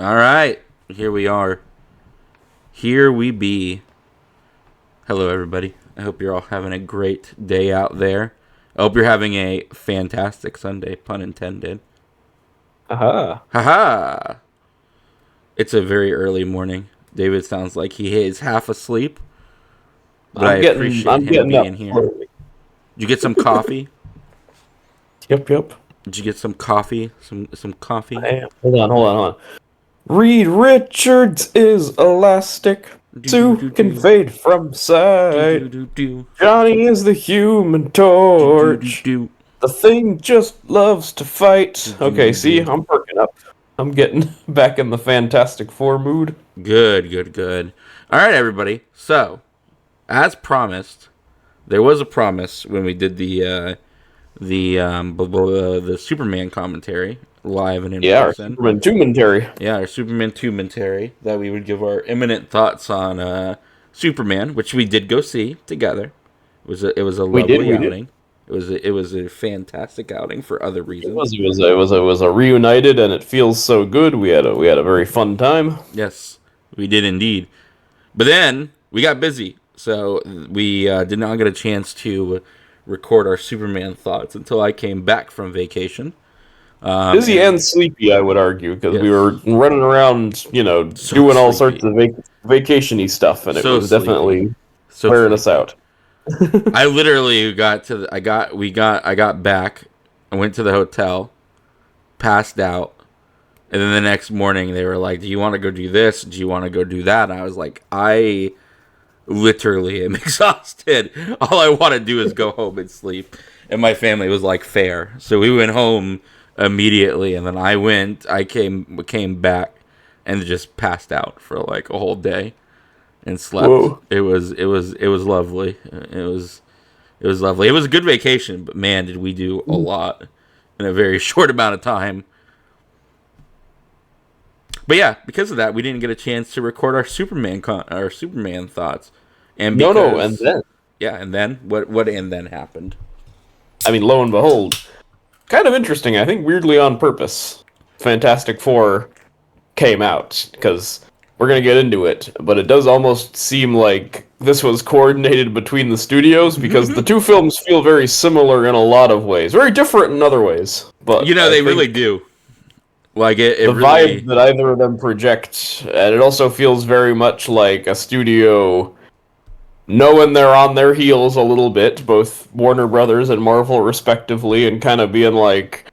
All right, here we are. Here we be. Hello, everybody. I hope you're all having a great day out there. I hope you're having a fantastic Sunday, pun intended. Aha. Haha! It's a very early morning. David sounds like he is half asleep, but I appreciate I'm him getting up being here. slowly. Did you get some coffee? Yep. Did you get some coffee? Some coffee? Hold on. Reed Richards is elastic. Do do Sue do can do fade from do do sight. do do Johnny is the human do do do torch. do The Thing just loves to fight. do Okay, do see, do. I'm perking up. I'm getting back in the Fantastic Four mood. Good. All right, everybody. So, as promised, there was a promise when we did the Superman commentary live and in Yeah, our person. Superman Tumentary. Yeah, our Superman commentary that we would give our imminent thoughts on Superman, which we did go see together. It was a We did. lovely outing. It was a fantastic outing for other It reasons. was. It was a reunited, and it feels so good. We had a very fun time. Yes, we did indeed. But then we got busy, so we did not get a chance to record our Superman thoughts until I came back from vacation. Busy and sleepy, I would argue, because we Yes, were running around, so doing all sorts sleepy, of vacation-y stuff, and it so was sleepy, definitely so wearing us sleepy. out. I literally I got back. I went to the hotel, passed out, and then the next morning they were like, "Do you want to go do this? Do you want to go do that?" And I was like, "I literally am exhausted. All I want to do is go home and sleep." And my family was like, "Fair." So we went home immediately, and then I came back and just passed out for like a whole day and slept. Whoa. It was lovely. It was lovely. It was a good vacation, but man, did we do a lot in a very short amount of time. But yeah, because of that, we didn't get a chance to record our Superman thoughts. And No, and because then, yeah, and then what and then happened. I mean, lo and behold, kind of interesting, I think weirdly on purpose, Fantastic Four came out, because we're going to get into it, but it does almost seem like this was coordinated between the studios, because the two films feel very similar in a lot of ways. Very different in other ways, but I They really think do. Like it the vibe really. that either of them project, and it also feels very much like a studio knowing they're on their heels a little bit, both Warner Brothers and Marvel respectively, and kind of being like,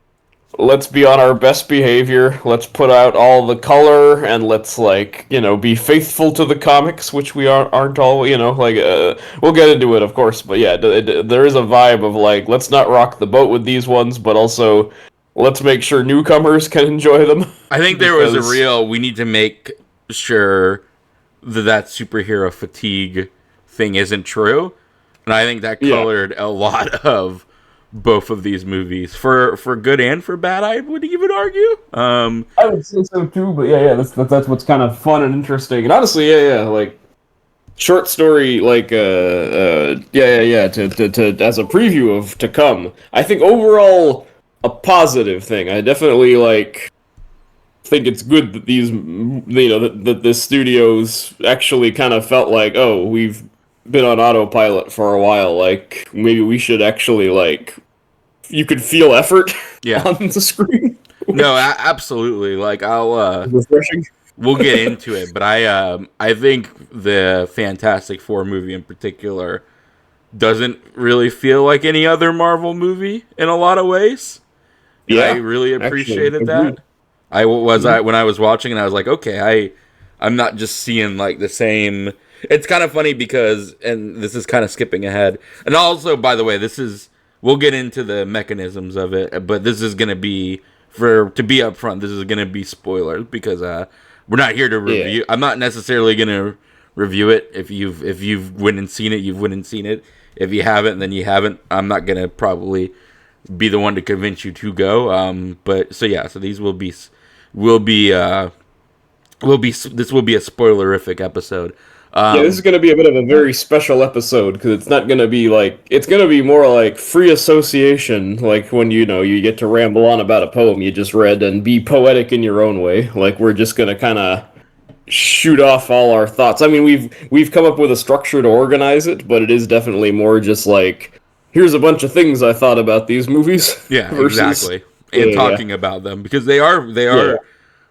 let's be on our best behavior, let's put out all the color, and let's, like, be faithful to the comics, which we aren't all, we'll get into it, of course, but yeah, there is a vibe of, like, let's not rock the boat with these ones, but also let's make sure newcomers can enjoy them. I think there was a Because real. We need to make sure that superhero fatigue thing isn't true, and I think that yeah. colored a lot of both of these movies for good and for bad. I would even argue. I would say so too, but yeah, that's what's kind of fun and interesting. And honestly, like short story, like to as a preview of to come. I think overall a positive thing. I definitely think it's good that that the studios actually kind of felt like, oh, we've been on autopilot for a while. Like maybe we should actually you could feel effort Yeah. on the screen. No, absolutely. Like Refreshing. we'll get into it, but I think the Fantastic Four movie in particular doesn't really feel like any other Marvel movie in a lot of ways, and I Yeah, really actually, appreciated agreed. that. I when I was watching, and I was like, okay, I'm not just seeing like the same. It's kind of funny because, and this is kind of skipping ahead, and also, by the way, we'll get into the mechanisms of it, but this is gonna be to be upfront. This is gonna be spoilers because we're not here to Yeah, review. I'm not necessarily gonna review it. If you've went and seen it, you've went and seen it. If you haven't, then you haven't. I'm not gonna probably be the one to convince you to go. But so yeah, so these will be this will be a spoilerific episode. Yeah, this is going to be a bit of a very special episode because it's not going to be like it's going to be more like free association, like when you get to ramble on about a poem you just read and be poetic in your own way. Like we're just going to kind of shoot off all our thoughts. I mean, we've come up with a structure to organize it, but it is definitely more just like here's a bunch of things I thought about these movies. Yeah, versus exactly. And yeah, talking about them because they yeah. are,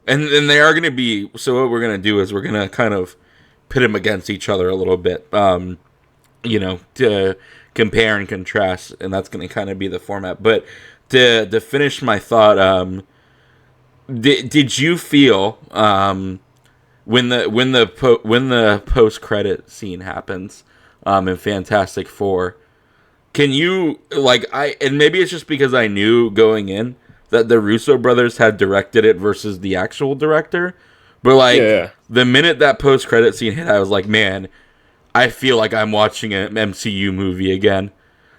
and they are going to be. So what we're going to do is we're going to kind of pit them against each other a little bit. To compare and contrast, and that's going to kind of be the format. But to finish my thought, did you feel when the post credit scene happens in Fantastic Four? Can you and maybe it's just because I knew going in that the Russo brothers had directed it versus the actual director, but Yeah. the minute that post credit scene hit, I was like, man, I feel like I'm watching an MCU movie again.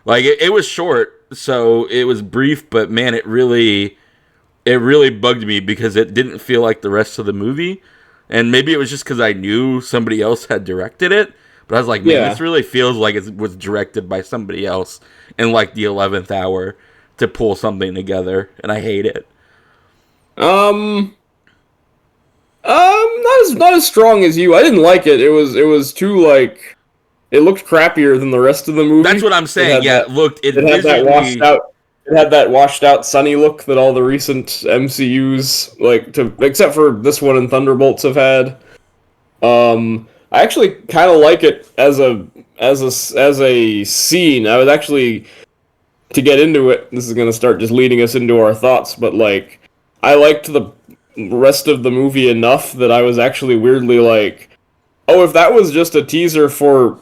Like it was short, so it was brief, but man, it really bugged me because it didn't feel like the rest of the movie. And maybe it was just because I knew somebody else had directed it. But I was like, man, Yeah. this really feels like it was directed by somebody else in like the 11th hour to pull something together. And I hate it. Um not as strong as you. I didn't like it. It was too like it looked crappier than the rest of the movie. That's what I'm saying. Yeah, it It had that washed visually. out. It had that washed out sunny look that all the recent MCU's except for this one and Thunderbolts have had. I actually kind of like it as a scene. I was actually to get into it. This is gonna start just leading us into our thoughts, but like I liked the rest of the movie enough that I was actually weirdly like, oh, if that was just a teaser for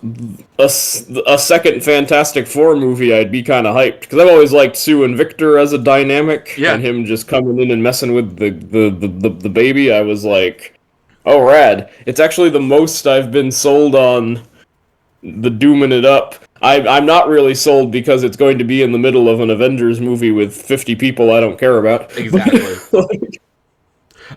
a second Fantastic Four movie, I'd be kind of hyped. Because I've always liked Sue and Victor as a dynamic, Yeah, and him just coming in and messing with the baby. I was like, oh, rad. It's actually the most I've been sold on the dooming it up. I'm not really sold because it's going to be in the middle of an Avengers movie with 50 people I don't care about. exactly. Like,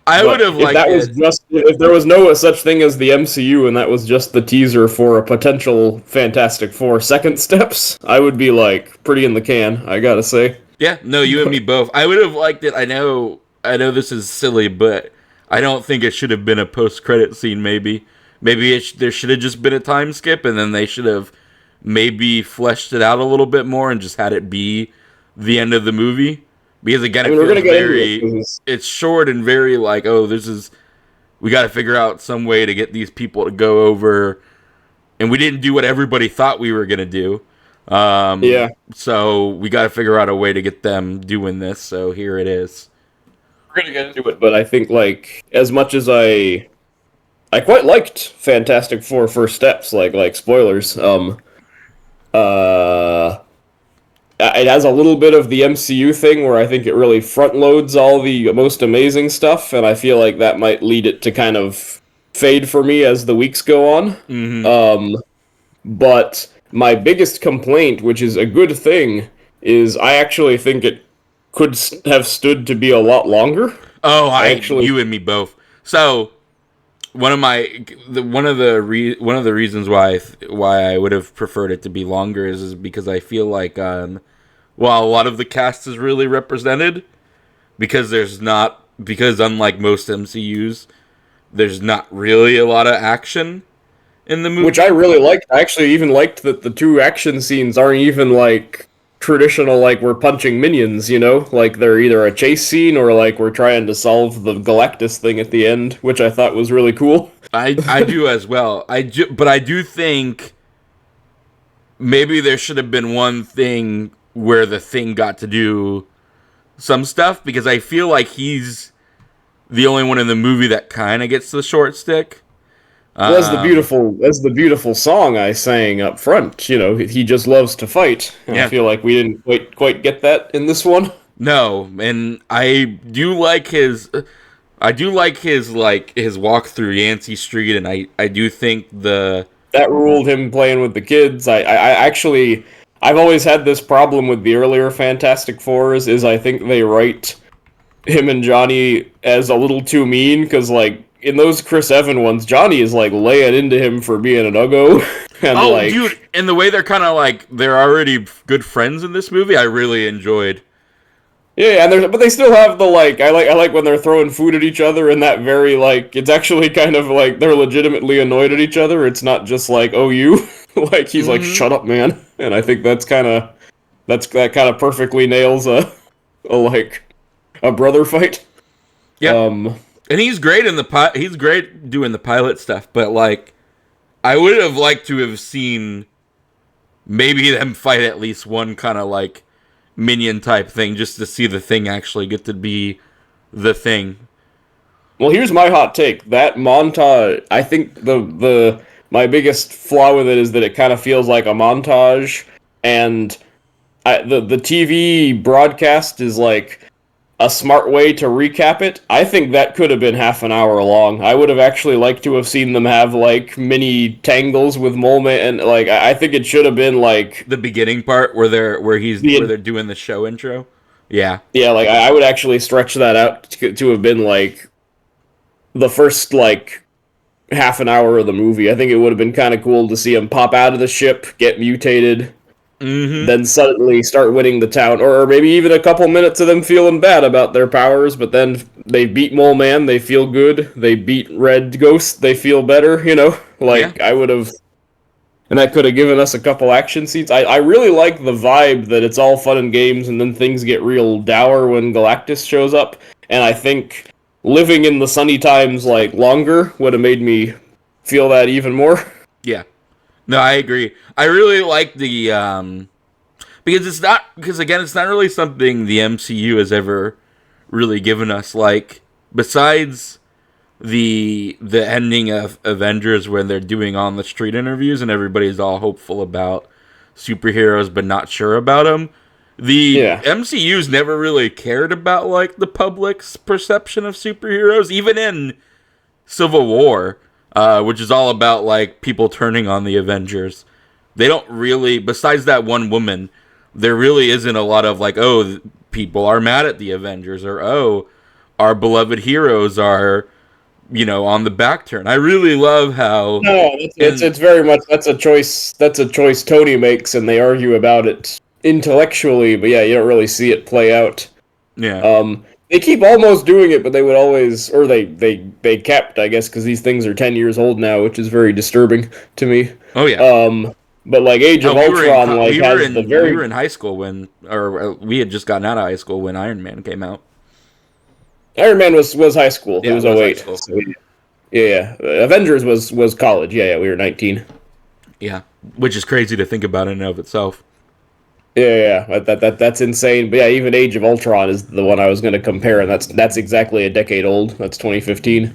I would but have liked it. if there was no such thing as the MCU and that was just the teaser for a potential Fantastic Four second steps, I would be like pretty in the can, I gotta say. Yeah, no, you and me both. I would have liked it. I know this is silly, but I don't think it should have been a post-credit scene. Maybe there should have just been a time skip, and then they should have maybe fleshed it out a little bit more and just had it be the end of the movie. Because again, I it mean, we're feels gonna get into very. it 'cause It's short and very like, oh, we got to figure out some way to get these people to go over, and we didn't do what everybody thought we were gonna do. yeah, So we got to figure out a way to get them doing this. So here it is. we're gonna get into it, but I think like as much as I quite liked Fantastic Four First Steps, like spoilers. Uh, it has a little bit of the MCU thing where I think it really front loads all the most amazing stuff, and I feel like that might lead it to kind of fade for me as the weeks go on. Mm-hmm. But my biggest complaint, which is a good thing, is I actually think it could have stood to be a lot longer. Oh, Actually, you and me both. So one of the reasons why I would have preferred it to be longer is because I feel like while a lot of the cast is really represented because unlike most MCUs, there's not really a lot of action in the movie. which I really liked. I actually even liked that the two action scenes aren't even like traditional, like we're punching minions, Like they're either a chase scene or like we're trying to solve the Galactus thing at the end, which I thought was really cool. I do as well. But I do think maybe there should have been one thing where the Thing got to do some stuff because I feel like he's the only one in the movie that kind of gets the short stick. Well, as the beautiful song I sang up front, he just loves to fight. And Yeah. I feel like we didn't quite get that in this one. No, and I do like his his walk through Yancey Street, and I do think That ruled him playing with the kids. I've always had this problem with the earlier Fantastic Fours. Is I think they write him and Johnny as a little too mean because like in those Chris Evans ones, Johnny is like laying into him for being an uggo, and Oh, like dude, and the way they're kind of like they're already good friends in this movie, I really enjoyed. yeah, and but they still have the like. I like when they're throwing food at each other, and that very like it's actually kind of like they're legitimately annoyed at each other. It's not just like oh you, like he's like Mm-hmm. shut up man, and I think that kind of perfectly nails a like a brother fight. Yeah, and he's great in he's great doing the pilot stuff, but like I would have liked to have seen maybe them fight at least one kind of like minion type thing just to see the thing actually get to be the thing. Well, here's my hot take. That montage, I think the my biggest flaw with it is that it kind of feels like a montage, and the TV broadcast is like a smart way to recap it. I think that could have been half an hour long. I would have actually liked to have seen them have like mini tangles with Mole Man, and like I think it should have been like The beginning part where the they're doing the show intro. Yeah. yeah, like I would actually stretch that out to have been like the first like half an hour of the movie. I think it would have been kind of cool to see him pop out of the ship, get mutated, Mm-hmm. then suddenly start winning the town, or maybe even a couple minutes of them feeling bad about their powers, but then they beat Mole Man, they feel good. They beat Red Ghost, they feel better. You know, Yeah. like I would have. And that could have given us a couple action scenes. I really like the vibe that it's all fun and games, and then things get real dour when Galactus shows up. And I think living in the sunny times like longer would have made me feel that even more. Yeah. No, I agree. I really like the because it's not really something the MCU has ever really given us. Like besides the ending of Avengers when they're doing on the street interviews and everybody's all hopeful about superheroes but not sure about them. The Yeah. MCU's never really cared about like the public's perception of superheroes, even in Civil War, which is all about like people turning on the Avengers. They don't really, besides that one woman, there really isn't a lot of like, oh, people are mad at the Avengers, or oh, our beloved heroes are, on the back turn. I really love how, No, and it's very much that's a choice. That's a choice Tony makes, and they argue about it intellectually. But yeah, you don't really see it play out. yeah, They keep almost doing it, but they would always, or they kept, I guess, because these things are 10 years old now, which is very disturbing to me. oh yeah. But like Age of Oh, Ultron, like has the we were very in high school when, or we had just gotten out of high school when Iron Man came out. Iron Man was high school. It Yeah, was it was high 08. school. So, yeah, yeah. Avengers was college. Yeah, yeah, we were 19. Yeah, which is crazy to think about in and of itself. Yeah, yeah, that's insane. But yeah, even Age of Ultron is the one I was going to compare, and that's exactly a decade old. That's 2015.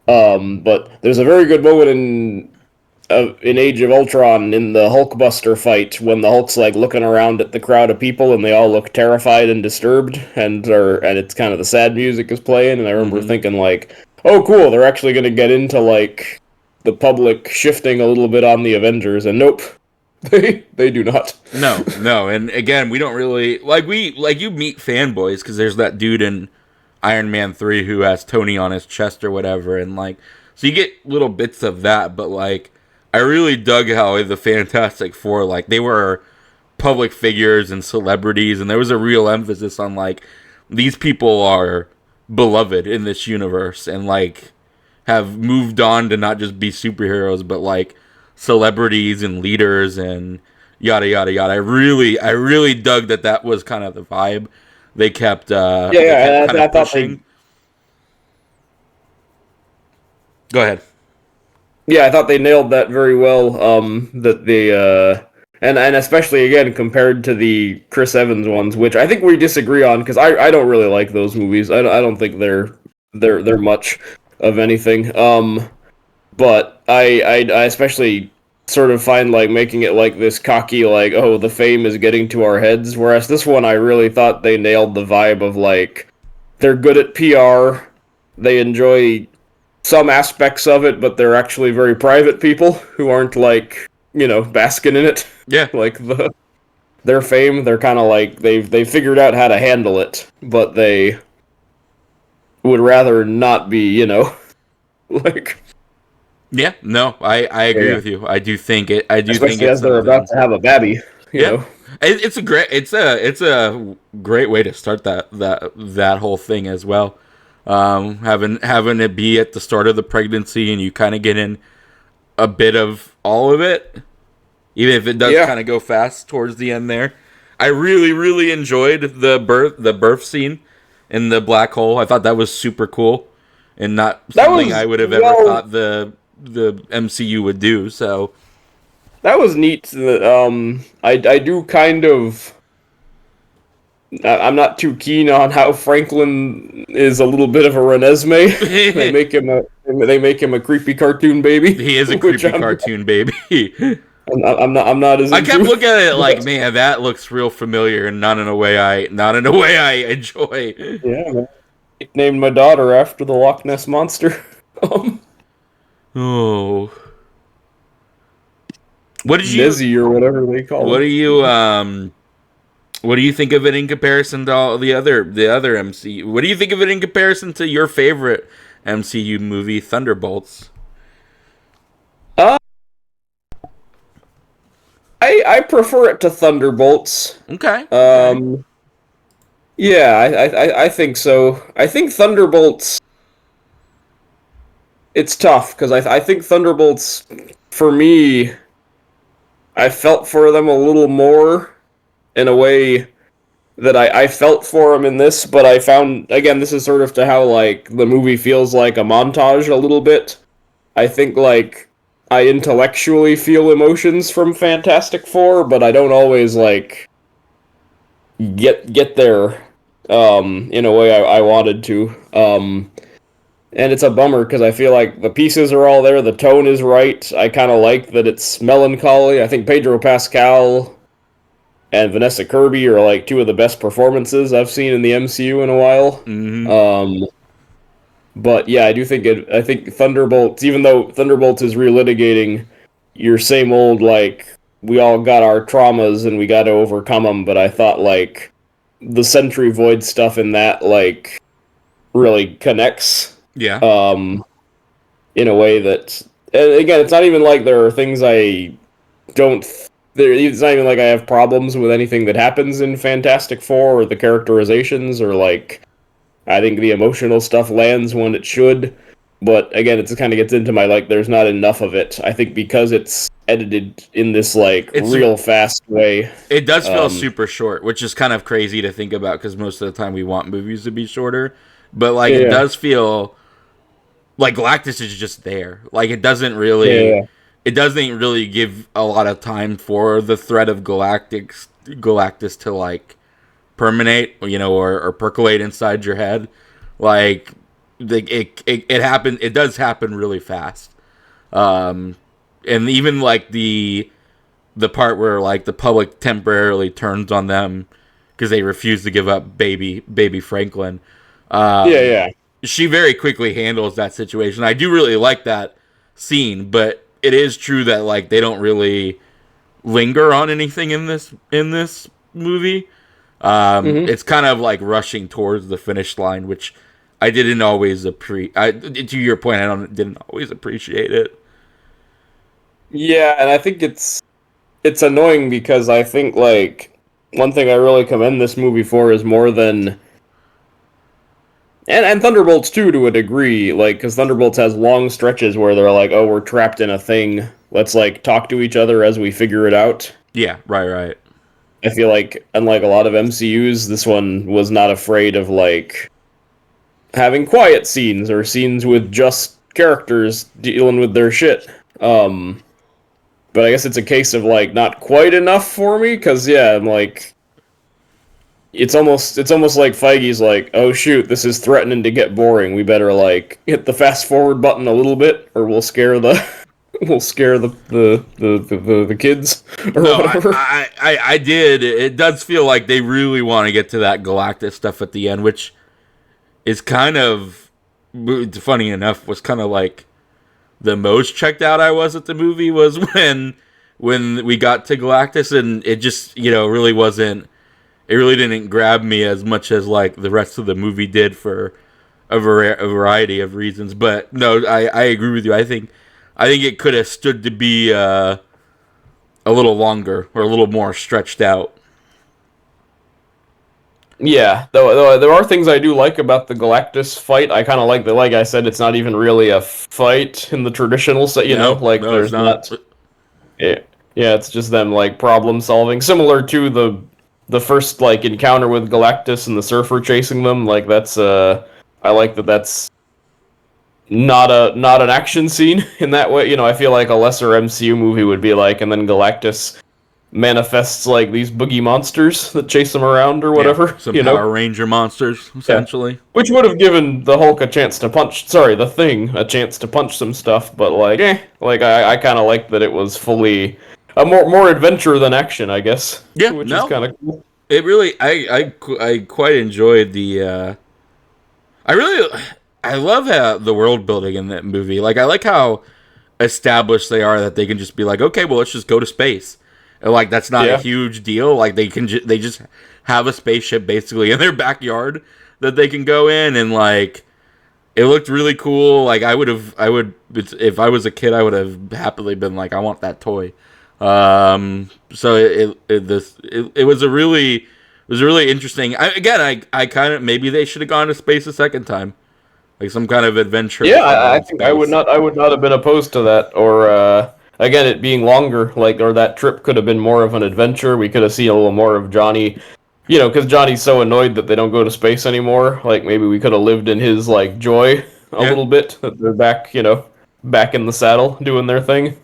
But there's a very good moment in Age of Ultron in the Hulkbuster fight when the Hulk's like looking around at the crowd of people and they all look terrified and disturbed, and it's kind of the sad music is playing, and I remember thinking like, oh cool, they're actually going to get into like the public shifting a little bit on the Avengers, and nope. They do not. No, and again, we don't really like you meet fanboys because there's that dude in Iron Man 3 who has Tony on his chest or whatever, and like so you get little bits of that, but like I really dug how the Fantastic Four, like they were public figures and celebrities, and there was a real emphasis on like these people are beloved in this universe and like have moved on to not just be superheroes but like celebrities and leaders and yada yada yada. I really dug that was kind of the vibe Yeah, they kept yeah, kind I of thought they pushing. Go ahead. yeah, I thought they nailed that very well. That they and especially again compared to the Chris Evans ones, which I think we disagree on because I don't really like those movies. I don't think they're much of anything. But I especially sort of find like making it like this cocky like oh the fame is getting to our heads, whereas this one I really thought they nailed the vibe of like they're good at PR, they enjoy some aspects of it, but they're actually very private people who aren't like basking in it. Yeah. Like their fame, they're kind of like they've figured out how to handle it, but they would rather not be Like, Yeah, no, I agree yeah, with you. I do think especially it's as they're about something. to have a babby, you Yeah, know. it's a great way to start that whole thing as well. Having it be at the start of the pregnancy and you kind of get in a bit of all of it, even if it does Yeah, kind of go fast towards the end there. I really really enjoyed the birth scene in the black hole. I thought that was super cool and not that something I was would have ever well, thought the MCU would do. So that was neat. I do kind of. I'm not too keen on how Franklin is a little bit of a Renesmee. They he make him a creepy cartoon baby, is a which creepy cartoon baby. I'm not as I kept into. looking at it like, But man, that looks real familiar, and not in a way I enjoy. yeah, man. Named my daughter after the Loch Ness monster. Um, Oh, what did you Nezzy or whatever they call what him. do you what do you think of it in comparison to all the other MCU? What do you think of it in comparison to your favorite MCU movie, Thunderbolts? Uh, I prefer it to Thunderbolts. Okay, okay, Um, yeah, I think so. I think Thunderbolts. It's tough because I think Thunderbolts, for me, I felt for them a little more in a way that I felt for them in this, but I found, again, this is sort of to how, like, the movie feels like a montage a little bit. I think, like, I intellectually feel emotions from Fantastic Four, but I don't always, like, get there in a way I wanted to. And it's a bummer because I feel like the pieces are all there, the tone is right. I kind of like that it's melancholy. I think Pedro Pascal and Vanessa Kirby are like two of the best performances I've seen in the MCU in a while. mm-hmm. Um, but yeah, I do think it. I think Thunderbolts, even though Thunderbolts is relitigating your same old like we all got our traumas and we got to overcome them. But I thought like the Sentry Void stuff in that like really connects Yeah, um, in a way that. And again, it's not even like there are things I don't. It's not even like I have problems with anything that happens in Fantastic Four or the characterizations or like I think the emotional stuff lands when it should. But again, it kind of gets into my like there's not enough of it. I think because it's edited in this like it's real fast way. it does feel Um, super short, which is kind of crazy to think about because most of the time we want movies to be shorter, but like it yeah, does feel like Galactus is just there. Like yeah, it doesn't really give a lot of time for the threat of Galactus to like permeate, or percolate inside your head. Like it happened. It does happen really fast. Um, and even like the part where like the public temporarily turns on them because they refuse to give up baby Franklin. yeah, Um, yeah. she very quickly handles that situation. I do really like that scene, but it is true that like they don't really linger on anything in this movie. Hmm. It's kind of like rushing towards the finish line, which I didn't always appreciate. To your point, didn't always appreciate it. Yeah, and I think it's annoying because I think like one thing I really commend this movie for is more than and Thunderbolts too to a degree, like because Thunderbolts has long stretches where they're like, oh, we're trapped in a thing. Let's like talk to each other as we figure it out. Yeah, right, right. I feel like unlike a lot of MCUs, this one was not afraid of like having quiet scenes or scenes with just characters dealing with their shit. Um, but I guess it's a case of like not quite enough for me because yeah, I'm like it's almost like Feige's like, oh shoot, this is threatening to get boring. We better like hit the fast forward button a little bit, or we'll scare the we'll scare the kids or No, whatever. I did. It does feel like they really want to get to that Galactus stuff at the end, which is kind of funny enough. Was kind of like the most checked out I was at the movie was when we got to Galactus, and it just really wasn't. It really didn't grab me as much as like the rest of the movie did for a variety of reasons. But no, I agree with you. I think it could have stood to be a little longer or a little more stretched out. Yeah, though there are things I do like about the Galactus fight. I kind of like that. Like I said, it's not even really a fight in the traditional set. You know, No, like no, it's there's not. not. Yeah, yeah, it's just them like problem solving, similar to the first like encounter with Galactus and the Surfer chasing them. Like that's I like that. That's not an action scene in that way. You know, I feel like a lesser MCU movie would be like, and then Galactus manifests like these boogie monsters that chase him around or Yeah, whatever. some You know. Power Ranger monsters Yeah. essentially. Which would have given the Hulk a chance to punch. Sorry, the Thing a chance to punch some stuff, but like, like I kind of liked that it was fully a more adventure than action, I guess. Yeah, Which is no, kind of cool. it really. I quite enjoyed the. I really I love how the world building in that movie. Like I like how established they are that they can just be like, okay, well let's just go to space. And like that's not a Yeah. huge deal. Like they just have a spaceship basically in their backyard that they can go in, and like it looked really cool. Like I would if I was a kid I would have happily been like I want that toy. So it was a really interesting. I kind of maybe they should have gone to space a second time, like some kind of adventure or Yeah, something I in think I would space. not. I would not have been opposed to that. Or again, it being longer, like, or that trip could have been more of an adventure. We could have seen a little more of Johnny. You know, because Johnny's so annoyed that they don't go to space anymore. Like maybe we could have lived in his like joy a Yeah, little bit that they're back. You know, back in the saddle doing their thing.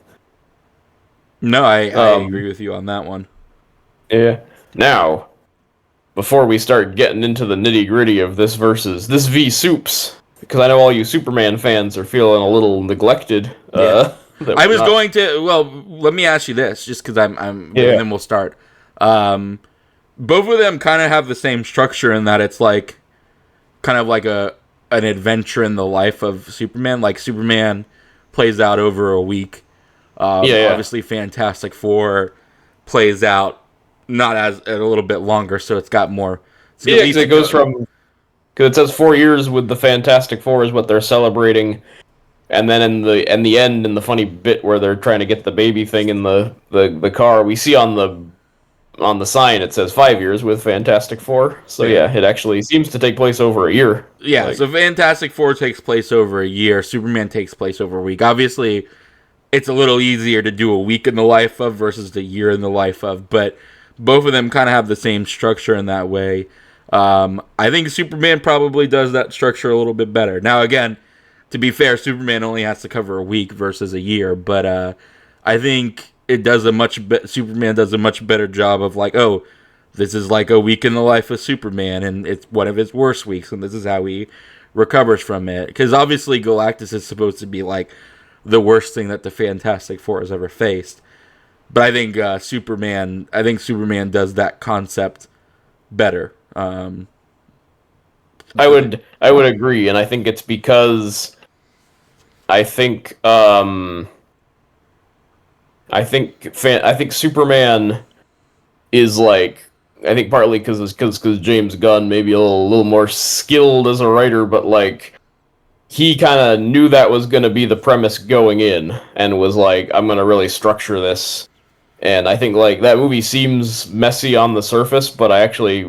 no, I Um, agree with you on that one. yeah. Now, before we start getting into the nitty gritty of this V Soups, because I know all you Superman fans are feeling a little neglected. Yeah, That I we're was not. going to. Well, let me ask you this, just because and Yeah. then we'll start. Um, Both of them kind of have the same structure in that it's like kind of like an adventure in the life of Superman. Like Superman plays out over a week. Yeah, yeah. Obviously, Fantastic Four plays out not as a little bit longer, so it's got more. It's at Yeah, 'cause least it goes from, because it says 4 years with the Fantastic Four is what they're celebrating, and then in the end, in the funny bit where they're trying to get the baby thing in the car, we see on the sign it says 5 years with Fantastic Four. So yeah. yeah, it actually seems to take place over a year. Yeah, Like, so Fantastic Four takes place over a year. Superman takes place over a week. Obviously, it's a little easier to do a week in the life of versus the year in the life of, but both of them kind of have the same structure in that way. I think Superman probably does that structure a little bit better. Now, again, to be fair, Superman only has to cover a week versus a year, but I think it does Superman does a much better job of like, oh, this is like a week in the life of Superman, and it's one of his worst weeks, and this is how he recovers from it. Because obviously, Galactus is supposed to be like the worst thing that the Fantastic Four has ever faced. But I think Superman does that concept better. I would agree, and I think it's because I think I think Superman is like, I think partly because James Gunn maybe little more skilled as a writer, but like he kind of knew that was going to be the premise going in and was like, I'm going to really structure this. And I think like that movie seems messy on the surface, but I actually,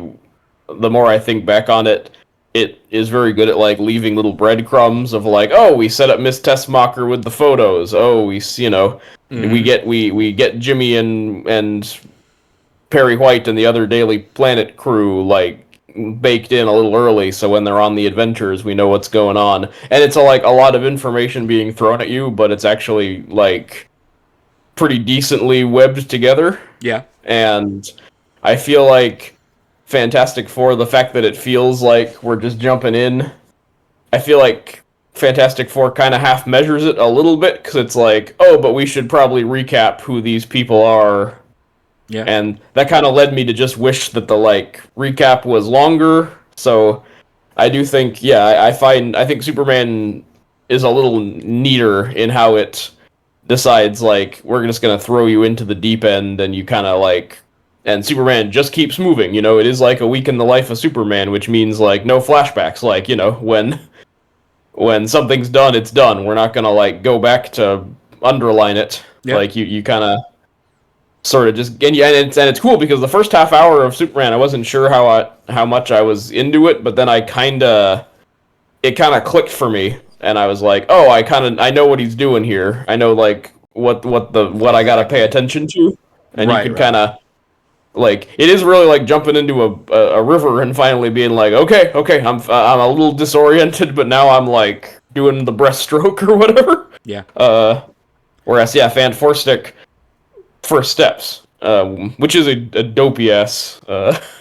the more I think back on it, it is very good at like leaving little breadcrumbs of like, oh, we set up Miss Tessmacher with the photos. Oh, Mhm. we get Jimmy and Perry White and the other Daily Planet crew like baked in a little early, so when they're on the adventures, we know what's going on. And it's like a lot of information being thrown at you, but it's actually like pretty decently webbed together. Yeah, And I feel like Fantastic Four, the fact that it feels like we're just jumping in, I feel like Fantastic Four kind of half measures it a little bit because it's like, oh, but we should probably recap who these people are, yeah. and that kind of led me to just wish that the like recap was longer. So I do think, yeah, I think Superman is a little neater in how it decides like we're just gonna throw you into the deep end, and you kind of like, and Superman just keeps moving. You know, it is like a week in the life of Superman, which means like no flashbacks. Like, you know, when when something's done, it's done. We're not gonna like go back to underline it. Yeah. Like you kind of sort of just and it's cool because the first half hour of Superman, I wasn't sure how much I was into it, but then it kind of clicked for me, and I was like, oh, I know what he's doing here. I know like what I gotta pay attention to, and you can kind of like it is really like jumping into a river and finally being like, okay, I'm a little disoriented, but now I'm like doing the breaststroke or whatever. Yeah. Whereas Fantastic First Steps, which is a dopey ass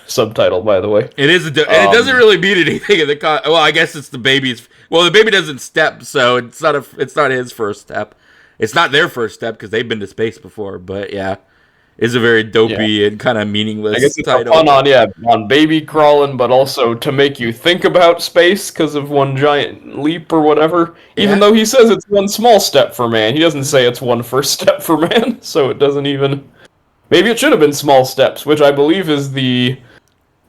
subtitle, by the way. It is, and it doesn't really mean anything in the well, I guess it's the baby's. Well, the baby doesn't step, so it's not his first step. It's not their first step because they've been to space before. But yeah, it's a very dopey and kind of meaningless I guess it's title. fun on baby crawling, but also to make you think about space because of one giant leap or whatever. Yeah. Even though he says it's one small step for man, he doesn't say it's one first step for man. So it doesn't even. Maybe it should have been Small Steps, which I believe is the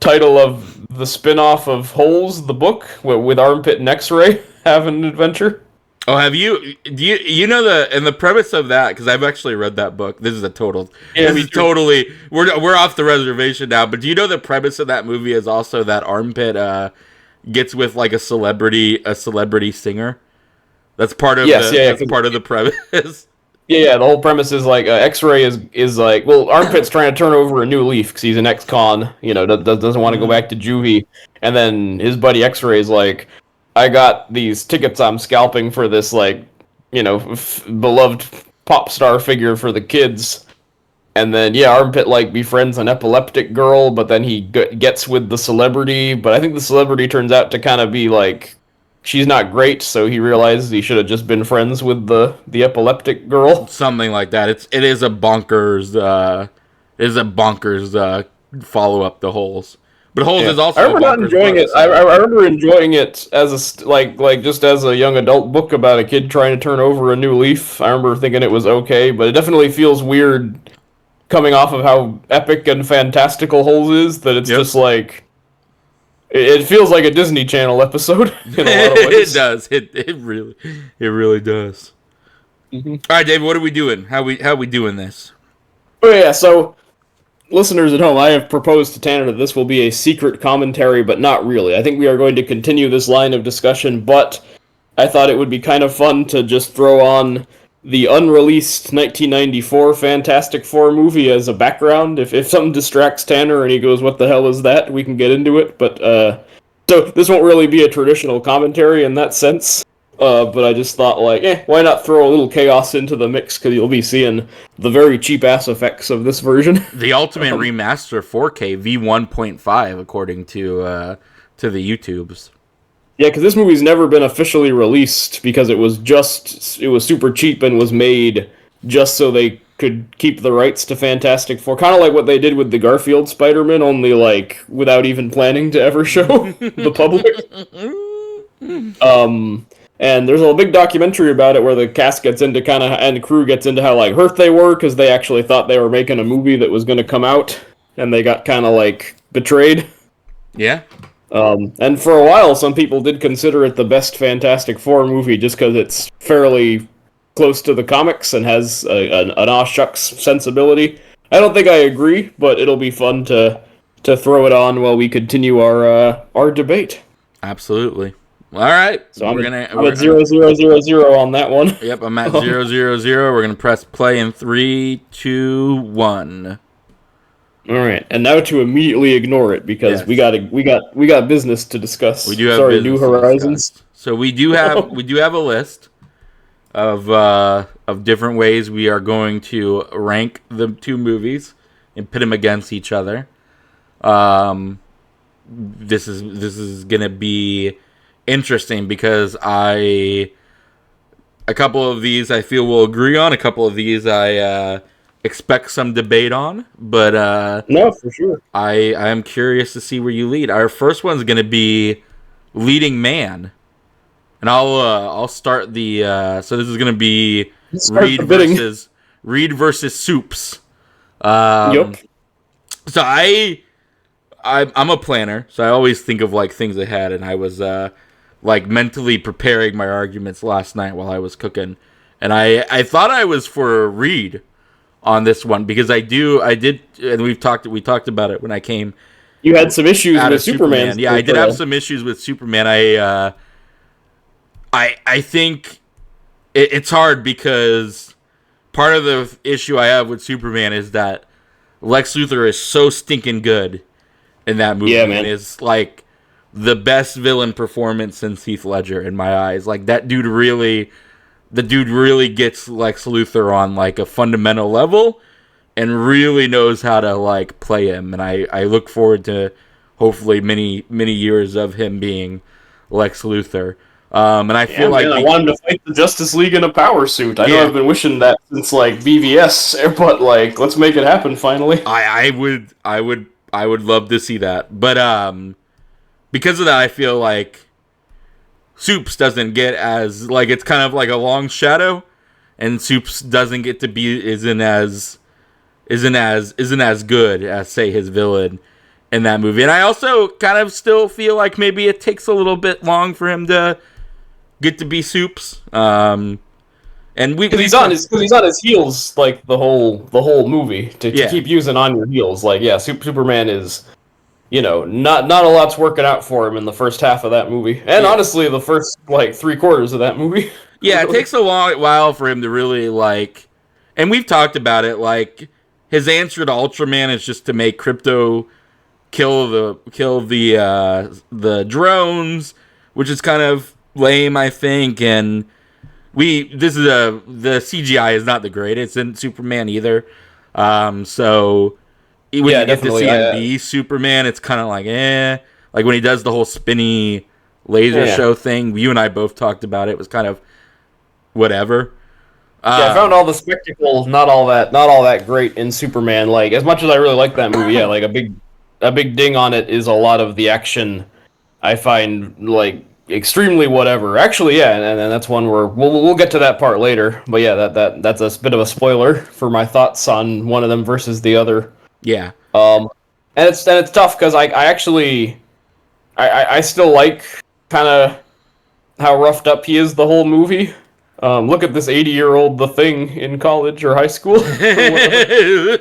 title of the spin-off of Holes, the book, with Armpit and X-Ray have an adventure. Oh, have you? Do you know the premise of that? Because I've actually read that book. This is a total. Yeah, this is totally. We're off the reservation now. But do you know the premise of that movie is also that Armpit gets with like a celebrity singer? That's part of part of the premise. Yeah, the whole premise is like X-Ray is like, well, Armpit's trying to turn over a new leaf because he's an ex-con, doesn't want to go back to juvie, and then his buddy X-Ray is like, I got these tickets I'm scalping for this like, beloved pop star figure for the kids, and then Armpit like befriends an epileptic girl, but then he gets with the celebrity, but I think the celebrity turns out to kind of be like. She's not great, so he realizes he should have just been friends with the epileptic girl. Something like that. It is a bonkers follow up to Holes. But Holes is also. I remember not enjoying it. I remember enjoying it as like just as a young adult book about a kid trying to turn over a new leaf. I remember thinking it was okay, but it definitely feels weird coming off of how epic and fantastical Holes is. That it's just like. It feels like a Disney Channel episode in a lot of ways. It does. It really does. Mm-hmm. All right, David, what are we doing? How we doing this? Oh yeah, so listeners at home, I have proposed to Tanner that this will be a secret commentary, but not really. I think we are going to continue this line of discussion, but I thought it would be kind of fun to just throw on the unreleased 1994 Fantastic Four movie as a background. If something distracts Tanner and he goes, what the hell is that? We can get into it. But so this won't really be a traditional commentary in that sense. But I just thought, like, why not throw a little chaos into the mix? Because you'll be seeing the very cheap-ass effects of this version. The Ultimate Remaster 4K V1.5, according to the YouTubes. Yeah, because this movie's never been officially released because it was super cheap and was made just so they could keep the rights to Fantastic Four. Kind of like what they did with the Garfield Spider-Man, only like without even planning to ever show the public. And there's a big documentary about it where the cast gets into and the crew gets into how like hurt they were because they actually thought they were making a movie that was going to come out and they got kind of like betrayed. Yeah. And for a while, some people did consider it the best Fantastic Four movie just because it's fairly close to the comics and has an aw shucks sensibility. I don't think I agree, but it'll be fun to throw it on while we continue our debate. Absolutely. All right. So I'm at 0-0-0-0 on that one. Yep, I'm at 0-0-0. We're gonna press play in 3, 2, 1. All right, and now to immediately ignore it because we got business to discuss. We do have New Horizons. So we do have a list of different ways we are going to rank the two movies and pit them against each other. This is gonna be interesting because a couple of these I feel we'll agree on. A couple of these I expect some debate on, but no, for sure. I am curious to see where you lead. Our first one's going to be leading man, and I'll start the. So this is going to be Reed versus Soups. Yep. So I'm a planner, so I always think of like things ahead, and I was like mentally preparing my arguments last night while I was cooking, and I thought I was for a read on this one because I did, and we talked about it when I came You had some issues out with of Superman. Yeah, I did have portrayal. some issues with Superman. I think it's hard because part of the issue I have with Superman is that Lex Luthor is so stinking good in that Yeah, movie and man. is like the best villain performance since Heath Ledger in my eyes. Like the dude really gets Lex Luthor on like a fundamental level and really knows how to like play him. And I look forward to hopefully many years of him being Lex Luthor. And I Yeah, feel like man. I want him to fight the Justice League in a power suit. I know yeah, I've been wishing that since like BVS, but like, let's make it happen finally. I would love to see that. But because of that, I feel like Soups doesn't get as like it's kind of like a long shadow, and Soups doesn't get to be isn't as good as say his villain in that movie. And I also kind of still feel like maybe it takes a little bit long for him to get to be Soups. And Because he's on his heels like the whole movie to yeah, keep using on your heels. Like, yeah, Superman is, not a lot's working out for him in the first half of that movie, and yeah. honestly, the first like 3/4 of that movie. Yeah, it Really. takes a long while for him to really like, and we've talked about it. Like his answer to Ultraman is just to make Crypto kill the drones, which is kind of lame, I think. And the CGI is not the greatest in Superman either. So when Yeah, you get to definitely. see him be Superman, it's kind of like like when he does the whole spinny laser Yeah. show thing. You and I both talked about it. It was kind of whatever. Yeah, I found Um, all the spectacle not all that great in Superman. Like, as much as I really like that movie, yeah, like a big ding on it is a lot of the action. I find like extremely whatever. Actually, yeah, and that's one where we'll get to that part later. But yeah, that's a bit of a spoiler for my thoughts on one of them versus the other. yeah. Um, and it's tough because I actually I still like kind of how roughed up he is the whole movie. Look at this 80-year-old The Thing in college or high school or whatever.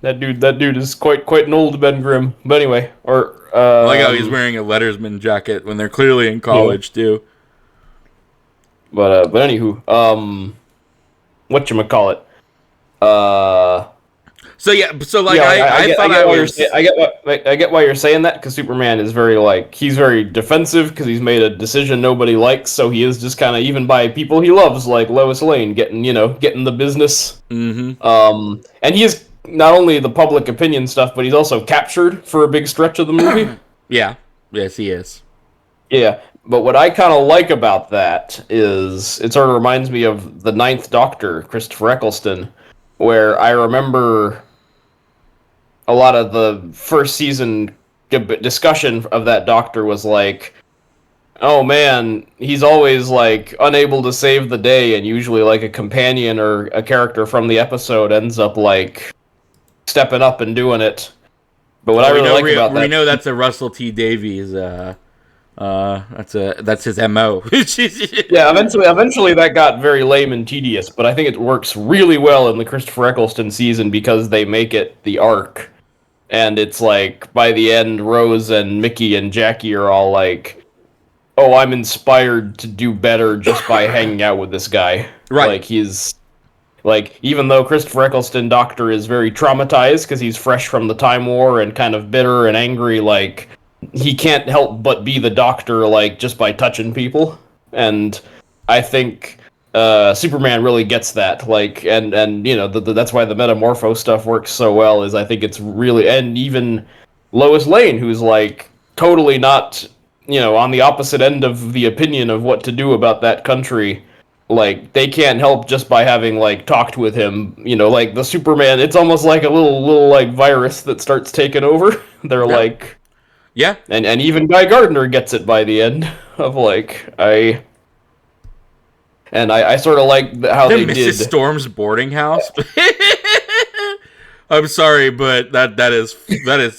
That dude is quite an old Ben Grimm. But anyway, or I like how he's wearing a Lettersman jacket when they're clearly in yeah. college too. But anywho, whatchamacallit? Uh, So yeah, so like yeah, like, I I get, I thought I get why you're was saying, I get why you're saying that because Superman is very like he's very defensive because he's made a decision nobody likes, so he is just kind of even by people he loves like Lois Lane getting the business. mm-hmm. And he is not only the public opinion stuff, but he's also captured for a big stretch of the movie. Yeah. Yes, he is. Yeah, but what I kind of like about that is it sort of reminds me of the Ninth Doctor, Christopher Eccleston, where I remember a lot of the first season discussion of that Doctor was like, oh man, he's always like unable to save the day, and usually like a companion or a character from the episode ends up like stepping up and doing it. But what I Well, really like about we that, know that's a Russell T Davies. That's his mo. yeah, eventually that got very lame and tedious, but I think it works really well in the Christopher Eccleston season because they make it the arc, and it's like by the end, Rose and Mickey and Jackie are all like, "Oh, I'm inspired to do better just by hanging out with this guy." Right. Like he's like even though Christopher Eccleston Doctor is very traumatized because he's fresh from the Time War and kind of bitter and angry, like he can't help but be the Doctor like just by touching people. And I think Superman really gets that. Like and that's why the Metamorpho stuff works so well. Is I think it's really and even Lois Lane, who's like totally not on the opposite end of the opinion of what to do about that country, like they can't help just by having like talked with him, like the Superman, it's almost like a little like virus that starts taking over. They're Yep. like, Yeah. and even Guy Gardner gets it by the end of like I sort of like how The they Mrs. did. Storm's boarding house. I'm sorry, but that is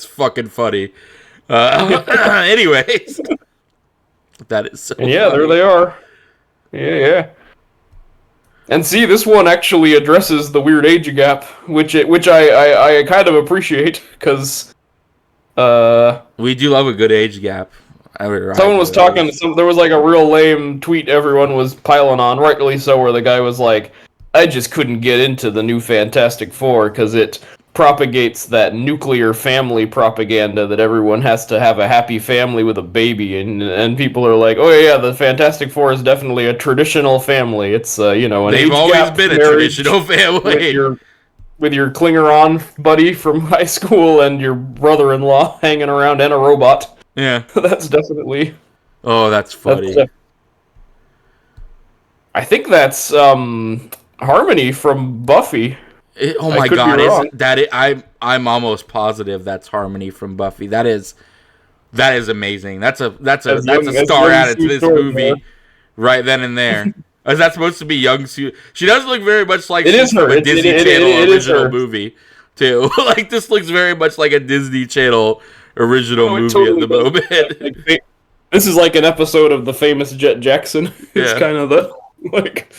fucking funny. Anyways, That is so And yeah, there funny. they are. Yeah. And see, this one actually addresses the weird age gap, which I kind of appreciate, because We do love a good age gap. I would someone rival was at talking. least. There was like a real lame tweet everyone was piling on, rightly so, where the guy was like, "I just couldn't get into the new Fantastic Four because it propagates that nuclear family propaganda that everyone has to have a happy family with a baby," and people are like, "Oh yeah, the Fantastic Four is definitely a traditional family. It's an They've age always gap been a marriage traditional with family. your Klinger-on buddy from high school and your brother-in-law hanging around and a robot." Yeah. That's definitely Oh, that's that's. funny. I think that's Harmony from Buffy. Oh I my could be God, is wrong. that it? I'm almost positive that's Harmony from Buffy. That is amazing. That's a As star young added to Sue this Storm. movie right then and there. Is that supposed to be young Sue? She does look very much like It she's is from her. a Disney Channel It is original her. movie, too. Like this looks very much like a Disney Channel original Oh, it movie at totally the does. moment. This is like an episode of the famous Jet Jackson. It's Yeah, kind of the like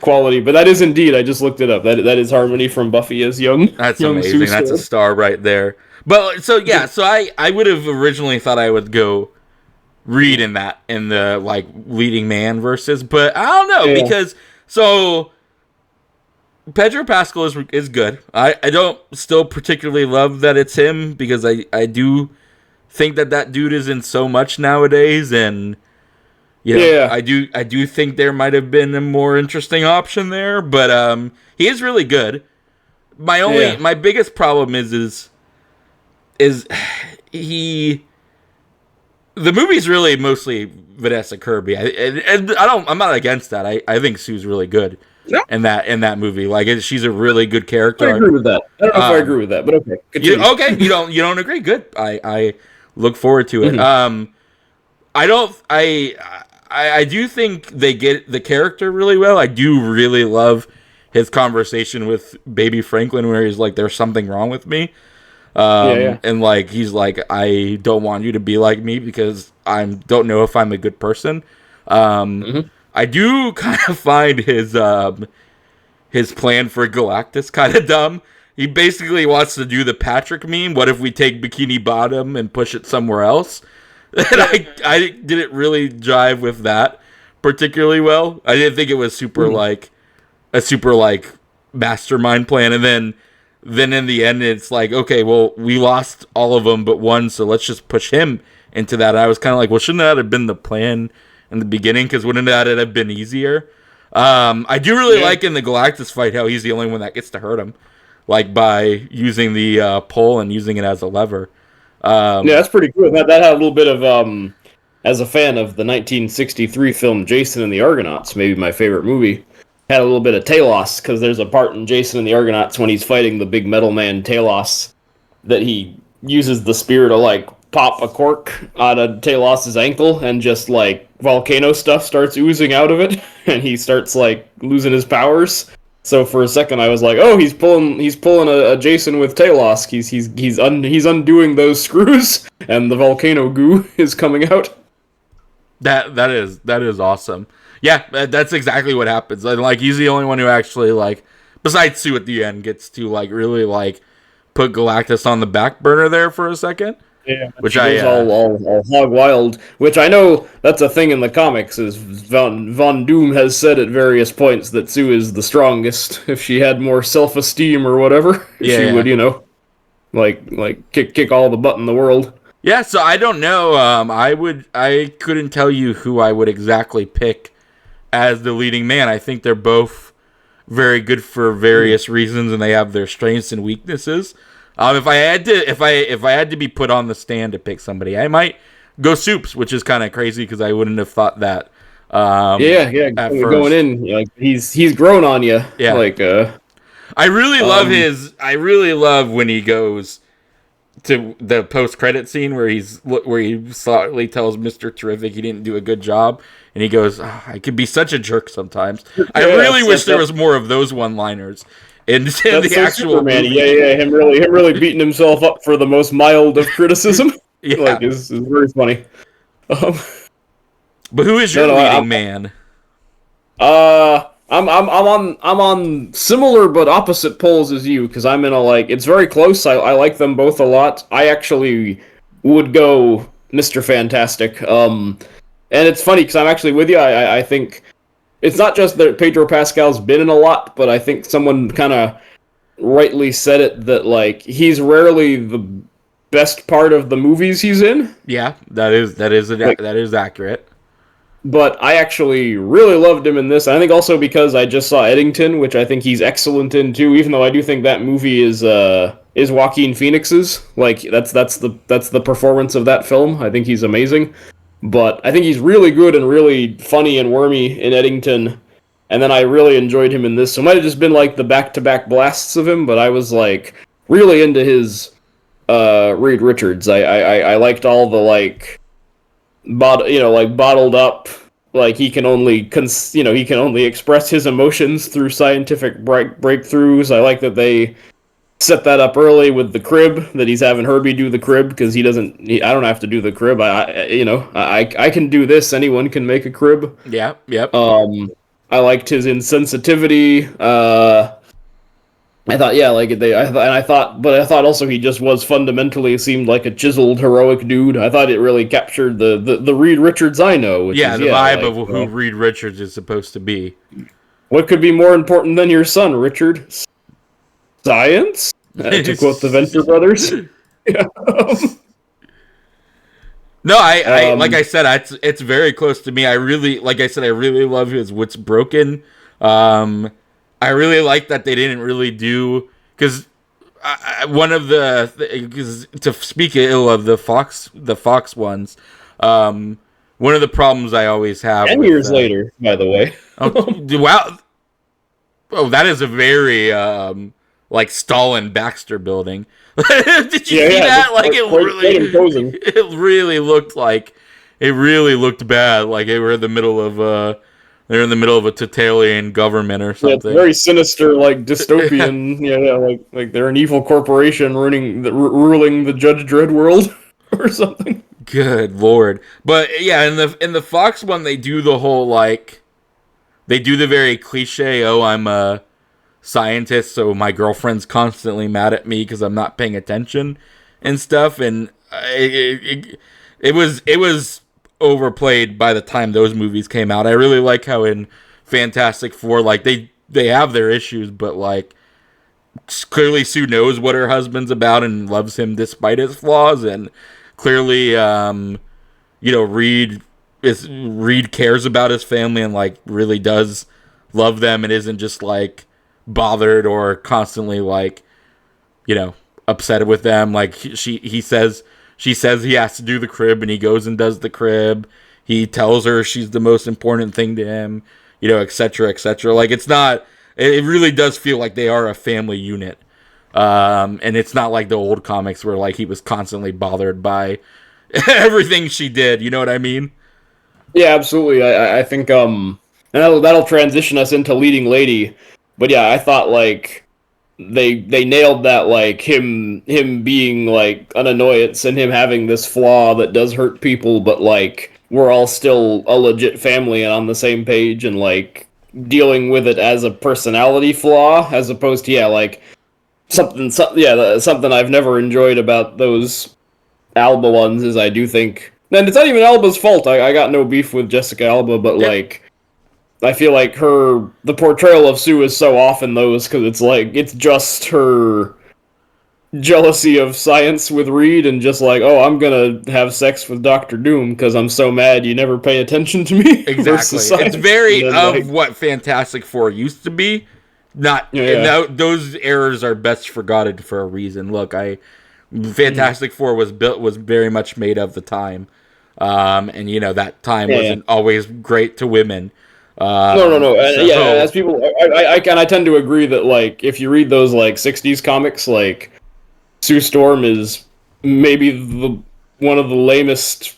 quality, but that is indeed. I just looked it up. That is Harmony from Buffy as that's young Sue amazing. That's a Storm. star right there. But so yeah, so I would have originally thought I would go Reed in the like leading man versus, but I don't know Yeah, because so Pedro Pascal is good. I don't still particularly love that it's him because I do think that dude is in so much nowadays, and yeah, I do think there might have been a more interesting option there, but he is really good. yeah, My biggest problem is he the movie's really mostly Vanessa Kirby. And I'm not against that. I think Sue's really good yeah. in that movie. Like she's a really good I character. agree with that. I don't know if I Um, agree with that, but okay, you continue. okay? You don't agree? Good. I look forward to it. Mhm. I don't. I do think they get the character really well. I do really love his conversation with Baby Franklin, where he's like, "There's something wrong with me." Yeah, yeah. And like he's like, I don't want you to be like me because I don't know if I'm a good person. Hmm. I do kind of find his plan for Galactus kind of dumb. He basically wants to do the Patrick meme. What if we take Bikini Bottom and push it somewhere else? And I didn't really jive with that particularly well. I didn't think it was a super like mastermind plan. And then in the end, it's like, okay, well, we lost all of them but one, so let's just push him into that. And I was kind of like, well, shouldn't that have been the plan in the beginning? Because wouldn't that have been easier? I do really Yeah. like in the Galactus fight how he's the only one that gets to hurt him, like by using the pole and using it as a lever. Yeah, Um, that's pretty cool. That had a little bit of as a fan of the 1963 film Jason and the Argonauts, maybe my favorite movie, had a little bit of Talos because there's a part in Jason and the Argonauts when he's fighting the big metal man Talos that he uses the spear to like pop a cork out of Talos's ankle and just like volcano stuff starts oozing out of it and he starts like losing his powers. So for a second, I was like, "Oh, he's pulling a Jason with Talos. He's undoing those screws, and the volcano goo is coming out." that is awesome. Yeah, that's exactly what happens. And like he's the only one who actually like, besides Sue at the end, gets to like really like put Galactus on the back burner there for a second. Yeah, Which she I goes all hog wild, which I know that's a thing in the comics. Is Von Doom has said at various points that Sue is the strongest. If she had more self esteem or whatever, yeah, she yeah. would, like kick all the butt in the world. Yeah, so I don't know. I couldn't tell you who I would exactly pick as the leading man. I think they're both very good for various reasons, and they have their strengths and weaknesses. If I had to be put on the stand to pick somebody, I might go Soups, which is kind of crazy because I wouldn't have thought that Yeah, at going first. in, like he's grown on you, Yeah, like um, I really love when he goes to the post credit scene where he slightly tells Mr. Terrific he didn't do a good job, and he goes, "Ah, I could be such a jerk sometimes." I yeah, really wish there was more of those one liners in that's the so actual Superman. movie. Yeah, him really beating himself up for the most mild of criticism, Yeah, like is very funny. Um, But who is No, your no, leading man? I'm on similar but opposite poles as you because I'm in a like it's very close. I like them both a lot. I actually would go Mr. Fantastic. And it's funny because I'm actually with you. I think it's not just that Pedro Pascal's been in a lot, but I think someone kind of rightly said it that like he's rarely the best part of the movies he's in. Yeah, that is accurate. But I actually really loved him in this. I think also because I just saw Eddington, which I think he's excellent in too. Even though I do think that movie is Joaquin Phoenix's. Like that's the performance of that film. I think he's amazing. But I think he's really good and really funny and wormy in Eddington. And then I really enjoyed him in this. So it might have just been like the back-to-back blasts of him, but I was like really into his Reed Richards. I liked all the like like bottled up, like he can only he can only express his emotions through scientific breakthroughs. I like that they set that up early with the crib, that he's having Herbie do the crib because I don't have to do the crib. I can do this. Anyone can make a crib. Yeah, yep. I liked his insensitivity. I thought, yeah, like but I thought also he just was fundamentally seemed like a chiseled, heroic dude. I thought it really captured the Reed Richards I know. Which Yeah, is, the vibe like, of who Reed Richards is supposed to be. What could be more important than your son, Richard? Science? To quote the Venture Brothers. Yeah. No, I like I said, it's very close to me. I really, like I said, I really love his What's Broken. I really like that they didn't really do because one of the cause to speak ill of the Fox ones. One of the problems I always have. 10 years later, by the way. Wow. Oh, that is a very like Stalin Baxter building. Did you see that? Like it really looked like it really looked bad. Like they were in the middle of they're in the middle of a totalitarian government or something. Yeah, it's very sinister, like dystopian. like they're an evil corporation ruling the Judge Dredd world or something. Good lord! But yeah, in the Fox one, they do the whole like they do the very cliche. Oh, I'm a scientist, so my girlfriend's constantly mad at me because I'm not paying attention and stuff. And it was overplayed by the time those movies came out. I really like how in Fantastic Four, like they have their issues, but like clearly Sue knows what her husband's about and loves him despite his flaws, and clearly Reed cares about his family and like really does love them and isn't just like bothered or constantly like upset with them. Like she says he has to do the crib and he goes and does the crib. He tells her she's the most important thing to him, etc., etc. Like it really does feel like they are a family unit. And it's not like the old comics where like he was constantly bothered by everything she did. You know what I mean? Yeah, absolutely. I think and that'll transition us into Leading Lady. But yeah, I thought like they nailed that, like him being like an annoyance and him having this flaw that does hurt people, but like we're all still a legit family and on the same page and like dealing with it as a personality flaw as opposed to like something I've never enjoyed about those Alba ones is I do think, and it's not even Alba's fault. I got no beef with Jessica Alba, but like I feel like the portrayal of Sue is so off in those because it's like it's just her jealousy of science with Reed and just like, oh, I'm gonna have sex with Doctor Doom because I'm so mad you never pay attention to me. Exactly. It's very of what Fantastic Four used to be. Those errors are best forgotten for a reason. Look, Fantastic Four was very much made of the time, and that time wasn't always great to women. No. As people, I tend to agree that like if you read those like '60s comics, like Sue Storm is maybe one of the lamest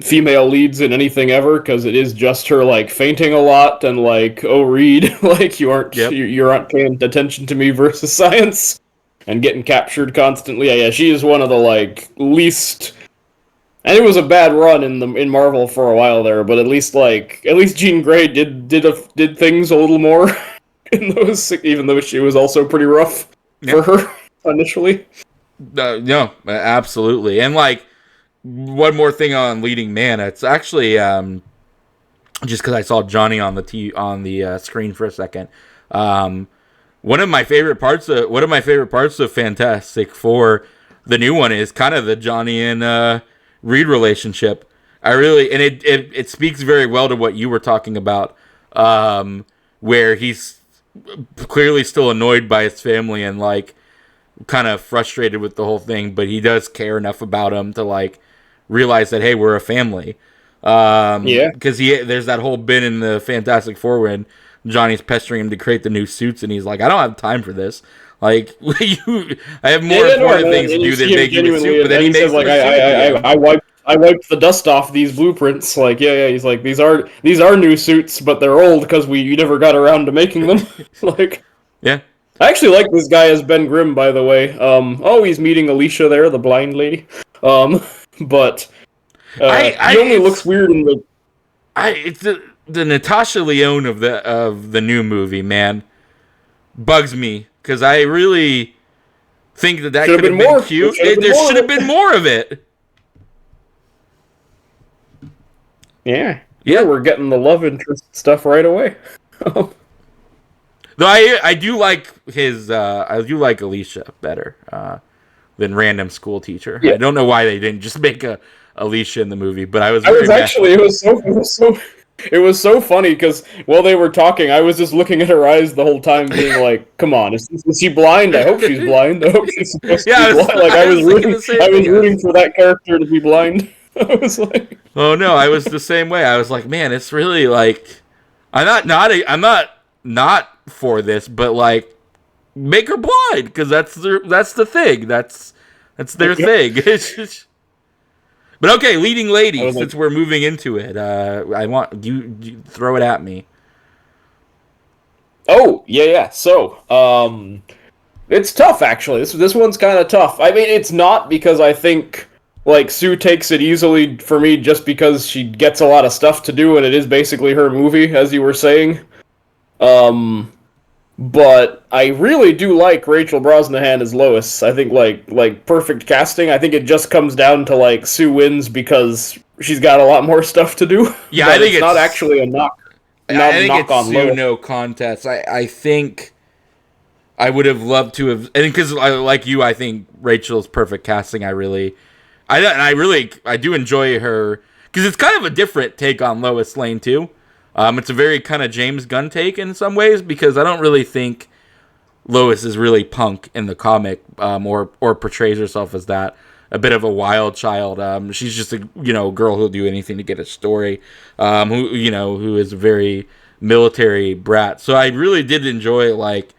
female leads in anything ever because it is just her like fainting a lot and like, oh Reed, like you aren't paying attention to me versus science and getting captured constantly. Yeah, she is one of the like least And it was a bad run in Marvel for a while there, but at least Jean Grey did things a little more in those, even though she was also pretty rough for her initially. No, absolutely. And like one more thing on leading man, it's actually just because I saw Johnny on the screen for a second. One of my favorite parts of Fantastic Four, the new one, is kind of the Johnny and Reed relationship. I really, and it speaks very well to what you were talking about, where he's clearly still annoyed by his family and like kind of frustrated with the whole thing, but he does care enough about him to like realize that, hey, we're a family. Because there's that whole bit in the Fantastic Four when Johnny's pestering him to create the new suits, and he's like, I don't have time for this. Like, I have more important things to do than make you a suit. But then he makes like, I wiped the dust off these blueprints. Like, yeah. He's like, these are new suits, but they're old because we never got around to making them. Like, yeah. I actually like this guy as Ben Grimm, by the way. He's meeting Alicia there, the blind lady. But he only looks weird in the. It's the Natasha Lyonne of the new movie, man, bugs me because I really think that could have been more cute. There should have been more of it. Yeah, we're getting the love interest stuff right away. Though I do like Alicia better than random school teacher. Yeah. I don't know why they didn't just make Alicia in the movie, but it was so funny because while they were talking, I was just looking at her eyes the whole time, being like, "Come on, is she blind? I hope she's blind. I hope she's supposed to be blind." Like I was rooting for that character to be blind. I was like, "Oh no!" I was the same way. I was like, "Man, it's really like I'm not for this, but like make her blind because that's the thing. That's their thing." It's just. But okay, leading lady, since we're moving into it, I want you throw it at me. Oh, yeah. So, it's tough, actually. This one's kind of tough. I mean, it's not because I think, like, Sue takes it easily for me just because she gets a lot of stuff to do, and it is basically her movie, as you were saying. But I really do like Rachel Brosnahan as Lois. I think like perfect casting. I think it just comes down to like Sue wins because she's got a lot more stuff to do. Yeah, I think it's not actually a knock. I think it's Sue Lois. No contest. I think I would have loved to have, and because like you, I think Rachel's perfect casting. I do enjoy her because it's kind of a different take on Lois Lane too. It's a very kind of James Gunn take in some ways because I don't really think Lois is really punk in the comic, or portrays herself as that. A bit of a wild child. She's just a girl who'll do anything to get a story. Who is a very military brat. So I really did enjoy like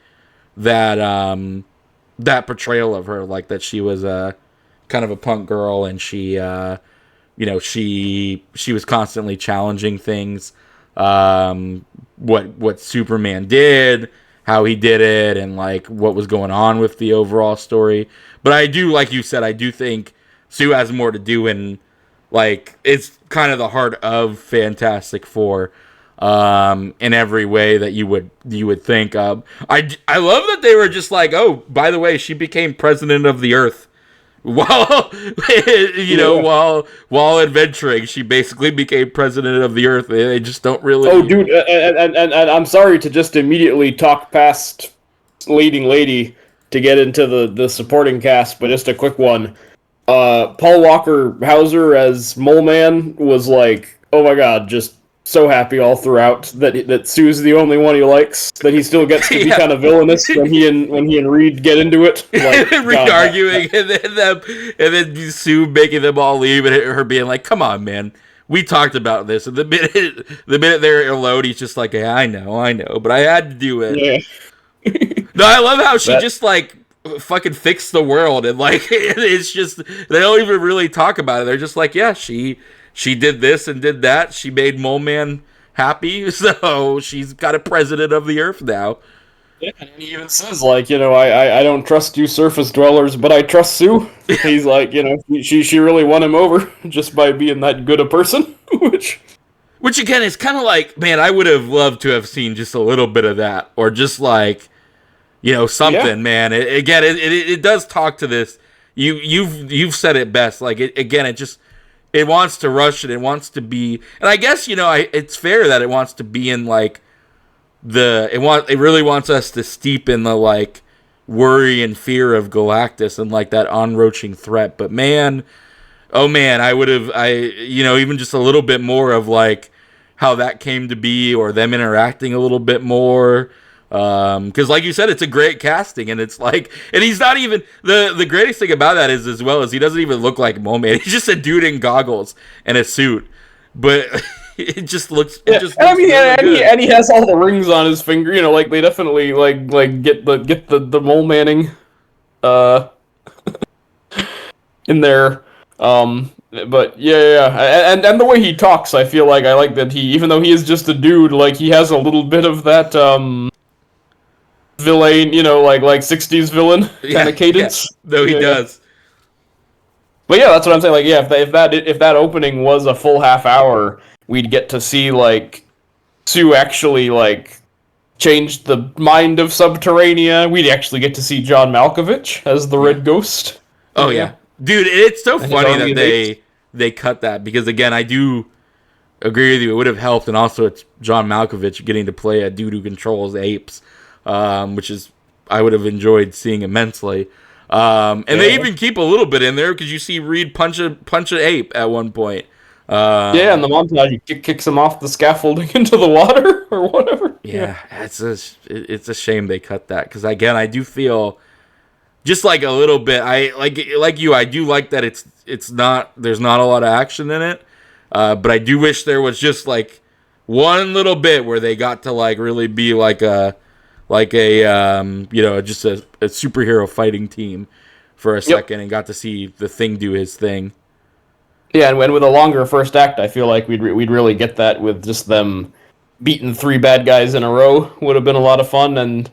that that portrayal of her, like that she was a kind of a punk girl and she she was constantly challenging things. What Superman did, how he did it, and like what was going on with the overall story. But I do, like you said, I do think Sue has more to do, and like it's kind of the heart of Fantastic Four, in every way that you would think of. I love that they were just like, oh, by the way, she became president of the Earth. While while adventuring, she basically became president of the Earth. They just don't really. Oh, dude, and I'm sorry to just immediately talk past leading lady to get into the supporting cast, but just a quick one. Paul Walker Hauser as Mole Man was like, oh my god, just so happy all throughout that Sue's the only one he likes. That he still gets to be kind of villainous when he and Reed get into it. Like, Reed arguing, and then Sue making them all leave, and her being like, "Come on, man, we talked about this." And the minute they're alone, he's just like, "Yeah, I know, but I had to do it." Yeah. No, I love how she just like fucking fixed the world, and like it's just they don't even really talk about it. They're just like, yeah, she did this and did that. She made Mole Man happy, so she's got a president of the Earth now. Yeah, and he even says, like, I don't trust you surface dwellers, but I trust Sue. He's like, she really won him over just by being that good a person, which... Which again is kind of like, man, I would have loved to have seen just a little bit of that, or just like, Yeah. something, man. It does talk to this. You've said it best. Like it wants to rush it. It wants to be, and I guess it's fair that it wants to be in like it really wants us to steep in the like worry and fear of Galactus and like that onroaching threat. But man, oh man, even just a little bit more of like how that came to be, or them interacting a little bit more. Because like you said, it's a great casting, and it's like, and he's not even the greatest thing about that is, as well, as he doesn't even look like Mole Man. He's just a dude in goggles and a suit, but it just looks. Yeah, It just and I looks mean, really good. and he has all the rings on his finger. Like they definitely like get the mole manning, uh, in there. But and the way he talks, I like that he, even though he is just a dude, like he has a little bit of that villain, like '60s villain kind Yeah, of yeah. cadence. Though he Yeah. does. But yeah, that's what I'm saying. Like, yeah, if that opening was a full half hour, we'd get to see like Sue actually like change the mind of Subterranea. We'd actually get to see John Malkovich as the Yeah. Red Ghost. Oh Yeah, yeah, dude. It's so and his funny army that of apes. they cut that, because again, I do agree with you. It would have helped, and also it's John Malkovich getting to play a dude who controls apes, which is I would have enjoyed seeing immensely. And they Yeah, even keep a little bit in there because you see Reed punch a ape at one point. yeah, and the montage he kicks him off the scaffolding into the water or whatever. Yeah, Yeah, it's a shame they cut that, because again, I do feel just like a little bit. I like you. I do like that it's not, there's not a lot of action in it, but I do wish there was just like one little bit where they got to like really be like a just a superhero fighting team for a yep. second, and got to see the Thing do his thing. Yeah, and when with a longer first act, I feel like we'd really get that with just them beating three bad guys in a row. Would have been a lot of fun, and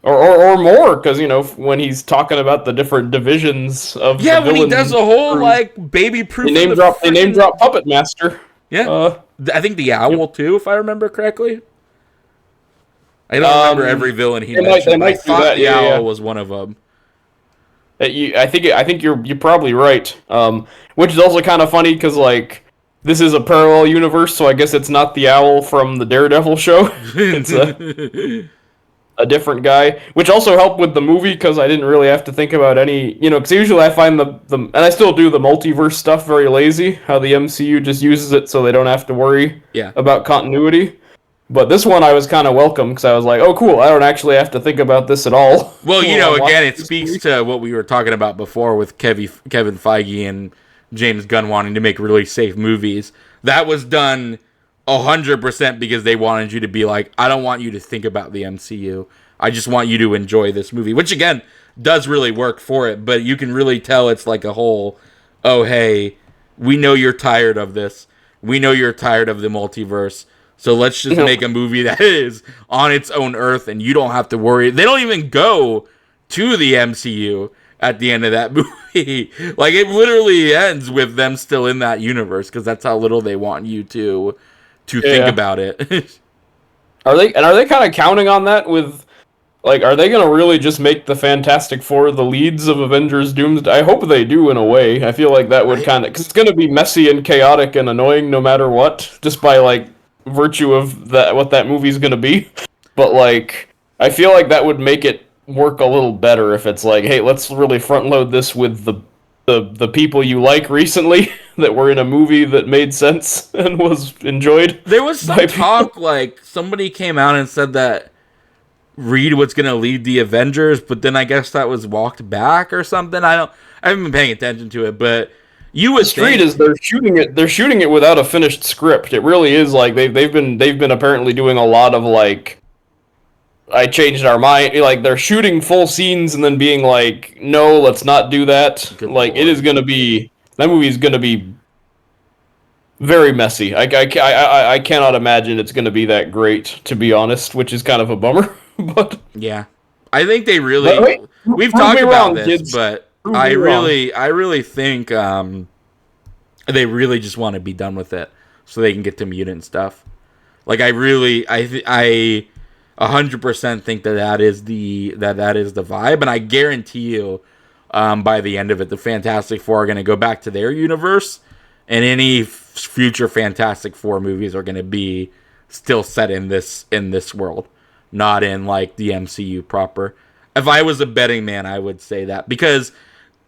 or more, because when he's talking about the different divisions of the Yeah, when he does villain the whole crew, like baby they proof in name the drop they name freaking, drop Puppet Master. yeah, Uh, I think the yep. owl too, if I remember correctly. I don't remember Um, every villain he they mentioned, but I might do thought that. the Yeah, yeah, owl yeah. was one of them. I think you're probably right. Which is also kind of funny because like this is a parallel universe, so I guess it's not the owl from the Daredevil show. It's a different guy, which also helped with the movie because I didn't really have to think about any, because usually I find and I still do the multiverse stuff very lazy, how the MCU just uses it so they don't have to worry Yeah. about continuity. But this one I was kind of welcome because I was like, oh cool, I don't actually have to think about this at all Well, while I'm again, watching it this speaks movie. to what we were talking about before with Kevin Feige and James Gunn wanting to make really safe movies. That was done 100% because they wanted you to be like, I don't want you to think about the MCU. I just want you to enjoy this movie, which again does really work for it. But you can really tell it's like a whole, oh hey, we know you're tired of this. We know you're tired of the multiverse. So let's just make a movie that is on its own earth, and you don't have to worry. They don't even go to the MCU at the end of that movie. Like, it literally ends with them still in that universe, because that's how little they want you to think Yeah. about it. Are they kind of counting on that with, like, are they gonna really just make the Fantastic Four the leads of Avengers Doomsday? I hope they do in a way. I feel like that would I kind of, because it's gonna be messy and chaotic and annoying no matter what, just by like virtue of that what that movie's gonna be. But like, I feel like that would make it work a little better if it's like, hey, let's really front load this with the people you like recently that were in a movie that made sense and was enjoyed There was some by people. talk, like somebody came out and said that Reed was gonna lead the Avengers, but then I guess that was walked back or something. I haven't been paying attention to it, but you The would street think, is they're shooting it without a finished script. It really is like they've been apparently doing a lot of like, I changed our mind, like they're shooting full scenes and then being like, no, let's not do that. good Like it is lord. gonna be, that movie is gonna be very messy. I cannot imagine it's gonna be that great, to be honest, which is kind of a bummer. but Yeah, I think they but really. wait, We've prove talked me about wrong, this, kids. but Prove me wrong. I really think they really just want to be done with it so they can get to mutant stuff. Like I 100% think that is that is the vibe, and I guarantee you, by the end of it, the Fantastic Four are going to go back to their universe, and any future Fantastic Four movies are going to be still set in this world, not in like the MCU proper. If I was a betting man, I would say that because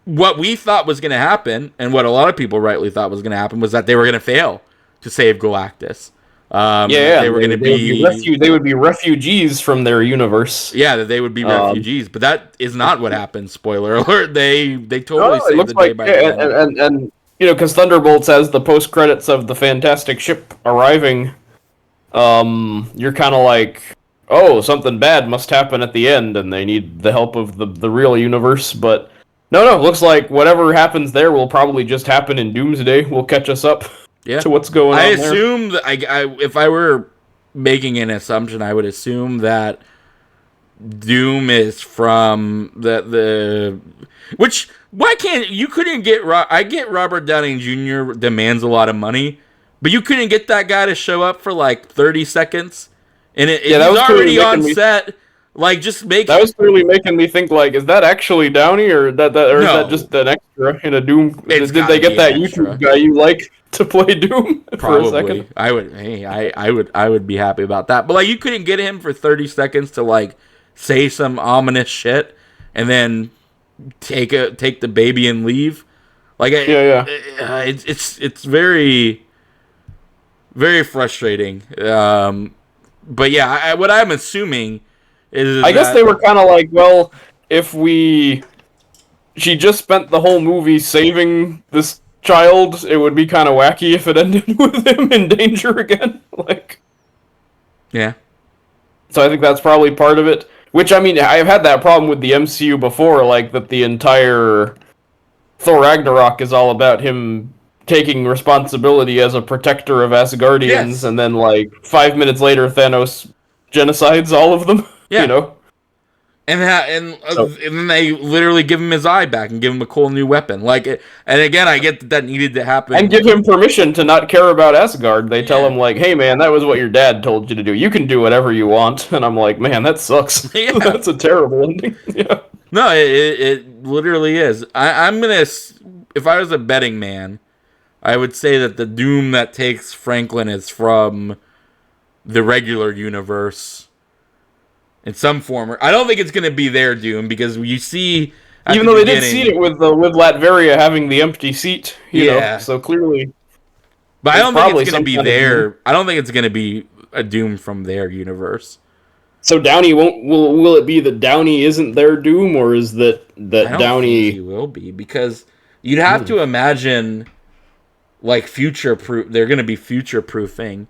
what we thought was going to happen, and what a lot of people rightly thought was going to happen, was that they were going to fail to save Galactus. That Yeah, they and were going to they would be be, they would be refugees from their universe. yeah, that they would be Um, refugees. But that is not what happened. Spoiler alert: they no, totally it saved looks the day like by the yeah, end. and because Thunderbolts has the post credits of the Fantastic ship arriving, you're kind of like, oh, something bad must happen at the end, and they need the help of the real universe. But no, looks like whatever happens there will probably just happen in Doomsday. Will catch us up Yeah, to what's going I on there. assume that if I were making an assumption, I would assume that Doom is from the which why can't you couldn't get I get Robert Downey Jr. demands a lot of money, but you couldn't get that guy to show up for like 30 seconds, and Yeah, he's already on set. Like just make that was clearly making me think like, is that actually Downey or or is that no. just an extra in a Doom? It's Did got they to get be an that YouTube extra. guy you like to play Doom for a second? Probably. I would. Hey, I would be happy about that. But like, you couldn't get him for 30 seconds to like say some ominous shit, and then take the baby and leave. Like, Yeah, yeah. it's very very frustrating. But yeah, what I'm assuming is I guess they that were kind of like, well, if we she just spent the whole movie saving this child, it would be kind of wacky if it ended with him in danger again. Like, yeah. so I think that's probably part of it. Which I mean, I've had that problem with the MCU before, like that the entire Thor Ragnarok is all about him taking responsibility as a protector of Asgardians, Yes. and then like 5 minutes later, Thanos genocides all of them. You Yeah. know. So And then they literally give him his eye back and give him a cool new weapon. Like, and again, I get that needed to and happen. give him permission to not care about Asgard. They tell Yeah. him like, "Hey man, that was what your dad told you to do. You can do whatever you want." And I'm like, "Man, that sucks. Yeah. That's a terrible ending." Yeah. No, it literally is. I'm gonna, if I was a betting man, I would say that the Doom that takes Franklin is from the regular universe in some form. I don't think it's gonna be their Doom because you see at Even the though they did see beginning. it with Latveria having the empty seat, Yeah, so clearly but I it's don't think it's probably gonna some be kind of Doom. their. I don't think it's gonna be a Doom from their universe. So Downey won't. Will it be that Downey isn't their Doom, or is I that don't think he Downey? will be because you'd have Hmm. to imagine like future proof. They're going to be future proofing,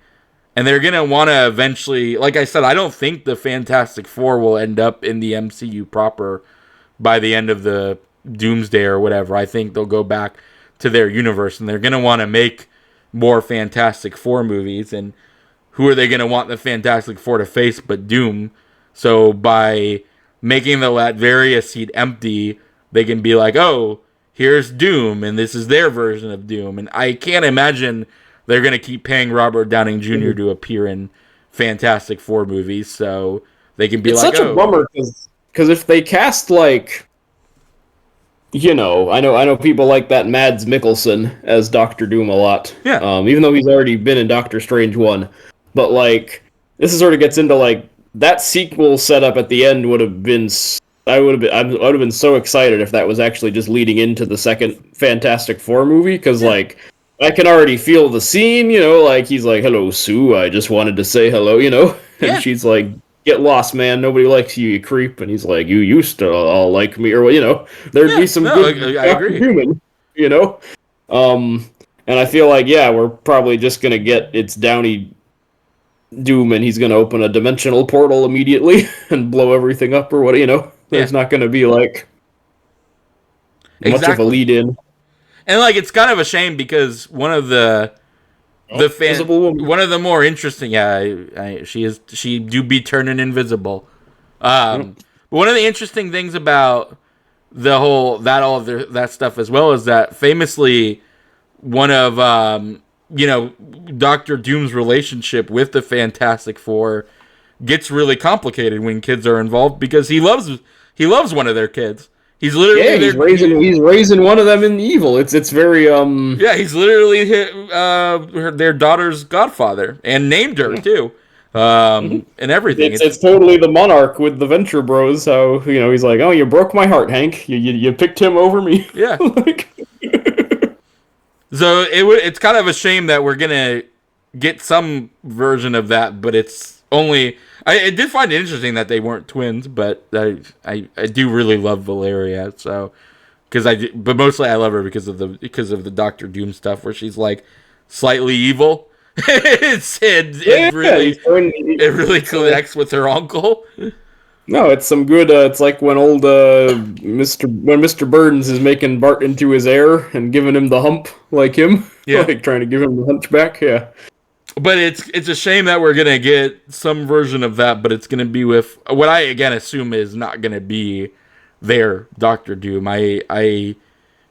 and they're going to want to eventually. Like I said, I don't think the Fantastic Four will end up in the MCU proper by the end of the Doomsday or whatever. I think they'll go back to their universe, and they're going to want to make more Fantastic Four movies. And who are they going to want the Fantastic Four to face but Doom? So by making the Latveria seat empty, they can be like, oh, here's Doom, and this is their version of Doom. And I can't imagine they're going to keep paying Robert Downey Jr. to appear in Fantastic Four movies, so they can be It's like, such a oh, bummer because if they cast like, I know people like that Mads Mikkelsen as Doctor Doom a lot. yeah, Even though he's already been in Doctor Strange 1, but like this is sort of gets into like that sequel setup at the end would have been. I would have been so excited if that was actually just leading into the second Fantastic Four movie because yeah, like I can already feel the scene. Like he's like, "Hello, Sue. I just wanted to say hello." And yeah, she's like, "Get lost, man. Nobody likes you, you creep." And he's like, "You used to all like me," or there'd be yeah. some No, good I Doctor agree. Human. You know, um, and I feel like yeah, we're probably just gonna get it's Downey Doom, and he's gonna open a dimensional portal immediately and blow everything up, or what. Yeah, There's not gonna be like much of a exactly. lead in. And like, it's kind of a shame because Oh, Invisible Woman. one of the more interesting, yeah, she do be turning invisible. But one of the interesting things about the whole that stuff as well is that famously one of Doctor Doom's relationship with the Fantastic Four gets really complicated when kids are involved because he loves one of their kids. He's literally he's raising one of them in evil. It's very yeah, he's literally their daughter's godfather and named her too. And everything. It's totally the Monarch with the Venture Bros. How he's like, oh, you broke my heart, Hank. You picked him over me. Yeah. So it's kind of a shame that we're gonna get some version of that, but it's only. I did find it interesting that they weren't twins, but I do really love Valeria. So but mostly I love her because of the Doctor Doom stuff where she's like slightly evil. It really connects with her uncle. No, it's some good. It's like when old Mr. Burns is making Bart into his heir and giving him the hump like him. Yeah, like trying to give him the hunchback. Yeah. But it's a shame that we're gonna get some version of that, but it's gonna be with what I again assume is not gonna be their Doctor Doom. I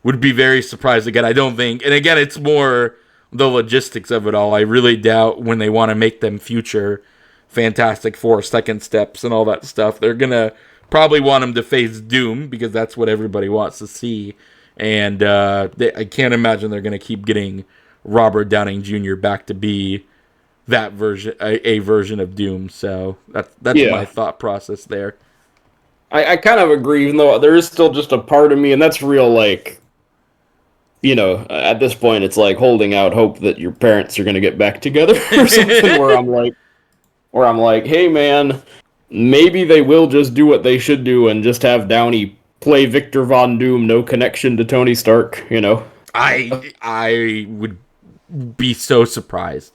would be very surprised again. I don't think, and again, it's more the logistics of it all. I really doubt when they want to make them future Fantastic Four second steps and all that stuff. They're gonna probably want them to face Doom because that's what everybody wants to see, and I can't imagine they're gonna keep getting Robert Downing Jr. back to be that version, a version of Doom. So that's my thought process there. I kind of agree, even though there is still just a part of me, and that's real, like, at this point, it's like holding out hope that your parents are going to get back together or something, where I'm like, hey, man, maybe they will just do what they should do and just have Downey play Victor Von Doom, no connection to Tony Stark, I would be so surprised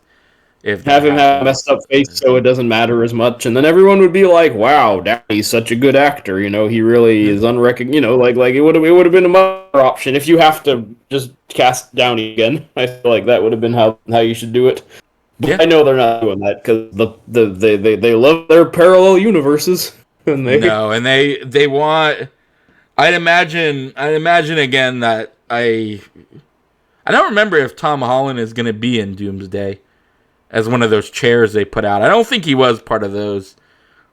if have him have a messed up face so it doesn't matter as much, and then everyone would be like, wow, Downey's such a good actor, he really is unrecognizable, like it would have been a better option if you have to just cast Downey again. I feel like that would have been how you should do it. But yeah. I know they're not doing that because they love their parallel universes. And they want. I'd imagine again that I don't remember if Tom Holland is going to be in Doomsday as one of those chairs they put out. I don't think he was part of those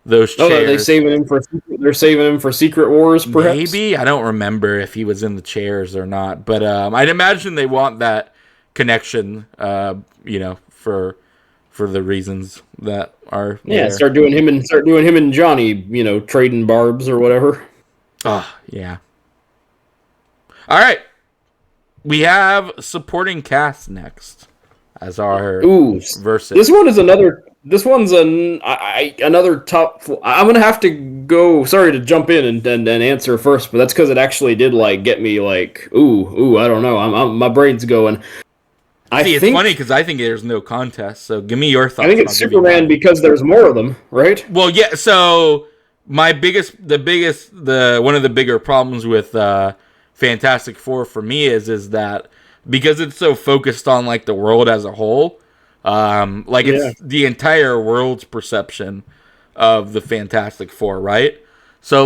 chairs. Oh, they're saving him for Secret Wars, perhaps? Maybe. I don't remember if he was in the chairs or not. But I'd imagine they want that connection, for the reasons that are there. Start doing him and Johnny, trading barbs or whatever. Oh, yeah. All right. We have supporting cast next as our versus. This one's another top. I'm gonna have to go. Sorry to jump in and answer first, but that's because it actually did get me I don't know. My brain's going. It's funny because I think there's no contest. So give me your thoughts. I think it's Superman because there's more of them, right? Well, yeah. So one of the bigger problems with Fantastic Four for me is that because it's so focused on the world as a whole, it's the entire world's perception of the Fantastic Four, right? So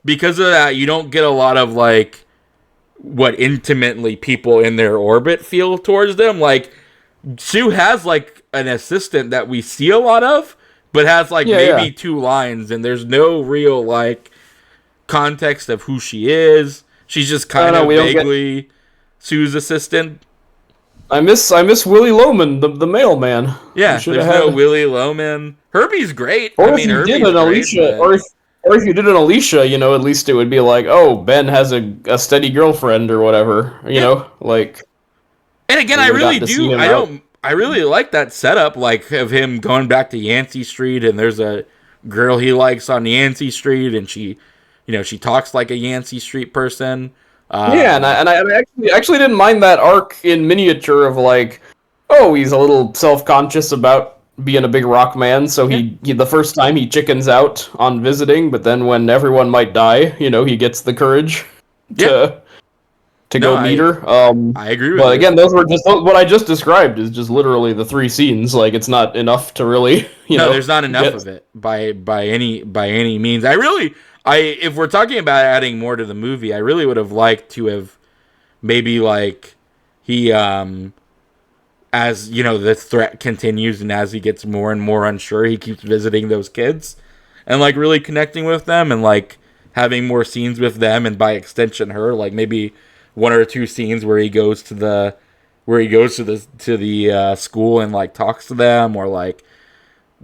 because of that, you don't get a lot of what intimately people in their orbit feel towards them. Sue has an assistant that we see a lot of, but has maybe 2 lines, and there's no real context of who she is. She's just kind of vaguely Sue's assistant. I miss Willie Loman, the mailman. Yeah, there's no Willie Loman. Herbie's great. Or if you did an Alicia, or if you did an Alicia, at least it would be Ben has a steady girlfriend or whatever, And again, I really do. I really like that setup, of him going back to Yancey Street, and there's a girl he likes on Yancey Street, and she talks like a Yancey Street person. And I actually didn't mind that arc in miniature of he's a little self-conscious about being a big rock man, so he the first time he chickens out on visiting, but then when everyone might die, he gets the courage to to No, go meet her. I agree with But you. again, those were just what I just described is just literally the 3 scenes. Like it's not enough to really, No, there's not enough get. of it by any means. I if we're talking about adding more to the movie, I really would have liked to have maybe like he as the threat continues and as he gets more and more unsure, he keeps visiting those kids and like really connecting with them and like having more scenes with them and by extension her, like maybe one or two scenes where he goes to the school and like talks to them or like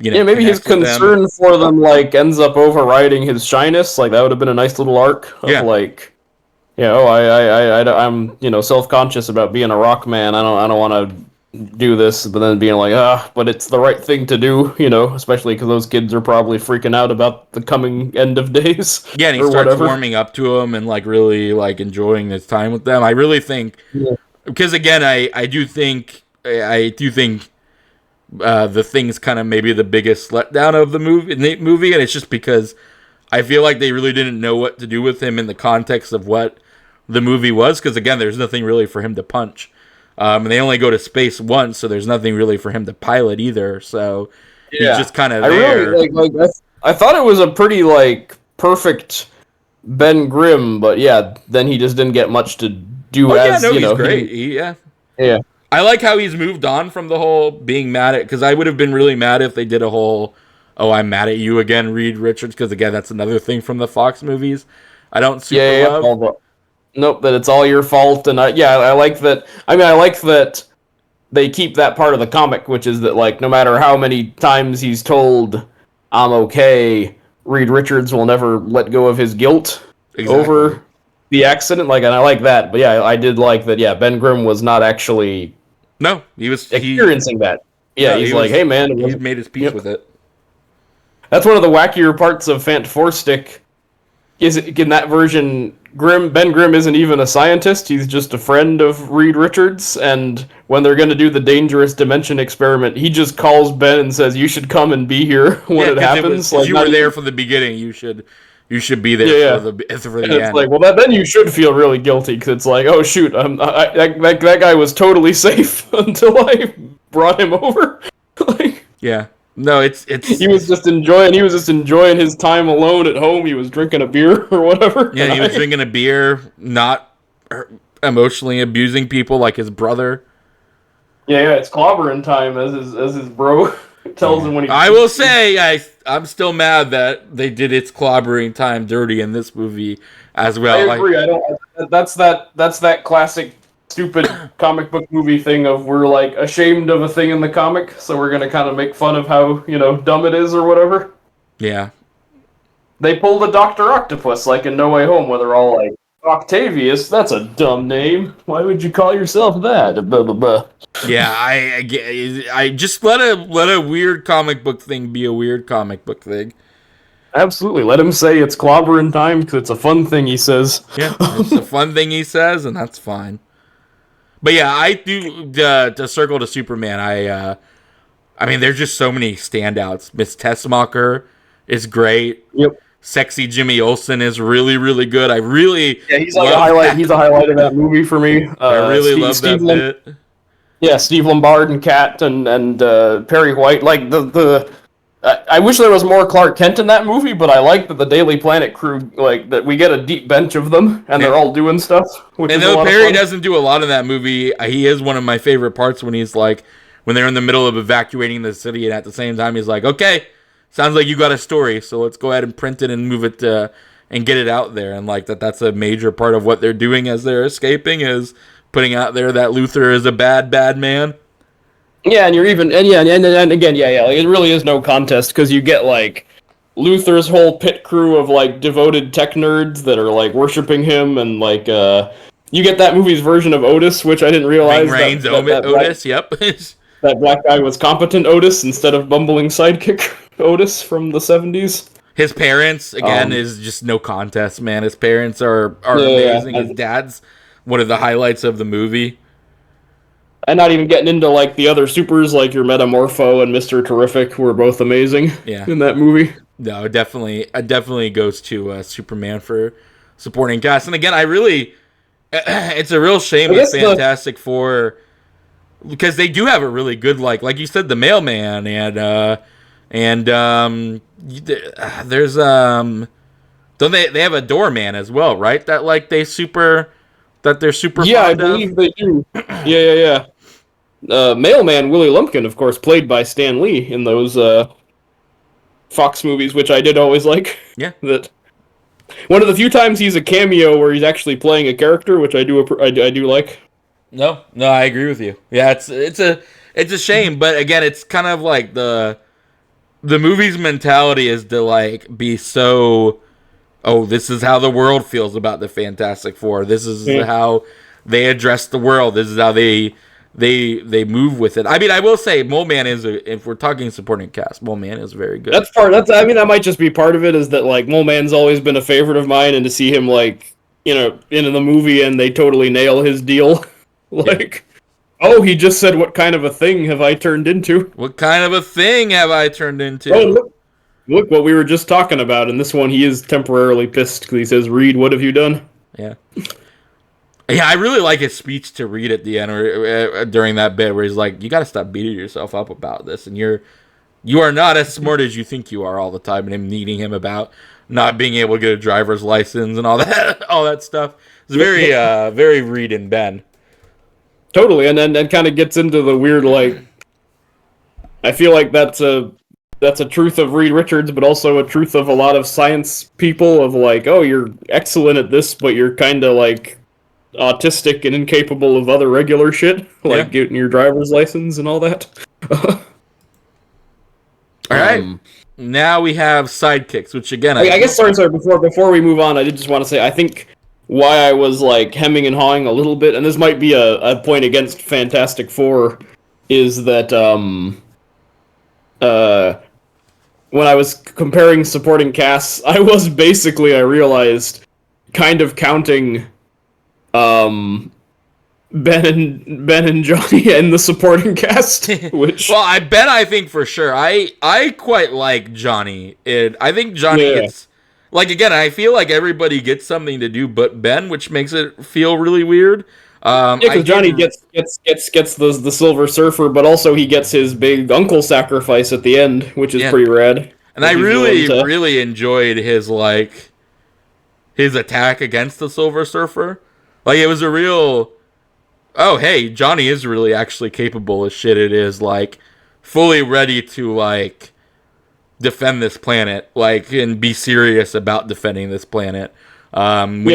Yeah, maybe his connects with them. concern for them like ends up overriding his shyness. Like that would have been a nice little arc of Yeah. like, I'm self conscious about being a rock man. I don't want to do this, but then being like, but it's the right thing to do. Especially because those kids are probably freaking out about the coming end of days. Yeah, and he or starts whatever. warming up to them and like really like enjoying his time with them. I really think Yeah. because again, I do think the thing's kind of maybe the biggest letdown of the movie, and it's just because I feel like they really didn't know what to do with him in the context of what the movie was. Because again, there's nothing really for him to punch, and they only go to space once, so there's nothing really for him to pilot either. So he's just kind of I there. really I thought it was a pretty like perfect Ben Grimm, but yeah, then he just didn't get much to do Oh yeah, as no, you he's know. great. Yeah. I like how he's moved on from the whole being mad at, because I would have been really mad if they did a whole, oh, I'm mad at you again, Reed Richards, because again, that's another thing from the Fox movies I don't super love. Nope, that it's all your fault, and I like that. I mean, I like that they keep that part of the comic, which is that like no matter how many times he's told I'm okay, Reed Richards will never let go of his guilt over the accident. Like, and I like that. But yeah, I did like that. Yeah, Ben Grimm was not actually No, he experiencing that. Yeah, no, he's like, hey man, he made his peace with it. That's one of the wackier parts of Fant Four Stick. Is in that version, Ben Grimm isn't even a scientist. He's just a friend of Reed Richards. And when they're going to do the dangerous dimension experiment, he just calls Ben and says, "You should come and be here when it happens." You were there from the beginning. You should be there for the and end. It's like, well, then you should feel really guilty because it's like, oh shoot, that guy was totally safe until I brought him over. Like, yeah. No, it's he was just enjoying his time alone at home. He was drinking a beer or whatever. Yeah, he was drinking a beer, not emotionally abusing people like his brother. Yeah, it's clobbering time as his bro tells him when he. I will say I'm still mad that they did It's Clobbering Time dirty in this movie as well. I agree. I don't. That's that classic stupid comic book movie thing of we're like ashamed of a thing in the comic, so we're gonna kind of make fun of how dumb it is or whatever. Yeah. They pull the Dr. Octopus like in No Way Home, where they're all like, Octavius, that's a dumb name. Why would you call yourself that? Blah, blah, blah. Yeah, I just let a weird comic book thing be a weird comic book thing. Absolutely. Let him say it's clobbering time because it's a fun thing he says. Yeah, it's a fun thing he says, and that's fine. But yeah, I do to circle to Superman. I mean, there's just so many standouts. Miss Tessmacher is great. Yep. Sexy Jimmy Olsen is really, really good. He's like a highlight. He's a highlight of that movie for me. I really love that bit. Yeah, Steve Lombard and Kat and Perry White. Like I wish there was more Clark Kent in that movie, but I like that the Daily Planet crew, like that we get a deep bench of them and they're all doing stuff. And though Perry doesn't do a lot in that movie, he is one of my favorite parts when he's like, when they're in the middle of evacuating the city, and at the same time he's like, okay, sounds like you got a story, so let's go ahead and print it and move it and get it out there. And like that's a major part of what they're doing as they're escaping is putting out there that Luthor is a bad man. Yeah, and again, like, it really is no contest because you get like Luthor's whole pit crew of like devoted tech nerds that are like worshiping him, and like you get that movie's version of Otis, which I didn't realize. Otis, yep. That black guy was competent Otis instead of bumbling sidekick Otis from the 70s. His parents, again, is just no contest, man. His parents are amazing. His dad's one of the highlights of the movie. And not even getting into like the other supers like your Metamorpho and Mr. Terrific who are both amazing in that movie. No, it definitely goes to Superman for supporting cast. And again, I really It's a real shame I with guess the Fantastic Four because they do have a really good like you said, the Mailman and there's don't they have a Doorman as well, right? That they're super yeah, I fond of. believe they do. Yeah. Mailman Willie Lumpkin, of course, played by Stan Lee in those Fox movies, which I did always like. Yeah. That one of the few times he's a cameo where he's actually playing a character, which I do like. No, I agree with you. Yeah, it's a shame, but again, it's kind of like the movie's mentality is to like be so, oh, this is how the world feels about the Fantastic Four. This is Yeah. how they address the world. This is how they move with it. I mean, I will say Mole Man if we're talking supporting cast, Mole Man is very good. I mean, that might just be part of it. Is that like Mole Man's always been a favorite of mine, and to see him like in the movie and they totally nail his deal, Yeah. like. Oh, he just said, "What kind of a thing have I turned into?" What kind of a thing have I turned into? Oh, look what we were just talking about. In this one, he is temporarily pissed because he says, "Reed, what have you done?" Yeah. Yeah, I really like his speech to Reed at the end or during that bit where he's like, "You got to stop beating yourself up about this, and you are not as smart as you think you are all the time." And him needing him about not being able to get a driver's license and all that, all that stuff. It's very, very Reed and Ben. Totally, and then kind of gets into the weird like. I feel like that's a truth of Reed Richards, but also a truth of a lot of science people. Of like, oh, you're excellent at this, but you're kind of like autistic and incapable of other regular shit, like Yeah. getting your driver's license and all that. All right. Now we have sidekicks, which again, I guess sorry. Before we move on, I did just want to say I think why I was like hemming and hawing a little bit, and this might be a point against Fantastic Four, is that when I was comparing supporting casts, I was basically I realized kind of counting Ben and Johnny in the supporting cast, which well, I think for sure. I quite like Johnny. I think Johnny yeah. gets like again. I feel like everybody gets something to do, but Ben, which makes it feel really weird. Yeah, because Johnny gets the Silver Surfer, but also he gets his big uncle sacrifice at the end, which is yeah, pretty rad. and I really enjoyed his attack against the Silver Surfer. Like it was a real. Oh, hey, Johnny is really actually capable as shit. It is like fully ready to like defend this planet, like and be serious about defending this planet. When he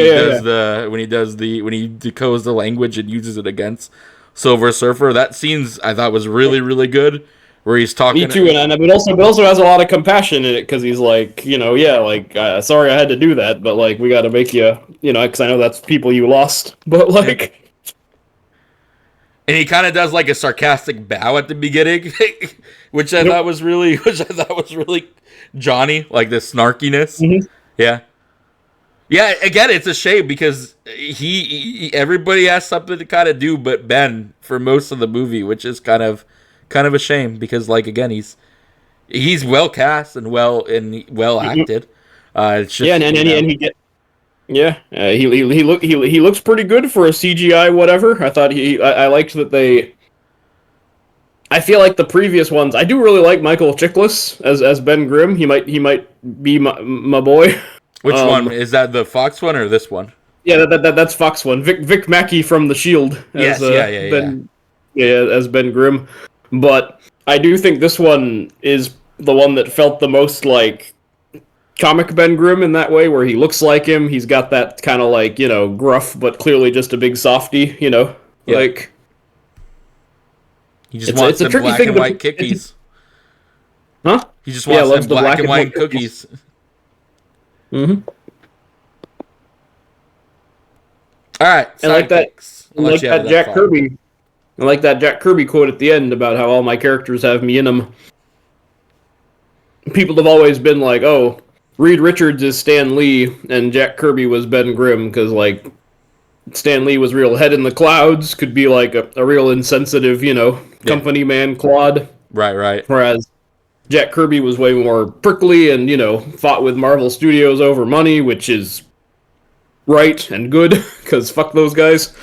decodes the language and uses it against Silver Surfer, that scenes I thought was really good. Where he's talking. Me too, and but also has a lot of compassion in it because he's like, yeah, like sorry I had to do that, but like we got to make you, because I know that's people you lost, but like. And he kind of does like a sarcastic bow at the beginning, which I thought was really Johnny, like the snarkiness. Mm-hmm. Yeah, yeah. Again, it's a shame because everybody has something to kind of do, but Ben for most of the movie, which is kind of a shame because like again he's well cast and well acted. It's just, and he get. Yeah, he looks pretty good for a CGI whatever. I thought I liked that they. I feel like the previous ones. I do really like Michael Chiklis as Ben Grimm. He might be my boy. Which one is that? The Fox one or this one? Yeah, that's Fox one. Vic Mackey from The Shield. As, as Ben Grimm. But I do think this one is the one that felt the most like comic Ben Grimm in that way, where he looks like him. He's got that kind of like, gruff, but clearly just a big softy, like. He just wants some black and white cookies. Huh? He just wants some black and white cookies. Mm-hmm. All right, and like that Jack Kirby. I like that Jack Kirby quote at the end about how all my characters have me in them. People have always been like, oh, Reed Richards is Stan Lee and Jack Kirby was Ben Grimm, because like Stan Lee was real head in the clouds, could be like a real insensitive, company man clod. Right. Whereas Jack Kirby was way more prickly and, fought with Marvel Studios over money, which is right and good, because fuck those guys.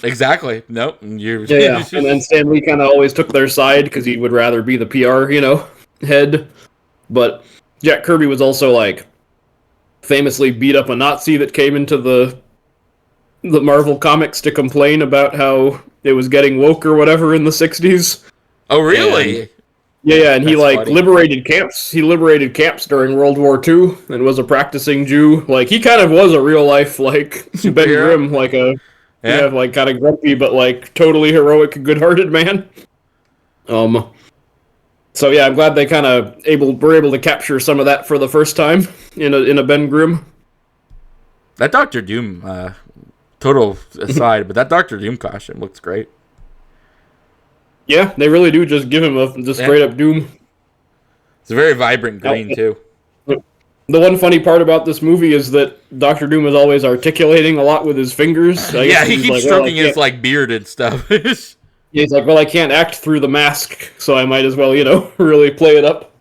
Exactly. Nope. You. Yeah. And then Stan Lee kind of always took their side because he would rather be the PR, head. But Jack Kirby was also like famously beat up a Nazi that came into the Marvel comics to complain about how it was getting woke or whatever in the 60s. Oh, really? And, yeah, and he That's funny. liberated camps. He liberated camps during World War II and was a practicing Jew. Like he kind of was a real life like Ben Grimm, like like kind of grumpy but like totally heroic, good-hearted man. So yeah, I'm glad they kind of were able to capture some of that for the first time in a Ben Grimm. That Doctor Doom, total aside, but that Doctor Doom costume looks great. Yeah, they really do just give him a straight up Doom. It's a very vibrant green too. The one funny part about this movie is that Doctor Doom is always articulating a lot with his fingers. Yeah, he keeps stroking his like beard and stuff. He's like, well, I can't act through the mask, so I might as well, really play it up.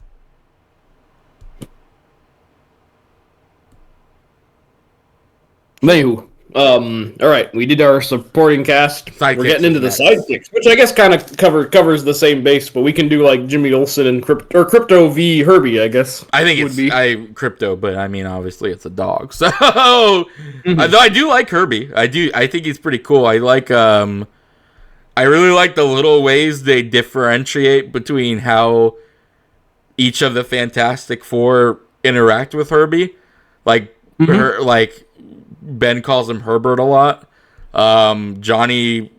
Anywho, all right, we did our supporting cast. We're getting into the sidekicks, which I guess kind of covers the same base, but we can do like Jimmy Olsen and Crypto v Herbie, I guess. I think it's Crypto, but I mean, obviously it's a dog. So, though I do like Herbie. I think he's pretty cool. I really like the little ways they differentiate between how each of the Fantastic Four interact with Herbie. Like, Ben calls him Herbert a lot. Johnny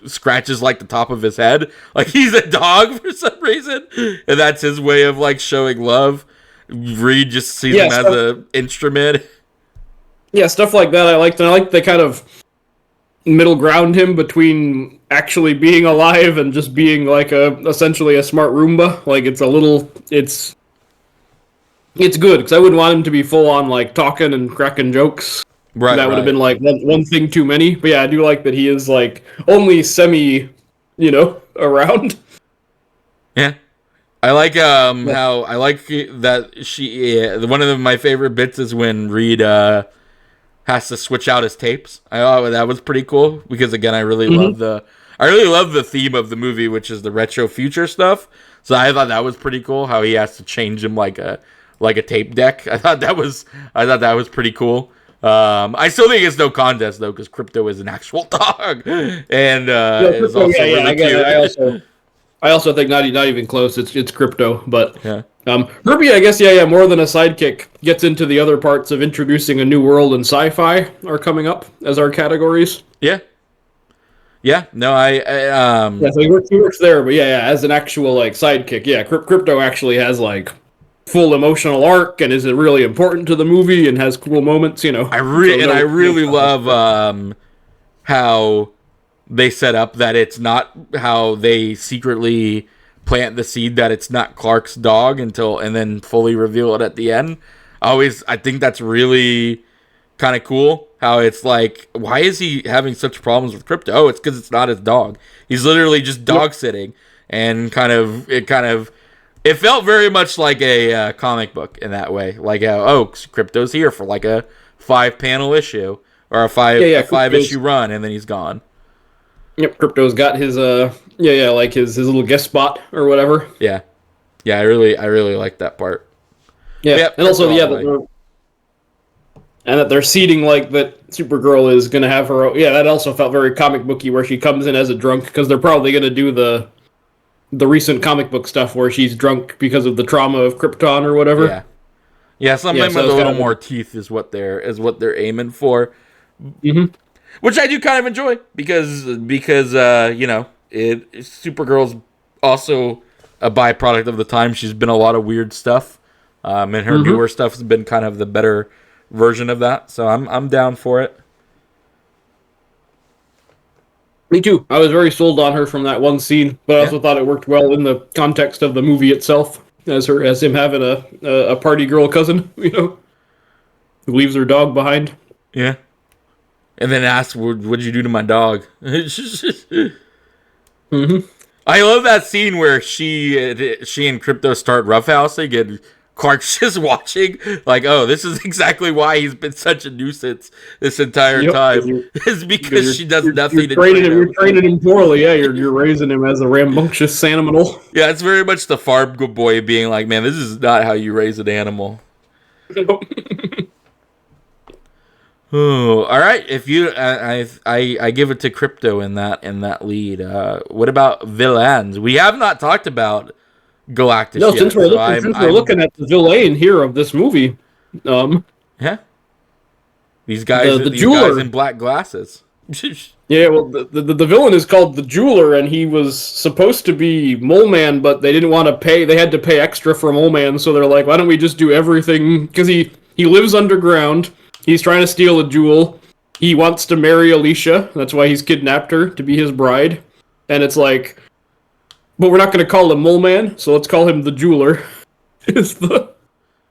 scratches like the top of his head like he's a dog for some reason, and that's his way of like showing love. Reed just sees him as an instrument. Yeah, stuff like that I liked, and I like they kind of middle ground him between actually being alive and just being like essentially a smart Roomba. Like it's good because I wouldn't want him to be full on like talking and cracking jokes. Right, that would have been like one thing too many. But yeah, I do like that he is like only semi, around. Yeah, I like how I like that she. One of my favorite bits is when Reed has to switch out his tapes. I thought that was pretty cool because again, I really love the theme of the movie, which is the retro future stuff. So I thought that was pretty cool how he has to change them like a tape deck. I thought that was pretty cool. I still think it's no contest though because Crypto is an actual dog and is also really cute. I also think not even close. It's Crypto, but yeah. Herbie, I guess more than a sidekick gets into the other parts of introducing a new world and sci-fi are coming up as our categories. Yeah. Yeah. No, so he works there, but as an actual like sidekick, Crypto actually has like full emotional arc and is really important to the movie and has cool moments, I really love how they set up that it's not how they secretly plant the seed that it's not Clark's dog and then fully reveal it at the end. I think that's really kind of cool how it's like, why is he having such problems with Crypto? Oh, it's because it's not his dog. He's literally just dog sitting and it felt very much like a comic book in that way. Like, Crypto's here for like a 5-panel issue or a 5-issue run, and then he's gone. Yep, Crypto's got his like his little guest spot or whatever. Yeah, I really like that part. Yeah, and also that they're seeding like that Supergirl is gonna have her. Yeah, that also felt very comic booky where she comes in as a drunk because they're probably gonna do the recent comic book stuff where she's drunk because of the trauma of Krypton or whatever. Something with a little more teeth is what they're aiming for. Mm-hmm. Which I do kind of enjoy because Supergirl's also a byproduct of the time. She's been a lot of weird stuff, and her newer stuff has been kind of the better version of that. So I'm down for it. Me too. I was very sold on her from that one scene, but I also thought it worked well in the context of the movie itself, as him having a party girl cousin, who leaves her dog behind. Yeah. And then asks, what'd you do to my dog? I love that scene where she and Crypto start roughhousing, and Clark's just watching, like, oh, this is exactly why he's been such a nuisance this entire time. Is because she does nothing to train him. You're training him poorly. Yeah, you're raising him as a rambunctious animal. Yeah, it's very much the farm boy being like, man, this is not how you raise an animal. Oh, all right. If you, I give it to Crypto in that lead. What about villains? We have not talked about Galactus No, yet. since we're looking at the villain here of this movie, yeah, these guys, the these jeweler. guys in black glasses. Yeah, well, the villain is called the Jeweler, and he was supposed to be Mole Man, but they didn't want to pay. They had to pay extra for Mole Man, so they're like, why don't we just do everything? Because he lives underground. He's trying to steal a jewel. He wants to marry Alicia. That's why he's kidnapped her to be his bride. And it's like, but we're not going to call him Mole Man, so let's call him the Jeweler. Is the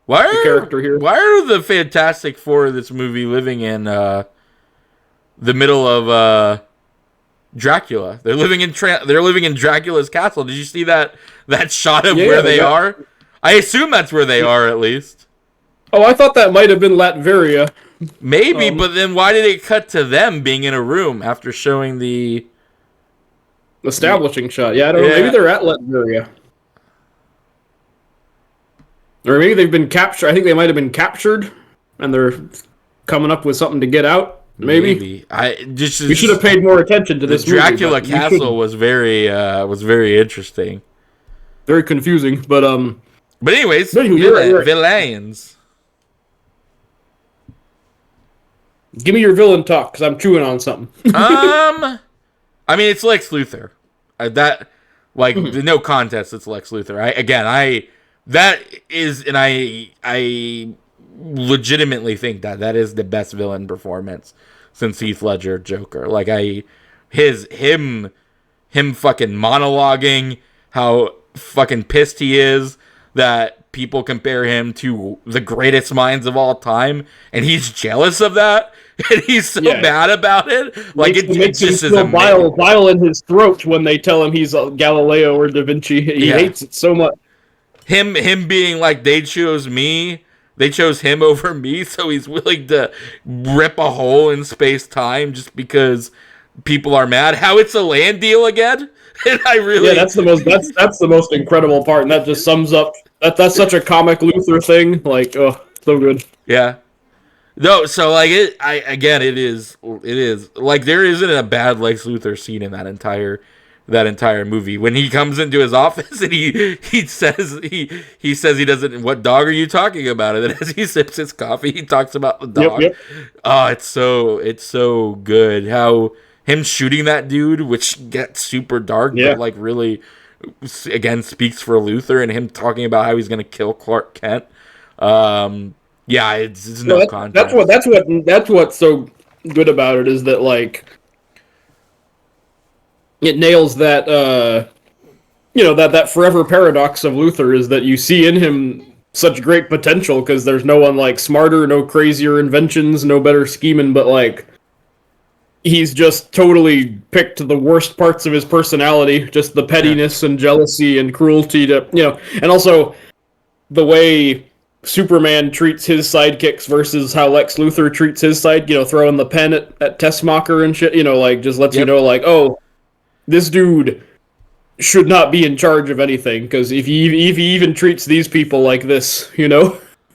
character here? Why are the Fantastic Four of this movie living in the middle of Dracula? They're living in Dracula's castle. Did you see that shot of where they are? I assume that's where they are, at least. Oh, I thought that might have been Latveria. Maybe, but then why did it cut to them being in a room after showing the establishing shot? Yeah, I don't know. Maybe they're at Latveria. Or maybe they've been captured. I think they might have been captured, and they're coming up with something to get out. Maybe. You should have paid more attention to this. The Dracula castle was very interesting. Very confusing, but anyways, villains. Give me your villain talk, because I'm chewing on something. I mean, it's Lex Luthor. No contest. It's Lex Luthor. I legitimately think that is the best villain performance since Heath Ledger Joker. Like him fucking monologuing how fucking pissed he is that people compare him to the greatest minds of all time, and he's jealous of that, and he's so mad about it. Like it makes just him is feel vile in his throat when they tell him he's Galileo or Da Vinci. He hates it so much. Him being like, they chose him over me, so he's willing to rip a hole in space-time just because people are mad. How it's a land deal again? And that's the most incredible part, and that just sums up that's such a comic Luthor thing. Like, oh, so good. Yeah. No, so like it is like there isn't a bad Lex Luthor scene in that entire movie. When he comes into his office and he says he says he doesn't, what dog are you talking about? And then as he sips his coffee, he talks about the dog. Yep. Oh, it's so good how him shooting that dude, which gets super dark, but like really again speaks for Luthor, and him talking about how he's gonna kill Clark Kent. It's no contest. That's what's so good about it, is that like it nails that that forever paradox of Luthor, is that you see in him such great potential because there's no one like smarter, no crazier inventions, no better scheming, but like he's just totally picked the worst parts of his personality, just the pettiness and jealousy and cruelty to, and also the way Superman treats his sidekicks versus how Lex Luthor treats his side, throwing the pen at Tessmacher and shit, like just lets you know, like, oh, this dude should not be in charge of anything, because if he even treats these people like this,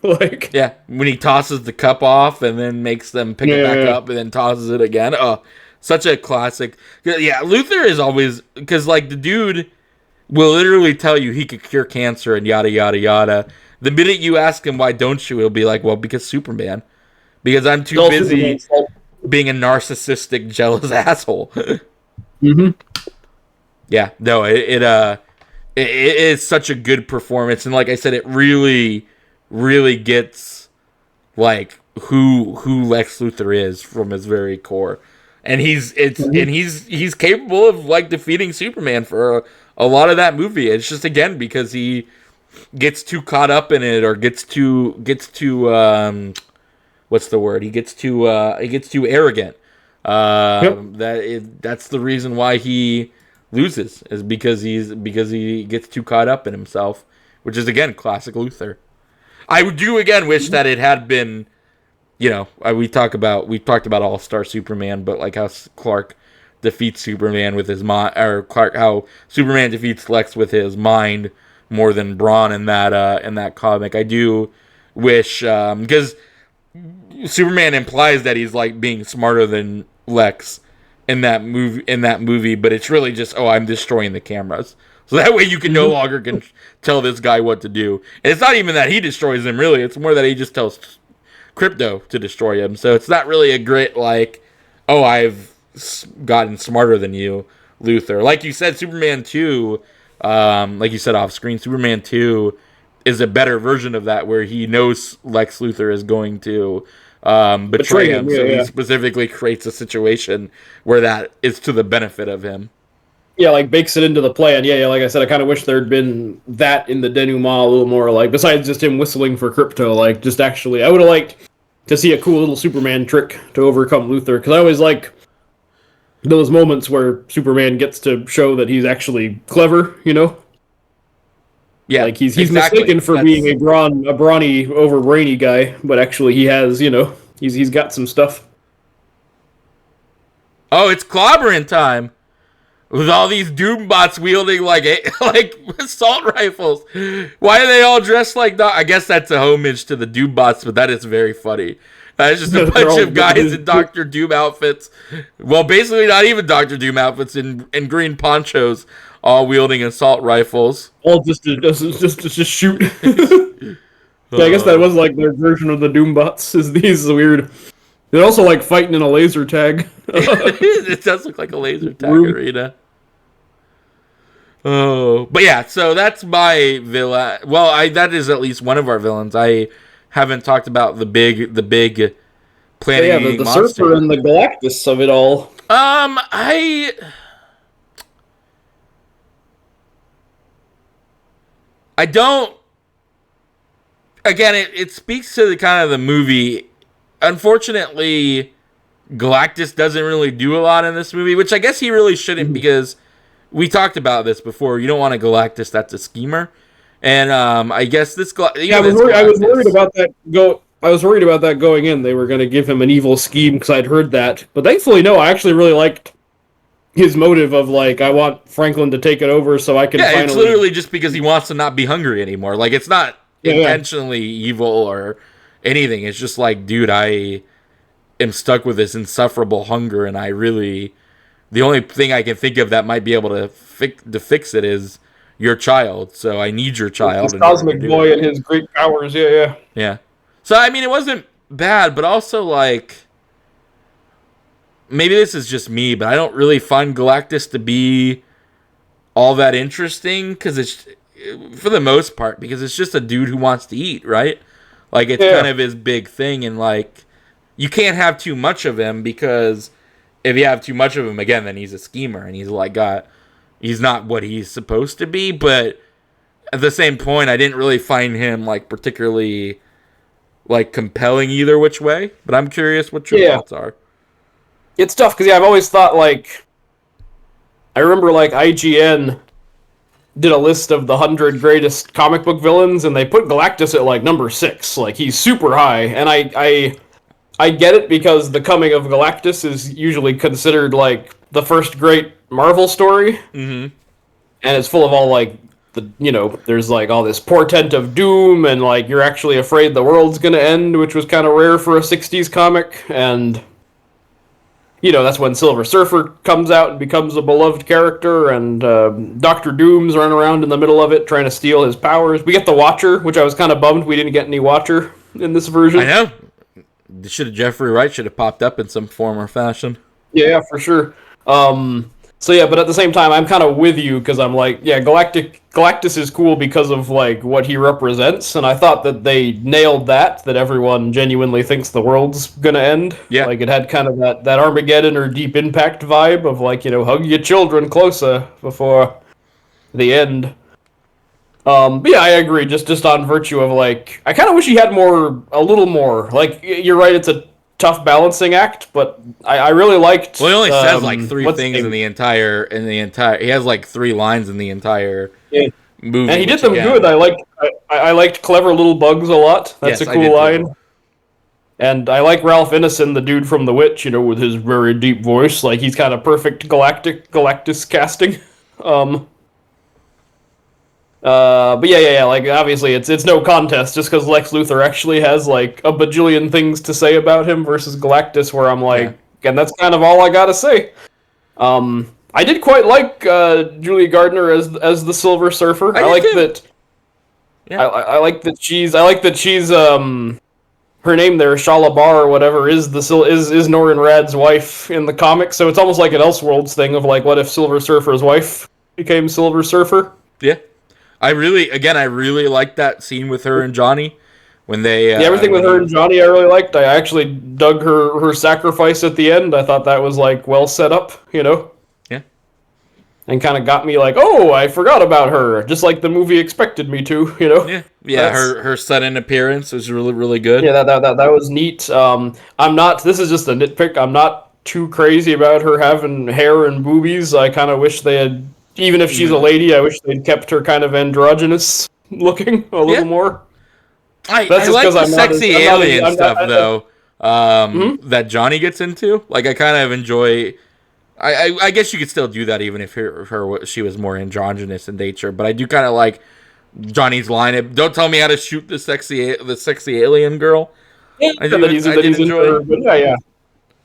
like... Yeah, when he tosses the cup off and then makes them pick it back up and then tosses it again. Oh, such a classic. Yeah, Luthor is always... Because, like, the dude will literally tell you he could cure cancer and yada, yada, yada. The minute you ask him why don't you, he'll be like, well, because Superman. Because I'm too busy being a narcissistic, jealous asshole. Mm-hmm. Yeah, no, it is such a good performance, and like I said, it really gets like who Lex Luthor is from his very core, and he's capable of like defeating Superman for a lot of that movie. It's just again because he gets too caught up in it, or gets too what's the word? He gets too arrogant. That's the reason why he loses, is because he gets too caught up in himself, which is again classic Luthor. I do again wish that it had been, we talked about All-Star Superman, but like how Clark defeats Superman with his mind, or Clark, how Superman defeats Lex with his mind more than Brawn in that comic. I do wish, because Superman implies that he's like being smarter than Lex in that movie, but it's really just, I'm destroying the cameras. So that way you can no longer tell this guy what to do. And it's not even that he destroys them, really. It's more that he just tells Crypto to destroy him. So it's not really a great, like, I've gotten smarter than you, Luthor. Like you said, Superman 2, like you said off screen, Superman 2 is a better version of that, where he knows Lex Luthor is going to betray him. So he specifically creates a situation where that is to the benefit of him. Yeah, like bakes it into the plan. Yeah, like I said, I kind of wish there'd been that in the denouement a little more. Like, besides just him whistling for Crypto, like, just actually, I would have liked to see a cool little Superman trick to overcome Luthor, because I always like those moments where Superman gets to show that he's actually clever, Yeah, like he's mistaken for being a brawny, over-brainy guy, but actually he has, he's got some stuff. Oh, it's clobbering time. With all these Doombots wielding like assault rifles. Why are they all dressed like that? I guess that's a homage to the Doombots, but that is very funny. It's just a bunch of guys in Doctor Doom outfits. Well, basically not even Doctor Doom outfits, in green ponchos, all wielding assault rifles. All just to shoot. Yeah, I guess that was like their version of the Doombots. Is these weird? They're also like fighting in a laser tag. It does look like a laser tag arena. Oh, but yeah, so that's my villain. Well, that is at least one of our villains. I haven't talked about the big planet-eating the monster. Surfer and the Galactus of it all. I don't. Again, it speaks to the kind of the movie. Unfortunately, Galactus doesn't really do a lot in this movie, which I guess he really shouldn't, because we talked about this before. You don't want a Galactus that's a schemer, and I guess this. I was worried about that. I was worried about that going in. They were going to give him an evil scheme because I'd heard that, but thankfully, no. I actually really liked his motive of like, I want Franklin to take it over so I can. Yeah, finally... it's literally just because he wants to not be hungry anymore. Like, it's not intentionally evil or anything. It's just like, dude, I am stuck with this insufferable hunger, and the only thing I can think of that might be able to fix it is your child. So I need your child. This cosmic boy and his great powers. Yeah. So I mean, it wasn't bad, but also like, maybe this is just me, but I don't really find Galactus to be all that interesting, because it's, for the most part, because it's just a dude who wants to eat, right? Like, it's kind of his big thing, and like, you can't have too much of him, because if you have too much of him, again, then he's a schemer, and he's not what he's supposed to be. But at the same point, I didn't really find him like particularly like compelling either which way. But I'm curious what your thoughts are. It's tough because I've always thought like, I remember like IGN did a list of the 100 greatest comic book villains, and they put Galactus at like number 6. Like, he's super high, and I get it, because the coming of Galactus is usually considered like the first great Marvel story, and it's full of all like there's like all this portent of doom, and like you're actually afraid the world's gonna end, which was kind of rare for a 60s comic, and that's when Silver Surfer comes out and becomes a beloved character, and Doctor Doom's running around in the middle of it trying to steal his powers. We get the Watcher, which I was kind of bummed we didn't get any Watcher in this version. I know. Jeffrey Wright should have popped up in some form or fashion. Yeah, for sure. But at the same time, I'm kind of with you, because I'm like, Galactus is cool because of like what he represents, and I thought that they nailed that everyone genuinely thinks the world's gonna end. Yeah, like it had kind of that Armageddon or Deep Impact vibe of like, hug your children closer before the end. But yeah, I agree. Just on virtue of like, I kind of wish he had a little more. Like, you're right, it's a tough balancing act, but I really liked. Well, he only says like 3 things in the entire. He has like 3 lines in the entire movie. And he did which, them again, good. I liked Clever Little Bugs a lot. That's Yes, a I did cool too. line. And I like Ralph Ineson, the dude from The Witch, with his very deep voice. Like, he's kind of perfect Galactus casting. Um, but yeah. Like, obviously, it's no contest just because Lex Luthor actually has like a bajillion things to say about him versus Galactus, where I'm like, and that's kind of all I gotta say. I did quite like Julia Gardner as the Silver Surfer. I I did like too. that. Yeah. I like that she's her name there, Shalabar or whatever, is Norrin Rad's wife in the comics. So it's almost like an Elseworlds thing of like, what if Silver Surfer's wife became Silver Surfer? Yeah. I really liked that scene with her and Johnny when they. Yeah, everything with her and Johnny I really liked. I actually dug her sacrifice at the end. I thought that was like well set up, Yeah. and kind of got me like, oh, I forgot about her, just like the movie expected me to, Yeah. Yeah. Her sudden appearance was really, really good. Yeah, that was neat. I'm not. This is just a nitpick. I'm not too crazy about her having hair and boobies. I kind of wish they had, even if she's a lady, I wish they'd kept her kind of androgynous looking a little more. I That's just like 'cause the I'm not sexy as- I'm not as- alien I'm stuff not- though. That Johnny gets into. Like, I kind of enjoy. I guess you could still do that even if she was more androgynous in nature. But I do kind of like Johnny's line. Don't tell me how to shoot the sexy alien girl. Yeah, I that he's into enjoy. her, but yeah.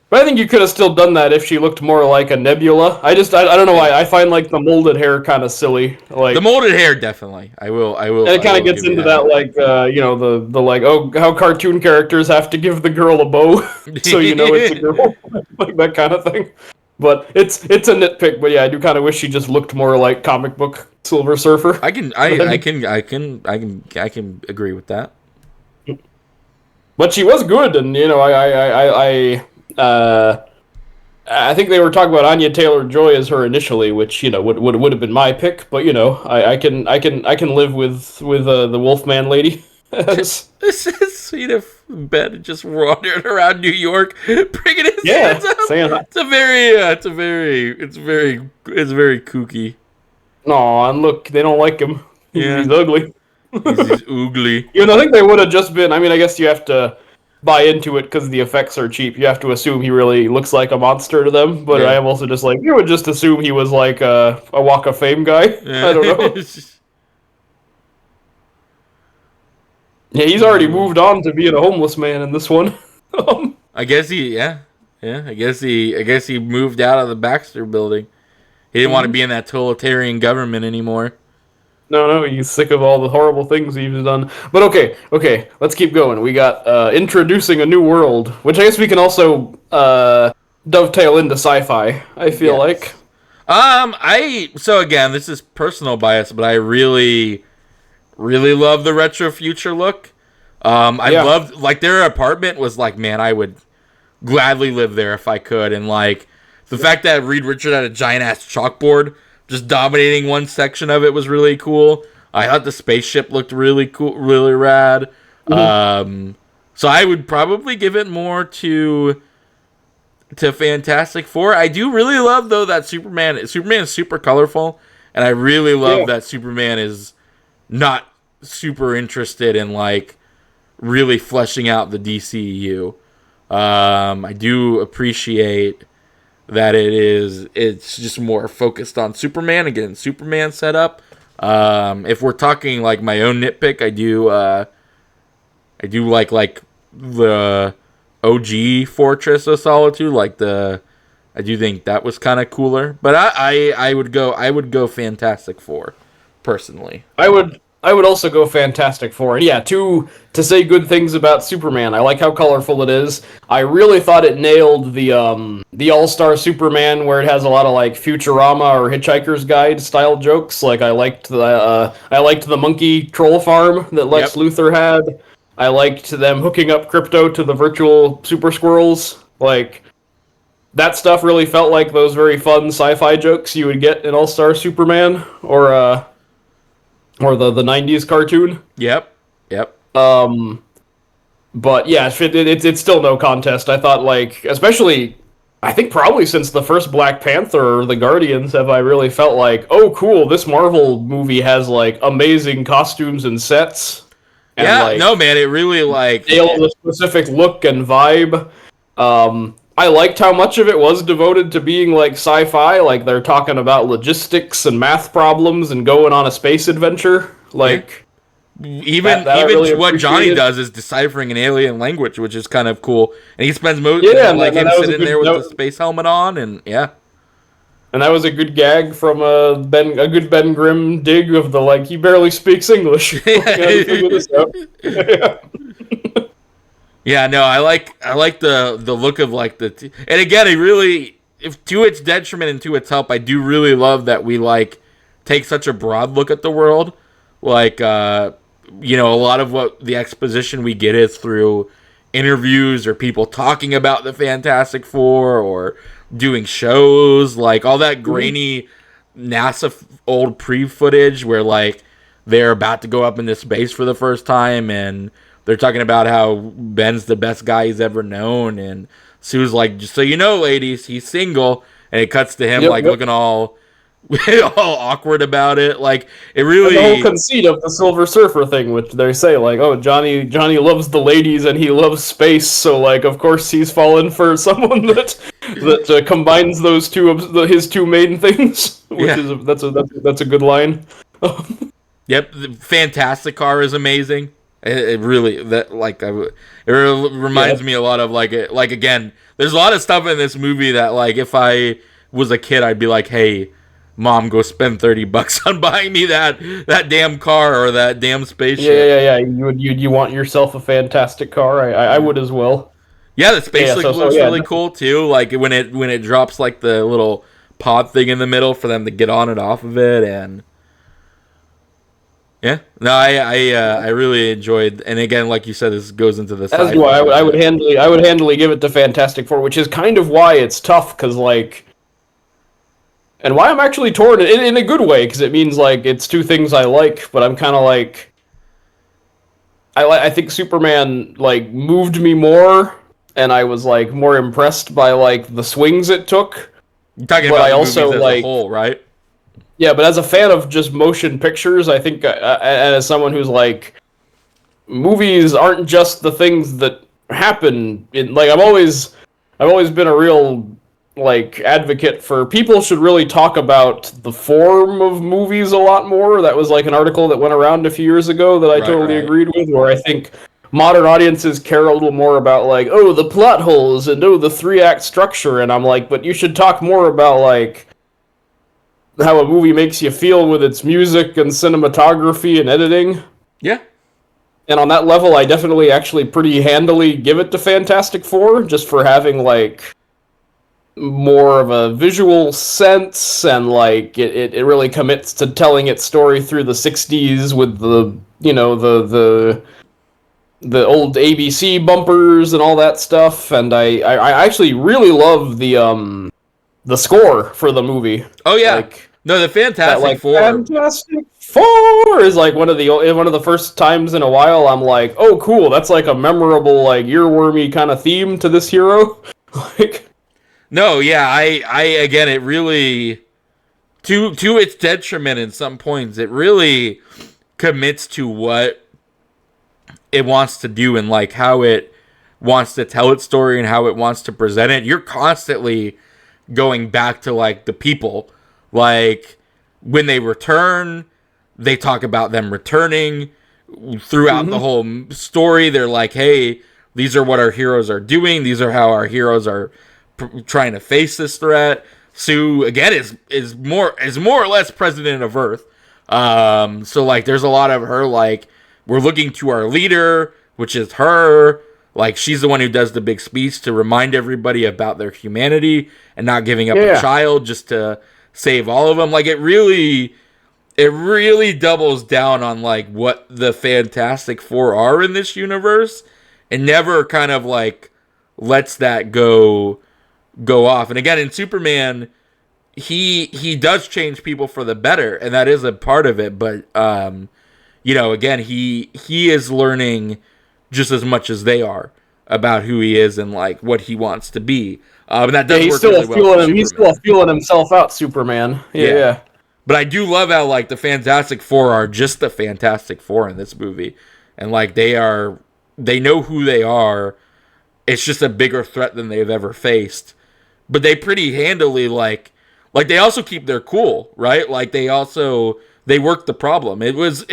But I think you could have still done that if she looked more like a Nebula. I don't know why. I find like the molded hair kind of silly. Like The molded hair, definitely. I will. and it kind of gets into that like the like, oh, how cartoon characters have to give the girl a bow so it's a girl, like that kind of thing. But it's a nitpick. But yeah, I do kind of wish she just looked more like comic book Silver Surfer. I can agree with that. But she was good, and I think they were talking about Anya Taylor-Joy as her initially, which would have been my pick. But I can live with the Wolfman lady. This is sweet of Ben just wandering around New York, bringing his hands up. Saying hi. It's very kooky. No, and look, they don't like him. Yeah. He's ugly. He's oogly. I think they would have just been. I mean, I guess you have to buy into it because the effects are cheap. You have to assume he really looks like a monster to them. But Yeah. I am also just like, you would just assume he was like a Walk of Fame guy. Yeah. I don't know. Yeah, he's already moved on to being a homeless man in this one. I guess I guess he moved out of the Baxter building. He didn't want to be in that totalitarian government anymore. No, he's sick of all the horrible things he's done. But okay, let's keep going. We got introducing a new world, which I guess we can also dovetail into sci-fi. I feel like. So again, this is personal bias, but I really love the retro future look. I loved, like, their apartment was like, man, I would gladly live there if I could. And like the fact that Reed Richards had a giant ass chalkboard just dominating one section of it was really cool. I thought the spaceship looked really cool, really rad. So I would probably give it more to Fantastic Four. I do really love though that Superman is super colorful, and I really love that Superman is not super interested in like really fleshing out the DCEU. I do appreciate that it's just more focused on Superman and getting Superman set up. If we're talking like my own nitpick, I do like the OG Fortress of Solitude, I do think that was kind of cooler. But I would go Fantastic Four personally. I would also go Fantastic Four. And yeah, to say good things about Superman, I like how colorful it is. I really thought it nailed the All-Star Superman, where it has a lot of like Futurama or Hitchhiker's Guide style jokes. Like I liked the monkey troll farm that Lex Luthor had. I liked them hooking up Crypto to the virtual super squirrels. Like that stuff really felt like those very fun sci-fi jokes you would get in All-Star Superman or the 90s cartoon. Yep. But yeah, it's still no contest. I thought, like, especially I think probably since the first Black Panther or the Guardians have I really felt like, oh cool, this Marvel movie has like amazing costumes and sets. And Yeah, no, like man, it really like nailed a specific look and vibe. I liked how much of it was devoted to being like sci-fi, like they're talking about logistics and math problems and going on a space adventure. Like even I really what Johnny appreciated. does is deciphering an alien language, which is kind of cool. And he spends most Yeah, and like him that was a sitting there good with the note. space helmet on, and yeah. And that was a good gag from a good Ben Grimm dig of the like he barely speaks English. Like, how do you figure this out? Yeah. Yeah, no, I like the look of like and again, it really, if to its detriment and to its help, I do really love that we like take such a broad look at the world. Like a lot of what the exposition we get is through interviews or people talking about the Fantastic Four or doing shows, like all that grainy NASA old pre-footage where like they're about to go up into space for the first time and they're talking about how Ben's the best guy he's ever known, and Sue's like, just so you know, ladies, he's single, and it cuts to him Yep, like yep. looking all all awkward about it. Like it And the whole really, conceit of the Silver Surfer thing, which they say like, oh, Johnny loves the ladies and he loves space, so like, of course he's fallen for someone that combines those two of his two main things, which yeah, is that's a good line. yep. The Fantastic Car is amazing. It really that like it reminds Yeah. me a lot of like again. There's a lot of stuff in this movie that like if I was a kid, I'd be like, hey, mom, go spend $30 on buying me that damn car or that damn spaceship. Yeah. You want yourself a fantastic car? I would as well. Yeah, the spaceship So looks yeah, really cool too. Like when it drops like the little pod thing in the middle for them to get on and off of it, and yeah, no, I really enjoyed. And again, like you said, this goes into the as sci-fi. do I. I would bit. handily give it to Fantastic Four, which is kind of why it's tough because like. And why I'm actually torn in a good way, because it means like it's two things I like, but I'm kind of like I think Superman like moved me more, and I was like more impressed by like the swings it took. You're talking But about I the also movies as a like whole, right? yeah, but as a fan of just motion pictures, I think as someone who's like movies aren't just the things that happen. In like I've always been a real like advocate for people should really talk about the form of movies a lot more. That was like an article that went around a few years ago that I Right, totally right. agreed with. Where I think modern audiences care a little more about like oh the plot holes and oh the 3 act structure, and I'm like, but you should talk more about like how a movie makes you feel with its music and cinematography and editing. Yeah. And on that level, I definitely actually pretty handily give it to Fantastic Four, just for having like more of a visual sense and like it really commits to telling its story through the 60s with the the old ABC bumpers and all that stuff. And I actually really love the score for the movie. Oh yeah. Like No, the that Fantastic like Four. Fantastic Four is like one of the first times in a while I'm like, oh cool, that's like a memorable like earwormy kind of theme to this hero. Like No, yeah, I again, it really to its detriment in some points, it really commits to what it wants to do and like how it wants to tell its story and how it wants to present it. You're constantly going back to like the people, like when they return, they talk about them returning throughout the whole story. They're like, hey, these are what our heroes are doing. These are how our heroes are trying to face this threat. Sue again is more or less president of Earth. So like there's a lot of her like we're looking to our leader, which is her. Like she's the one who does the big speech to remind everybody about their humanity and not giving up a child just to save all of them. Like it really doubles down on like what the Fantastic Four are in this universe and never kind of like lets that go off. And again, in Superman, he does change people for the better, and that is a part of it. But again, he is learning just as much as they are. about who he is and like what he wants to be. And that does he's work still really well for he's Superman. still feeling himself out, Superman. Yeah. But I do love how like the Fantastic Four are just the Fantastic Four in this movie, and like they know who they are. It's just a bigger threat than they've ever faced. But they pretty handily like they also keep their cool, right? Like they work the problem. It's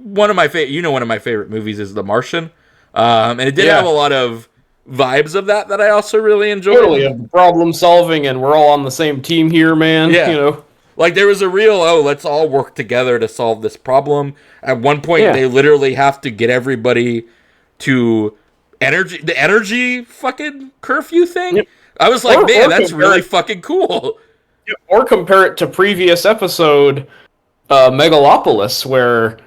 one of my one of my favorite movies is The Martian, and it did have a lot of vibes of that I also really enjoyed. Totally, of problem solving, and we're all on the same team here, man. Yeah. You know, like there was a real let's all work together to solve this problem. At one point, they literally have to get everybody to the energy fucking curfew thing. Yep. I was like, man, that's really fucking cool. Or compare it to previous episode, Megalopolis, where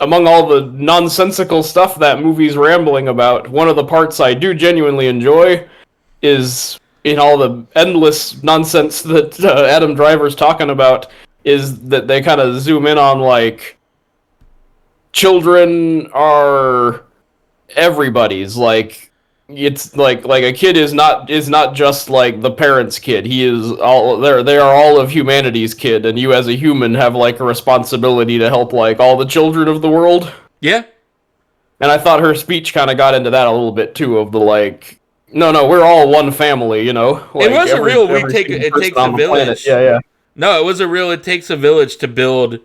among all the nonsensical stuff that movie's rambling about, one of the parts I do genuinely enjoy is in all the endless nonsense that Adam Driver's talking about, is that they kind of zoom in on like children are everybody's, like it's like a kid is not just like the parent's kid. He is all they are all of humanity's kid, and you as a human have like a responsibility to help like all the children of the world. Yeah. And I thought her speech kind of got into that a little bit too, of the like, no, we're all one family, you know. Like it was a real it takes a village. Yeah. No, it was a real it takes a village to build. It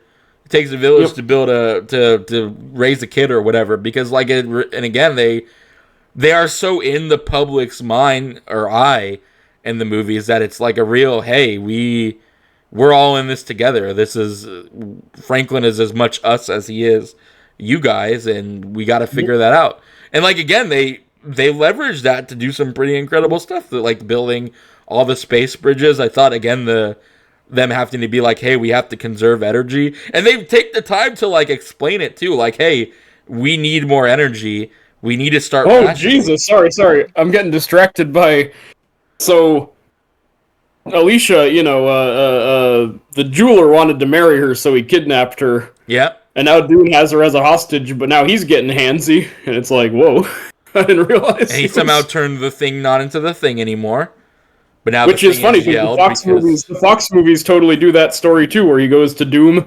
takes a village to build to raise a kid or whatever, because like and again they are so in the public's mind or eye in the movies that it's like a real, hey, we're all in this together. This is Franklin is as much us as he is you guys, and we got to figure that out. And like again, they leverage that to do some pretty incredible stuff, like building all the space bridges. I thought again them having to be like, hey, we have to conserve energy, and they take the time to like explain it too, like, hey, we need more energy. We need to start. Oh Jesus! Sorry. I'm getting distracted by. So, Alicia, the jeweler wanted to marry her, so he kidnapped her. Yeah. And now Dune has her as a hostage, but now he's getting handsy, and it's like, whoa! I didn't realize. And he somehow turned the thing not into the thing anymore. But now, which is funny because the Fox movies totally do that story too, where he goes to Doom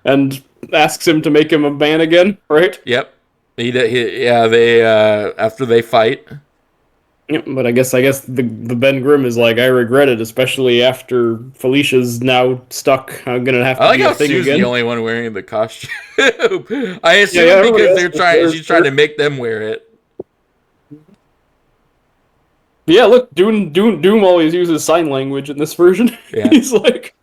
and asks him to make him a man again, right? Yep. They after they fight. Yep, but I guess the Ben Grimm is like, I regret it, especially after Felicia's now stuck. I'm gonna have to. I like be how a thing Sue's again. the only one wearing the costume. I assume because she's trying to make them wear it. Yeah, look, Doom always uses sign language in this version. Yeah. He's like,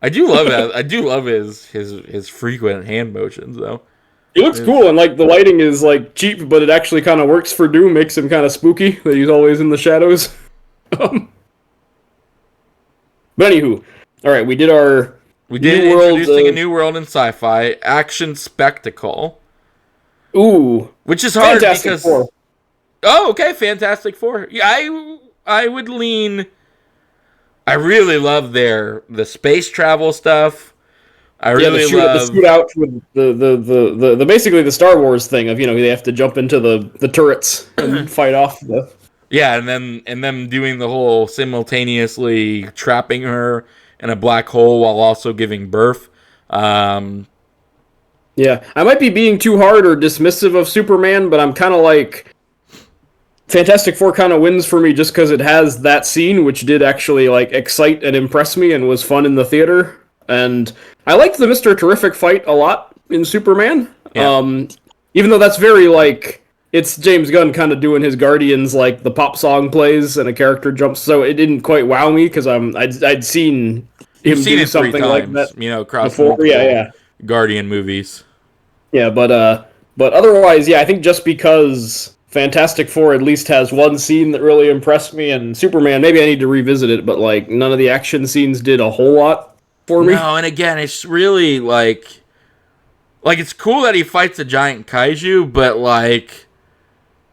I do love that. I do love his frequent hand motions though. He looks cool, and like the lighting is like cheap, but it actually kind of works for Doom. Makes him kind of spooky that he's always in the shadows. But anywho, all right, we did introducing a new world in sci-fi action spectacle. Ooh, which is hard Fantastic because. Four. Oh, okay, Fantastic Four. Yeah, I would lean. I really love the space travel stuff. I really love the shoot out with the basically the Star Wars thing of they have to jump into the turrets and fight off the. Yeah, and them doing the whole simultaneously trapping her in a black hole while also giving birth. Yeah, I might be being too hard or dismissive of Superman, but I'm kind of like Fantastic Four kind of wins for me just because it has that scene, which did actually like excite and impress me and was fun in the theater. And I liked the Mr. Terrific fight a lot in Superman. Yeah. Even though that's very like it's James Gunn kind of doing his Guardians, like the pop song plays and a character jumps, so it didn't quite wow me because I'd seen him do something like that, across before. Yeah. Guardian movies. Yeah, but otherwise, yeah, I think just because Fantastic Four at least has one scene that really impressed me, and Superman, maybe I need to revisit it, but like none of the action scenes did a whole lot for me. No, and again, it's really like it's cool that he fights a giant kaiju, but like,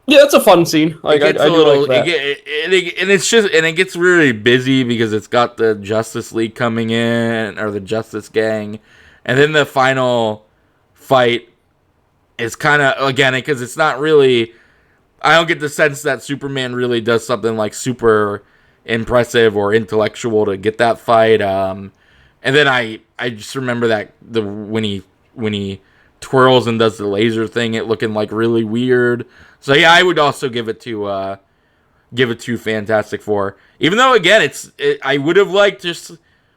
yeah, that's a fun scene. Like I do like that. It gets really busy because it's got the Justice League coming in or the Justice Gang, and then the final fight is kind of, again, because it's not really, I don't get the sense that Superman really does something like super impressive or intellectual to get that fight. And then I just remember that when he twirls and does the laser thing, it looking like really weird. So yeah, I would also give it to Fantastic Four. Even though again, I would have liked just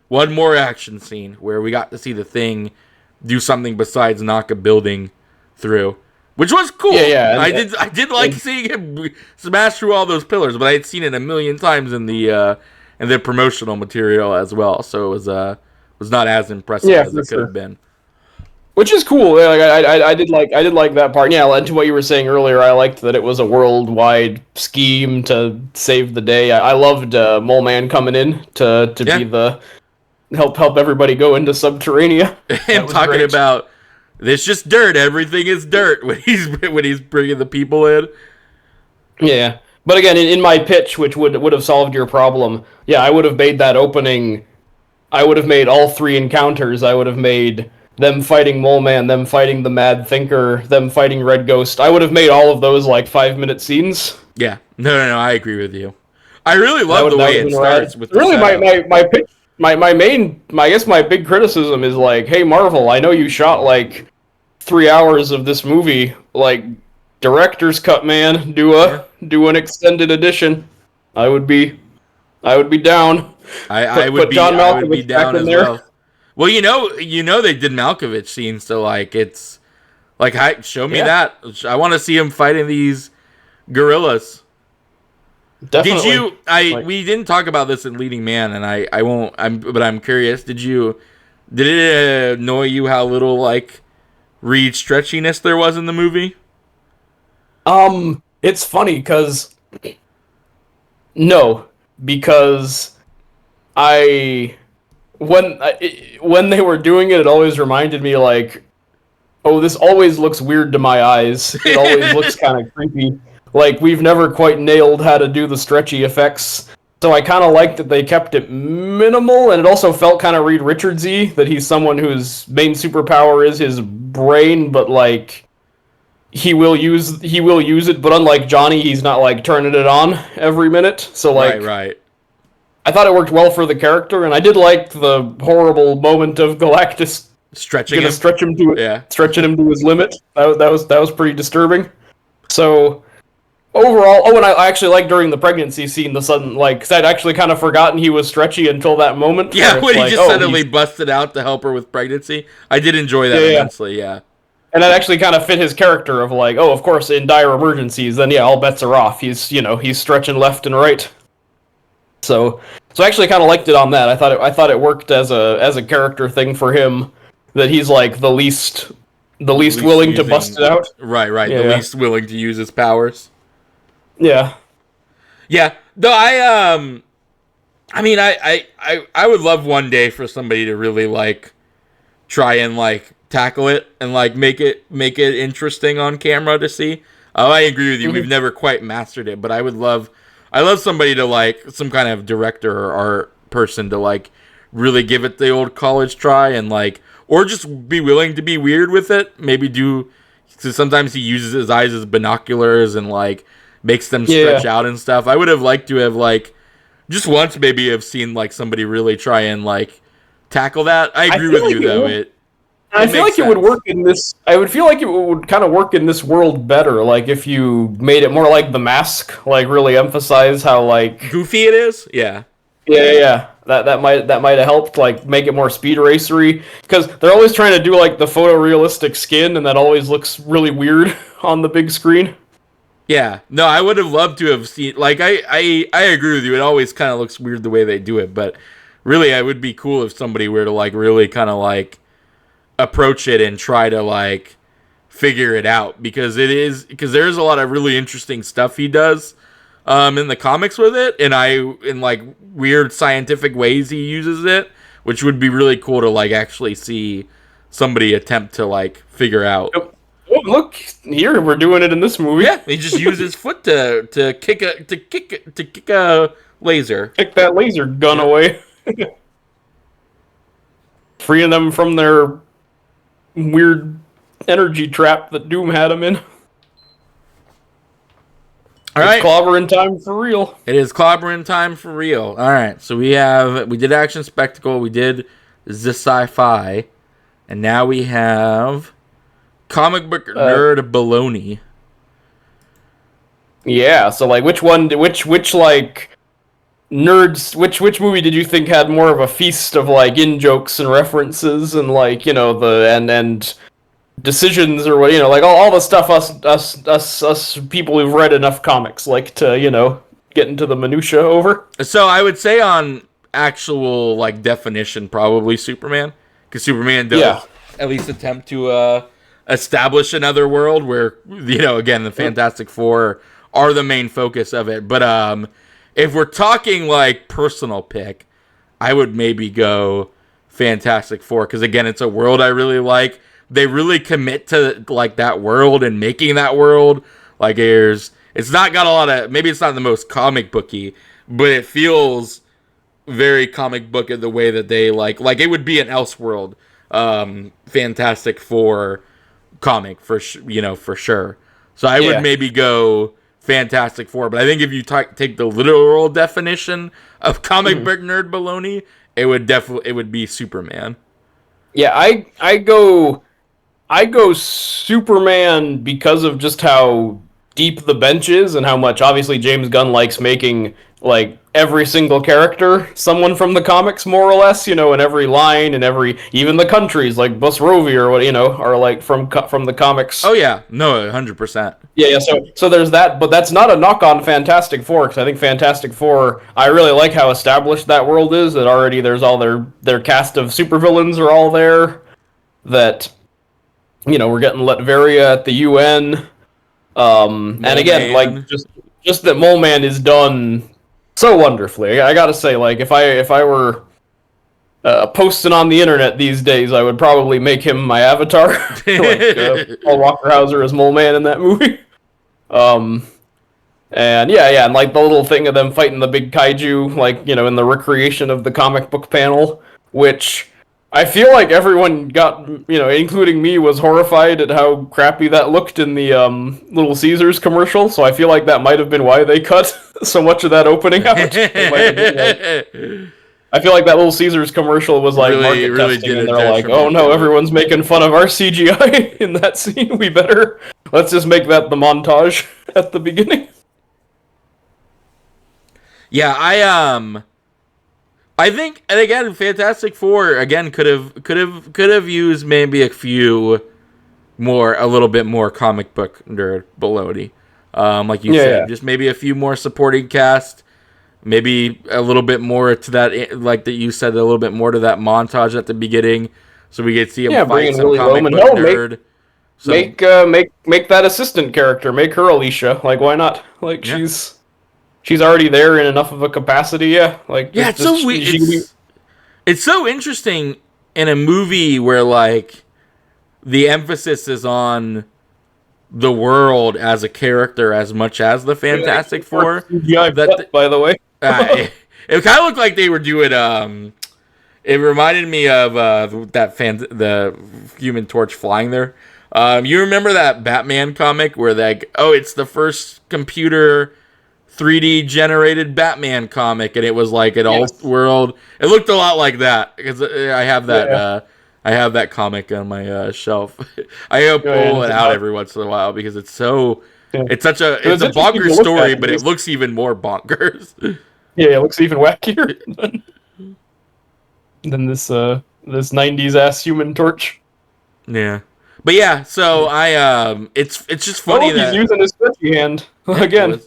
one more action scene where we got to see the Thing do something besides knock a building through, which was cool. Yeah. I did like seeing him smash through all those pillars, but I had seen it a million times in the promotional material as well, so it was not as impressive as it could have been. Which is cool. Like I did like that part. Yeah, and to what you were saying earlier, I liked that it was a worldwide scheme to save the day. I loved Mole Man coming in to be the help everybody go into Subterranea. And talking about it's just dirt. Everything is dirt when he's bringing the people in. Yeah, but again, in my pitch, which would have solved your problem. Yeah, I would have made that opening. I would have made all three encounters. I would have made them fighting Mole Man, them fighting the Mad Thinker, them fighting Red Ghost. I would have made all of those like 5-minute scenes. Yeah, no, I agree with you. I really love the way it starts with really my pitch. My big criticism is like, hey Marvel, I know you shot like 3 hours of this movie, like director's cut, man. Do an extended edition. I would be down. I would be down as well. Well, you know they did Malkovich scenes, so like it's like show me that. I want to see him fighting these gorillas. Definitely. We didn't talk about this in Leading Man, and I won't. But I'm curious. Did it annoy you how little like Reed stretchiness there was in the movie? It's funny because when they were doing it, it always reminded me like, oh, this always looks weird to my eyes. It always looks kind of creepy. Like, we've never quite nailed how to do the stretchy effects. So I kind of liked that they kept it minimal, and it also felt kind of Reed Richards-y, that he's someone whose main superpower is his brain, but like, he will use it, but unlike Johnny, he's not like turning it on every minute. So like, right. I thought it worked well for the character, and I did like the horrible moment of Galactus stretching him stretching him to his limit. That was pretty disturbing. So overall, and I actually like during the pregnancy scene the sudden cause I'd actually kind of forgotten he was stretchy until that moment. Yeah, when he just suddenly busted out to help her with pregnancy. I did enjoy that immensely. Yeah. And that actually kind of fit his character of like, oh, of course, in dire emergencies, then all bets are off. He's stretching left and right. So I actually kind of liked it on that. I thought it worked as a character thing for him, that he's like the least willing to bust it out. Right. Yeah. The least willing to use his powers. Yeah. Yeah. Though I would love one day for somebody to really like try and like tackle it and like make it interesting on camera to see. I agree with you. Mm-hmm. We've never quite mastered it, but I love somebody to like some kind of director or art person to like really give it the old college try and like, or just be willing to be weird with it. Maybe because sometimes he uses his eyes as binoculars and like makes them stretch out and stuff. I would have liked to have like just once maybe have seen like somebody really try and like tackle that. I agree with you though. I feel like it would work in this. I would feel like it would kind of work in this world better, like if you made it more like The Mask, like really emphasize how like goofy it is. Yeah. That might have helped, like make it more speed racery, because they're always trying to do like the photorealistic skin, and that always looks really weird on the big screen. Yeah. No, I would have loved to have seen. Like I agree with you. It always kind of looks weird the way they do it, but really, it would be cool if somebody were to like really kind of like approach it and try to like figure it out, because there's a lot of really interesting stuff he does in the comics with it, and in like weird scientific ways he uses it, which would be really cool to like actually see somebody attempt to like figure out. Oh, look here, we're doing it in this movie. Yeah, he just uses his foot to kick a laser. Kick that laser gun away. Freeing them from their weird energy trap that Doom had him in. All It's right. clobbering time for real. It is clobbering time for real. All right. So we did action spectacle. We did the sci-fi. And now we have comic book nerd baloney. Yeah, so like which like nerds which movie did you think had more of a feast of like in jokes and references and like, you know, the and decisions or what, you know, like all the stuff us people who've read enough comics like to, you know, get into the minutia over. So I would say on actual like definition, probably Superman, because Superman does at least attempt to establish another world where, you know, again, the Fantastic Four are the main focus of it. But if we're talking like personal pick, I would maybe go Fantastic Four, because again, it's a world I really like. They really commit to like that world and making that world. Like it's not got a lot of, maybe it's not the most comic booky, but it feels very comic book in the way that they like it would be an Elseworld Fantastic Four comic for sure. So I would maybe go Fantastic Four, but I think if you take the literal definition of comic book nerd baloney, it would be Superman. Yeah, I go Superman because of just how deep the bench is and how much obviously James Gunn likes making like every single character someone from the comics, more or less, you know, in every line and even the countries like Busrovi or what, you know, are like from the comics. Oh yeah, no, 100%. Yeah. So there's that, but that's not a knock on Fantastic Four, because I think Fantastic Four, I really like how established that world is. That already there's all their cast of supervillains are all there. That, you know, we're getting Latveria at the UN. And again, like just that Mole Man is done so wonderfully. I gotta say, like if I were posting on the internet these days, I would probably make him my avatar, like Paul Walker-Hauser as Mole Man in that movie. And and like the little thing of them fighting the big kaiju, like, you know, in the recreation of the comic book panel, which I feel like everyone got, you know, including me, was horrified at how crappy that looked in the Little Caesars commercial. So I feel like that might have been why they cut so much of that opening out. I feel like that Little Caesars commercial was like market testing, and they're like, "Oh no, everyone's making fun of our CGI in that scene. Let's just make that the montage at the beginning." Yeah, I think, and again, Fantastic Four again could have used maybe a little bit more comic book nerd baloney, like you said, just maybe a few more supporting cast, maybe a little bit more to that, like that you said, a little bit more to that montage at the beginning, so we could see him fight some comic book nerd. Make that assistant character, make her Alicia. Like, why not? Like, she's already there in enough of a capacity, Like, it's so weird. It's so interesting in a movie where like the emphasis is on the world as a character as much as the Fantastic Four. By the way, it kind of looked like they were doing. It reminded me of the Human Torch flying there. You remember that Batman comic where it's the first computer 3D generated Batman comic, and it was like an old world. It looked a lot like that, because I have that. I have that comic on my shelf. I pull it out every once in a while because it's so. It's such a. It's a bonkers story, but it looks even more bonkers. Yeah, it looks even wackier than this 90s ass Human Torch. Yeah. But yeah, so it's just funny that he's using his stretchy hand again.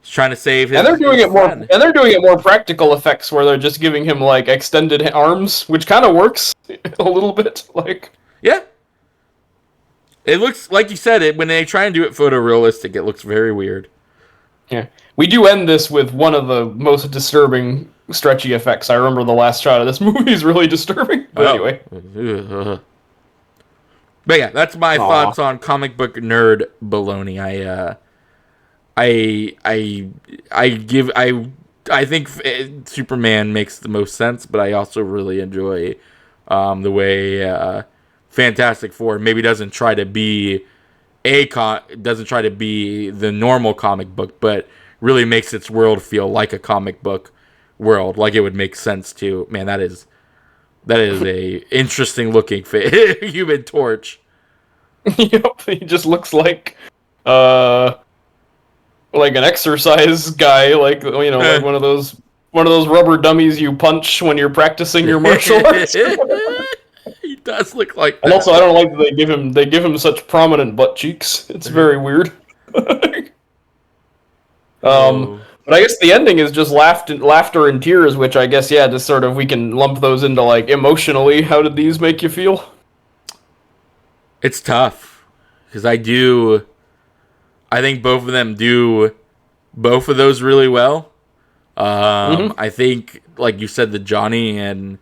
He's trying to save his. And they're doing it more practical effects, where they're just giving him like extended arms, which kind of works a little bit. Like, yeah, it looks like you said it when they try and do it photorealistic. It looks very weird. Yeah, we do end this with one of the most disturbing stretchy effects. I remember the last shot of this movie is really disturbing. But anyway. But yeah, that's my thoughts on comic book nerd baloney. I think Superman makes the most sense, but I also really enjoy the way Fantastic Four maybe doesn't try to be doesn't try to be the normal comic book, but really makes its world feel like a comic book world, like it would make sense to. Man, that is a interesting looking Human Torch. Yep, he just looks like an exercise guy, like like one of those rubber dummies you punch when you're practicing your martial arts. He does look like that. And also, I don't like that they give him such prominent butt cheeks. It's very weird. But I guess the ending is just laughter and tears, which I guess just sort of we can lump those into like emotionally. How did these make you feel? It's tough because I think both of them do both of those really well. I think, like you said, the Johnny and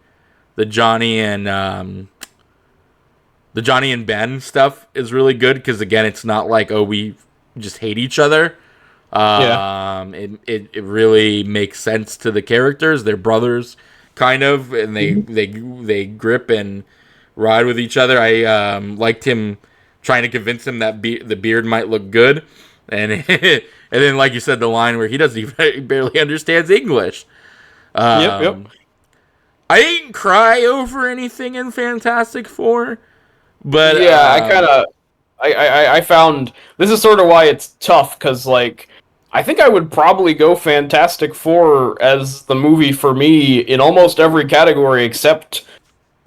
Ben stuff is really good because again, it's not like, oh, we just hate each other. It really makes sense to the characters. They're brothers, kind of, and they grip and ride with each other. I liked him trying to convince him that the beard might look good, and and then, like you said, the line where he barely understands English. Yep. I didn't cry over anything in Fantastic Four, but I found this is sort of why it's tough because like I think I would probably go Fantastic Four as the movie for me in almost every category except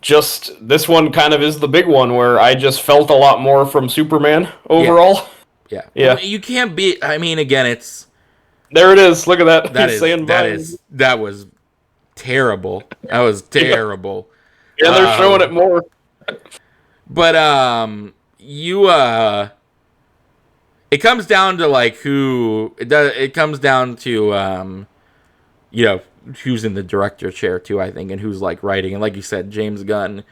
just this one kind of is the big one where I just felt a lot more from Superman overall. Yeah. Yeah. Well, you can't be. I mean, again, it's there. It is. Look at that. That was terrible. That was terrible. Yeah, they're showing it more. But it comes down to like who it does. It comes down to who's in the director chair too, I think, and who's like writing. And like you said, James Gunn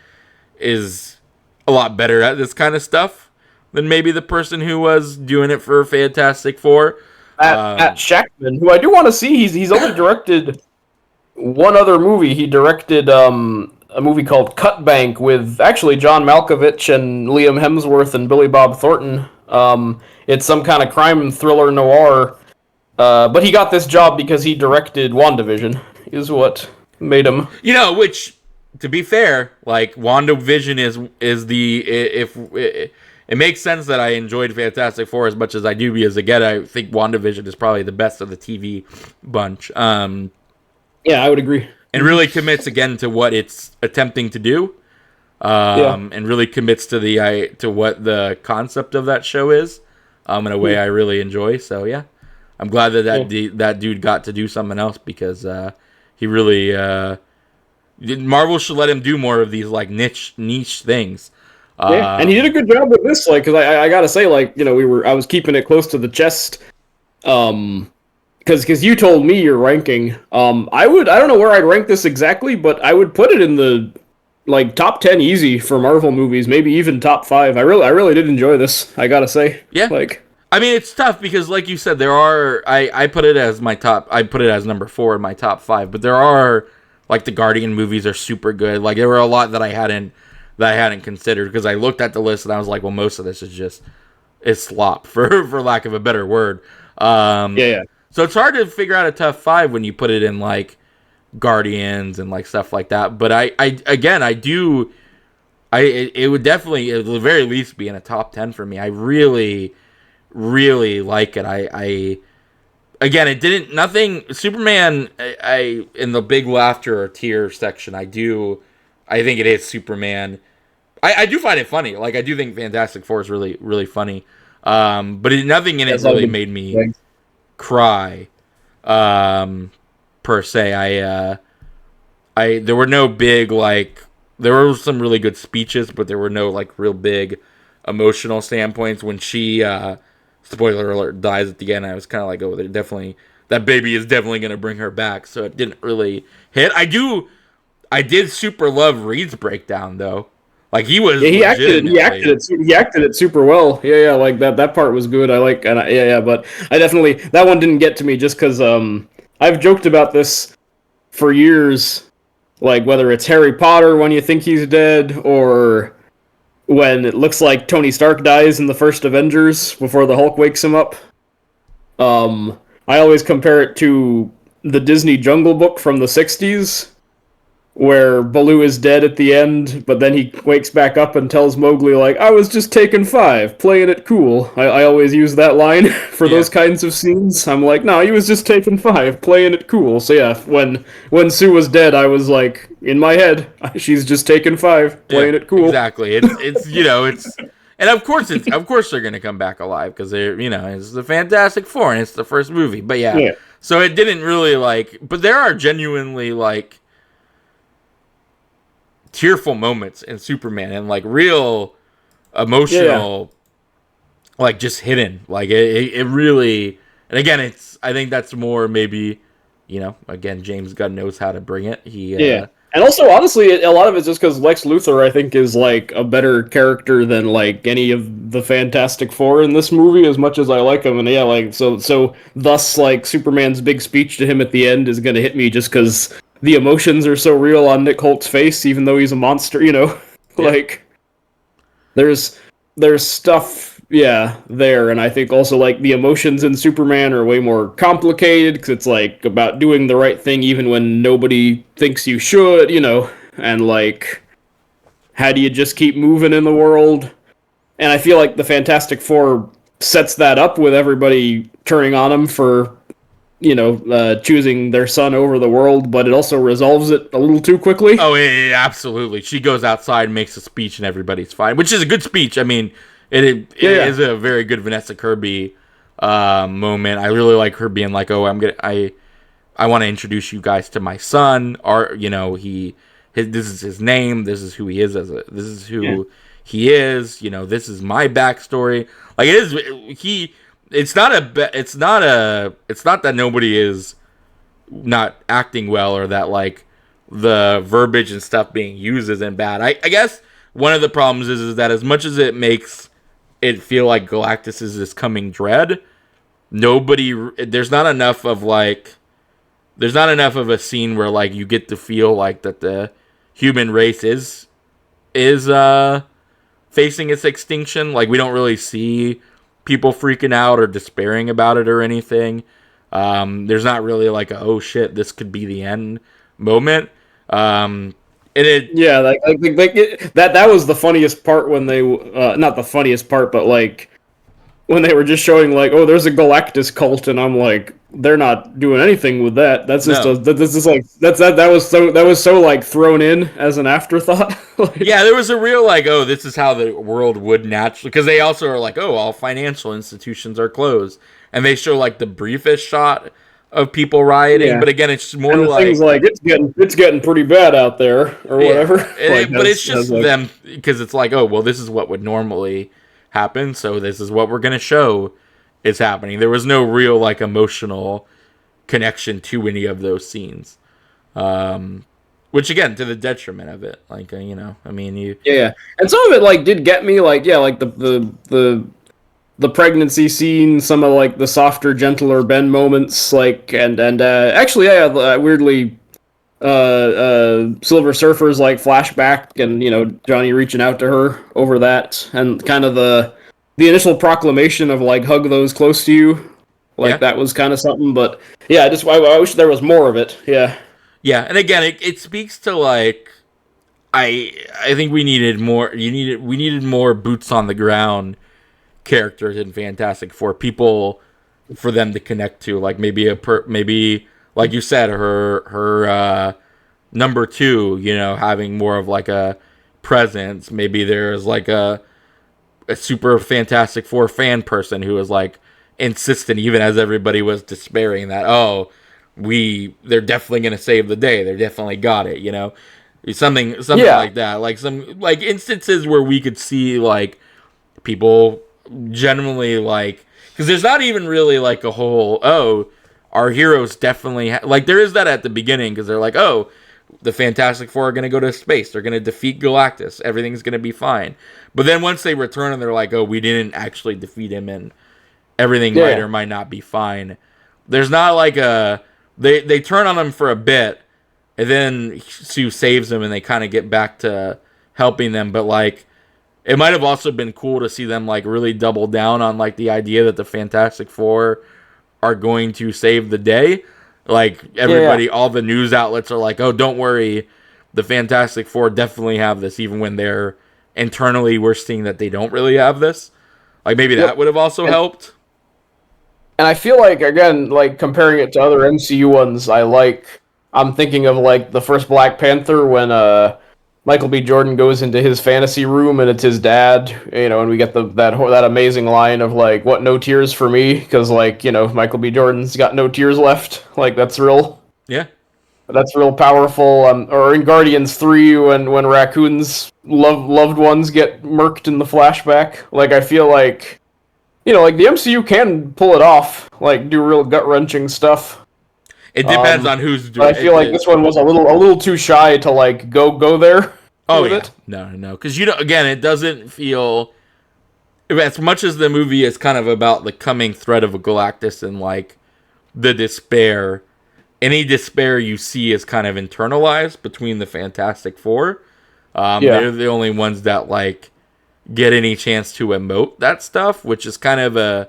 is a lot better at this kind of stuff than maybe the person who was doing it for Fantastic Four. Matt Shackman, who I do want to see. He's only directed one other movie. He directed a movie called Cut Bank with actually John Malkovich and Liam Hemsworth and Billy Bob Thornton. It's some kind of crime thriller noir. But he got this job because he directed WandaVision, is what made him. Which, to be fair, like WandaVision is if it makes sense that I enjoyed Fantastic Four as much as I do because again I think WandaVision is probably the best of the TV bunch. Yeah, I would agree. And really commits again to what it's attempting to do. And really commits to what the concept of that show is. In a way I really enjoy. So yeah. I'm glad that dude got to do something else because he really Marvel should let him do more of these like niche things. And he did a good job with this, like, because I gotta say, like, I was keeping it close to the chest, because you told me your ranking. I don't know where I'd rank this exactly, but I would put it in the like top 10 easy for Marvel movies, maybe even top 5. I really did enjoy this. I gotta say, yeah, like. I mean, it's tough because, like you said, there are. I put it as my top. I put it as number 4 in my top 5. But there are, like, the Guardian movies are super good. Like, there were a lot that I hadn't considered because I looked at the list and I was like, well, most of this is slop for lack of a better word. Yeah. So it's hard to figure out a top 5 when you put it in like Guardians and like stuff like that. But it would definitely at the very least be in a top 10 for me. I really like it. It didn't nothing Superman. I in the big laughter or tear section. I think it is Superman. I do find it funny. Like I do think Fantastic Four is really really funny. But nothing in it really made me cry. Per se. There were no big like. There were some really good speeches, but there were no like real big emotional standpoints when she. Spoiler alert, dies at the end. I was kind of like, oh, that baby is definitely going to bring her back. So it didn't really hit. I did super love Reed's breakdown though. Like he was, he acted it super well. Yeah, like that part was good. But I definitely that one didn't get to me just because I've joked about this for years, like whether it's Harry Potter when you think he's dead or when it looks like Tony Stark dies in the first Avengers before the Hulk wakes him up. I always compare it to the Disney Jungle Book from the 60s, where Baloo is dead at the end, but then he wakes back up and tells Mowgli, like, I was just taking 5, playing it cool. I always use that line for those kinds of scenes. I'm like, no, he was just taking 5, playing it cool. So yeah, when Sue was dead, I was like, in my head, she's just taking 5, playing it cool. Exactly. It's it's and of course they're gonna come back alive because they're it's the Fantastic Four and it's the first movie. But yeah. So it didn't really but there are genuinely tearful moments in Superman and real emotional just hidden it really, and again I think that's more maybe again James Gunn knows how to bring it. And also, honestly, a lot of it's just because Lex Luthor, I think, is a better character than any of the Fantastic Four in this movie. As much as I like him, and so thus Superman's big speech to him at the end is gonna hit me just because the emotions are so real on Nick Holt's face, even though he's a monster. There's stuff. There, and I think also the emotions in Superman are way more complicated because it's about doing the right thing even when nobody thinks you should, and how do you just keep moving in the world? And I feel like the Fantastic Four sets that up with everybody turning on him for choosing their son over the world, but it also resolves it a little too quickly. Oh yeah, absolutely. She goes outside and makes a speech and everybody's fine, which is a good speech. I mean, it is a very good Vanessa Kirby moment. I really like her being like, "Oh, I want to introduce you guys to my son. This is his name. This is who he is this is who he is. This is my backstory. It's not that nobody is not acting well or that the verbiage and stuff being used isn't bad. I guess one of the problems is that as much as it makes it feel like Galactus is this coming dread, there's not enough of a scene where you get to feel that the human race is facing its extinction. We don't really see people freaking out or despairing about it or anything. There's not really oh shit, this could be the end moment. That was the funniest part when they not the funniest part, but when they were just showing oh, there's a Galactus cult, and I'm like, they're not doing anything with that. That's just that was so thrown in as an afterthought. Yeah, there was a real oh, this is how the world would naturally, because they also are oh, all financial institutions are closed, and they show the briefest shot of people rioting, but again, it's more things it's getting pretty bad out there or whatever. But it's just them, because it's oh, well, this is what would normally happen, so this is what we're gonna show is happening. There was no real emotional connection to any of those scenes, which again, to the detriment of it. I mean, and some of it did get me the pregnancy scene, some of the softer, gentler Ben moments, actually, weirdly, Silver Surfer's flashback, and Johnny reaching out to her over that, and kind of the initial proclamation of hug those close to you, that was kind of something. But yeah, I wish there was more of it. Yeah, and again, it speaks to I think we needed more. We needed more boots on the ground characters in Fantastic Four, people for them to connect to, maybe like you said, her number 2, having more of a presence. Maybe there's a super Fantastic Four fan person who was insistent, even as everybody was despairing, that they're definitely gonna save the day, they're definitely got it, something like that, some instances where we could see people generally because there's not even really a whole our heroes definitely there is that at the beginning, because they're oh, the Fantastic Four are going to go to space, they're going to defeat Galactus, everything's going to be fine. But then once they return and they're oh, we didn't actually defeat him and everything might or might not be fine. There's not they turn on him for a bit, and then Sue saves him and they kind of get back to helping them, but it might have also been cool to see them like really double down on like the idea that the Fantastic Four are going to save the day. Like everybody, all the news outlets are like, "Oh, don't worry, the Fantastic Four definitely have this," even when they're internally we're seeing that they don't really have this. Like maybe that would have also helped. And I feel like, again, like comparing it to other MCU ones, I'm thinking of like the first Black Panther when Michael B. Jordan goes into his fantasy room and it's his dad, and we get that amazing line of like, "What, no tears for me?" Because like, Michael B. Jordan's got no tears left. Like Yeah. that's real powerful. Or in Guardians 3 when raccoons loved ones get murked in the flashback. Like I feel like, like the MCU can pull it off, like do real gut wrenching stuff. It depends on who's doing it. I feel like this one was a little too shy to like go there. Oh yeah, no, because again, it doesn't feel as much as the movie is kind of about the coming threat of a Galactus and like the despair. Any despair you see is kind of internalized between the Fantastic Four. They're the only ones that like get any chance to emote that stuff, which is kind of a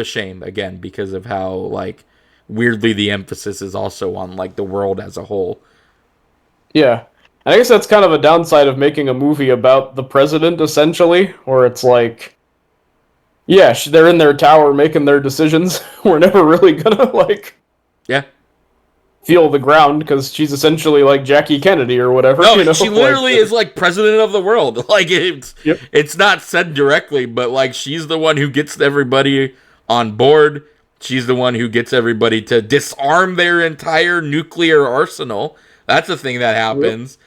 shame again because of how like weirdly the emphasis is also on like the world as a whole. Yeah. I guess that's kind of a downside of making a movie about the president, essentially, where it's like, yeah, they're in their tower making their decisions. We're never really gonna like feel the ground because she's essentially like Jackie Kennedy or whatever. No, she literally is like president of the world. Like it's not said directly, but like she's the one who gets everybody on board. She's the one who gets everybody to disarm their entire nuclear arsenal. That's a thing that happens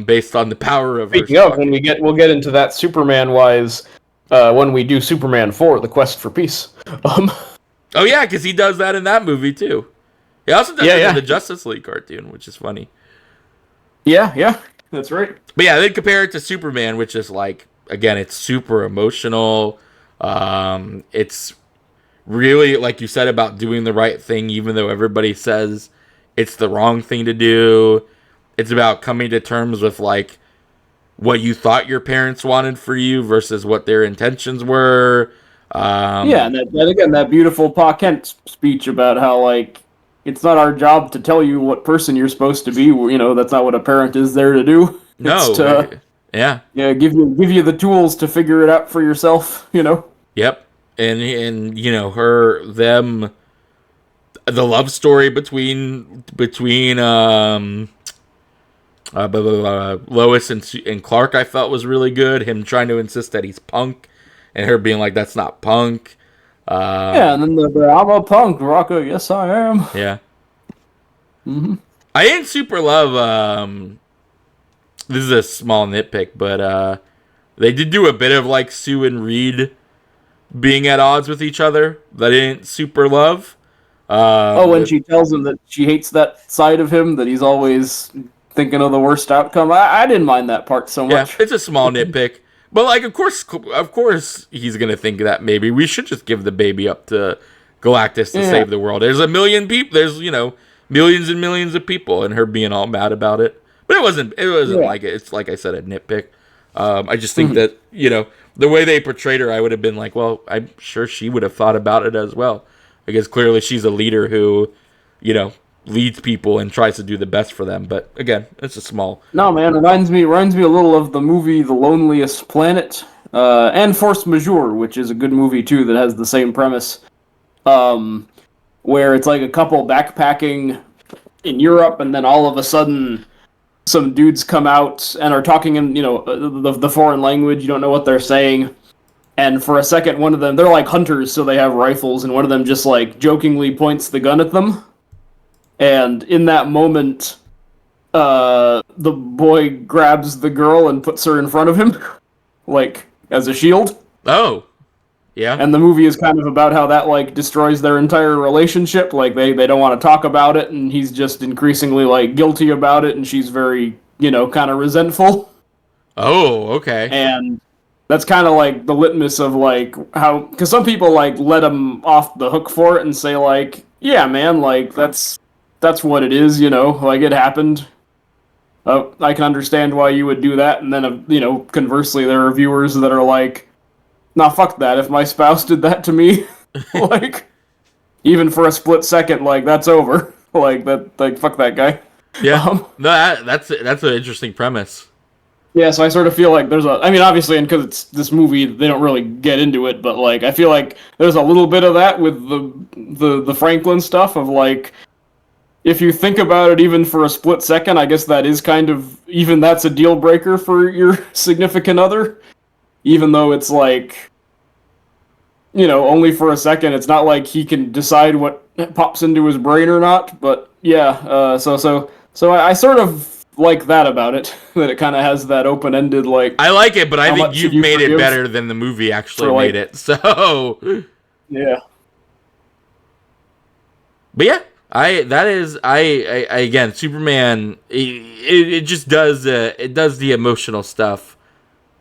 based on the power of her. Speaking of, we'll get into that Superman-wise when we do Superman 4, The Quest for Peace. Oh yeah, because he does that in that movie too. He also does it in the Justice League cartoon, which is funny. Yeah, that's right. But yeah, they compare it to Superman, which is like, again, it's super emotional. It's really, like you said, about doing the right thing, even though everybody says it's the wrong thing to do. It's about coming to terms with like what you thought your parents wanted for you versus what their intentions were. And that beautiful Pa Kent speech about how like it's not our job to tell you what person you're supposed to be. That's not what a parent is there to do. No, give you the tools to figure it out for yourself. Yep, and the love story between Lois and Clark, I felt was really good. Him trying to insist that he's punk, and her being like, "That's not punk." And then the "I'm a punk rocker, yes I am." Yeah. Mm-hmm. I didn't super love. This is a small nitpick, but they did do a bit of like Sue and Reed being at odds with each other that I didn't super love. When she tells him that she hates that side of him, that he's always thinking of the worst outcome. I didn't mind that part so much. Yeah, it's a small nitpick. But, like, of course he's going to think that maybe we should just give the baby up to Galactus to save the world. There's a million people. There's, millions and millions of people, and her being all mad about it. But it wasn't like it. It's, like I said, a nitpick. I just think that, the way they portrayed her, I would have been like, well, I'm sure she would have thought about it as well. Because clearly she's a leader who, leads people and tries to do the best for them. But again, it's a small. No, man, reminds me a little of the movie The Loneliest Planet, and Force Majeure, which is a good movie too that has the same premise, where it's like a couple backpacking in Europe, and then all of a sudden, some dudes come out and are talking in the foreign language. You don't know what they're saying. And for a second, one of them, they're like hunters, so they have rifles, and one of them just like jokingly points the gun at them. And in that moment, the boy grabs the girl and puts her in front of him, like, as a shield. Oh, yeah. And the movie is kind of about how that, like, destroys their entire relationship. Like, they don't want to talk about it, and he's just increasingly, like, guilty about it, and she's very, kind of resentful. Oh, okay. And that's kind of, like, the litmus of, like, how... Because some people, like, let him off the hook for it and say, like, yeah, man, like, that's what it is, like, it happened. I can understand why you would do that. And then, conversely, there are viewers that are like, nah, fuck that. If my spouse did that to me, like, even for a split second, like, that's over. Fuck that guy. Yeah, no, that's an interesting premise. Yeah, so I sort of feel like obviously, and because it's this movie, they don't really get into it, but like, I feel like there's a little bit of that with the Franklin stuff of like, if you think about it even for a split second, I guess that is kind of, even that's a deal breaker for your significant other, even though it's like, only for a second. It's not like he can decide what pops into his brain or not, but yeah, I sort of like that about it, that it kind of has that open-ended, like, I like it, but I how think much you've should you made it forgive? better than the movie actually For, like- made it. So, Yeah. but yeah, I again, Superman. It just does it does the emotional stuff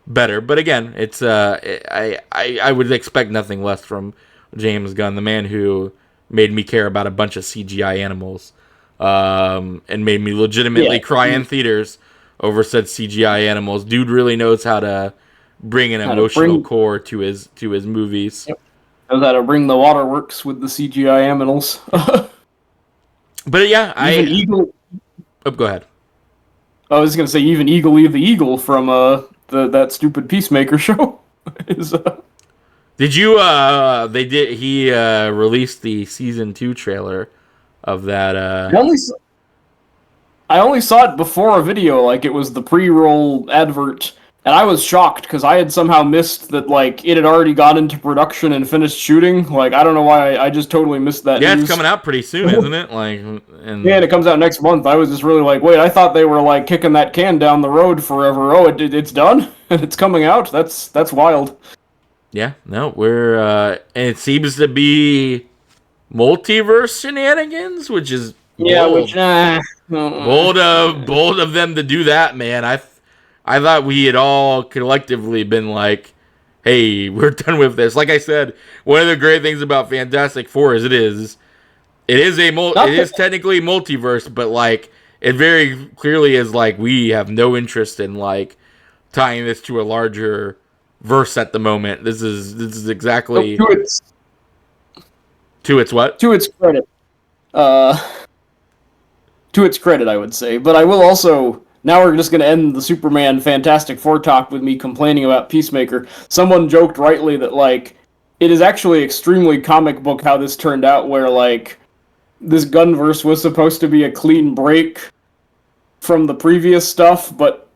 better. But again, it's I would expect nothing less from James Gunn, the man who made me care about a bunch of CGI animals, and made me legitimately Yeah. cry in theaters over said CGI animals. Dude really knows how to bring an How to emotional bring- core to his movies. Yep. Knows how to bring the waterworks with the CGI aminals. But yeah, Even Eagle. go ahead. I was gonna say even Eagle the Eagle from that stupid Peacemaker show is. Did you he released the season 2 trailer of that I only saw it before a video, like it was the pre-roll advert, and I was shocked because I had somehow missed that like it had already got into production and finished shooting. Like I don't know why I just totally missed that. Yeah, news. it's coming out pretty soon, isn't it? Like, and Yeah, and it comes out next month. I was just really like, wait, I thought they were like kicking that can down the road forever. Oh, it's done and it's coming out. That's wild. yeah, no, we're and it seems to be multiverse shenanigans, which is Yeah, bold. which bold of them to do that, man. I thought we had all collectively been like, hey, we're done with this. Like I said, one of the great things about Fantastic Four is it is technically multiverse, but like it very clearly is like we have no interest in like tying this to a larger verse at the moment. This is exactly to its what? to its credit. To its credit, I would say. But I will also. Now we're just going to end the Superman Fantastic Four talk with me complaining about Peacemaker. Someone joked rightly that, like, it is actually extremely comic book how this turned out, where, like, this Gunverse was supposed to be a clean break from the previous stuff, but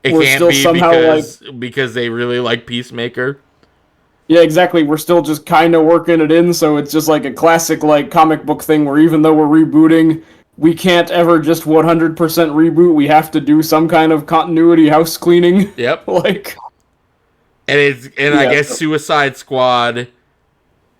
It we're can't still be somehow, because they really like Peacemaker. yeah, exactly. We're still just kind of working it in, so it's just like a classic, like, comic book thing where even though we're rebooting, we can't ever just 100% reboot. We have to do some kind of continuity house cleaning. Yep. Like, And I guess Suicide Squad,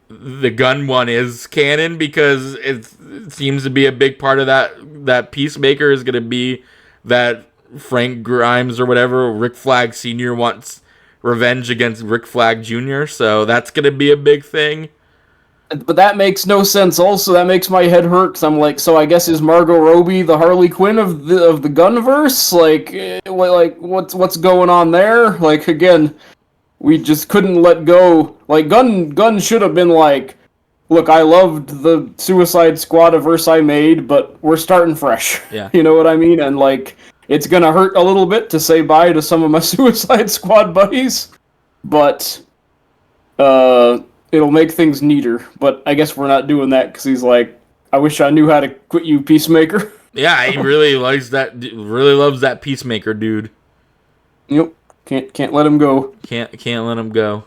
the gun one is canon because it seems to be a big part of that Peacemaker is going to be that Frank Grimes or whatever, Rick Flag Sr. wants revenge against Rick Flag Jr., so that's going to be a big thing. but that makes no sense. Also, that makes my head hurt. Cause I'm like, so I guess is Margot Robbie the Harley Quinn of the Gunverse? Like, what's going on there? Like, again, we just couldn't let go. Like, Gunn should have been like, look, I loved the Suicide Squad verse I made, but we're starting fresh. Yeah. You know what I mean? And like, it's gonna hurt a little bit to say bye to some of my Suicide Squad buddies, but it'll make things neater. But I guess we're not doing that because he's like, I wish I knew how to quit you, Peacemaker. Yeah, he really likes that. Really loves that Peacemaker dude. Yep, can't let him go. Can't let him go.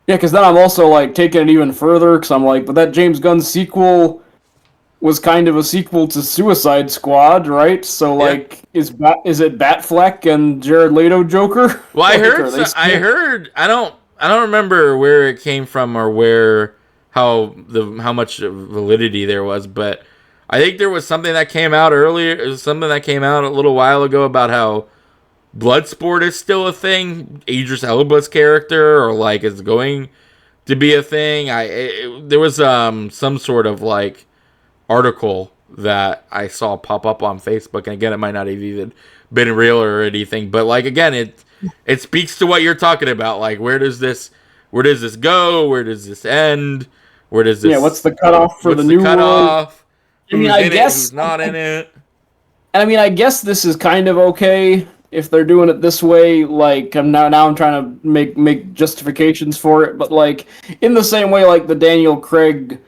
Yeah, because then I'm also like taking it even further because I'm like, but that James Gunn sequel was kind of a sequel to Suicide Squad, right? So like, is it Batfleck and Jared Leto Joker? Well, I Like, heard. I don't remember where it came from or how much validity there was, but I think there was something that came out earlier, something that came out a little while ago about how Bloodsport is still a thing. Idris Elba's character, or like is going to be a thing. There was some sort of like article that I saw pop up on Facebook. And again, it might not have even been real or anything, but like again, it speaks to what you're talking about. Like, where does this go? Where does this end? Where does this? Yeah, what's the cutoff for what's the new world? cutoff? I mean, Who's I in guess it? Who's not in it? And I mean, I guess this is kind of okay if they're doing it this way. Like, I'm trying to make justifications for it, but like in the same way, like the Daniel Craig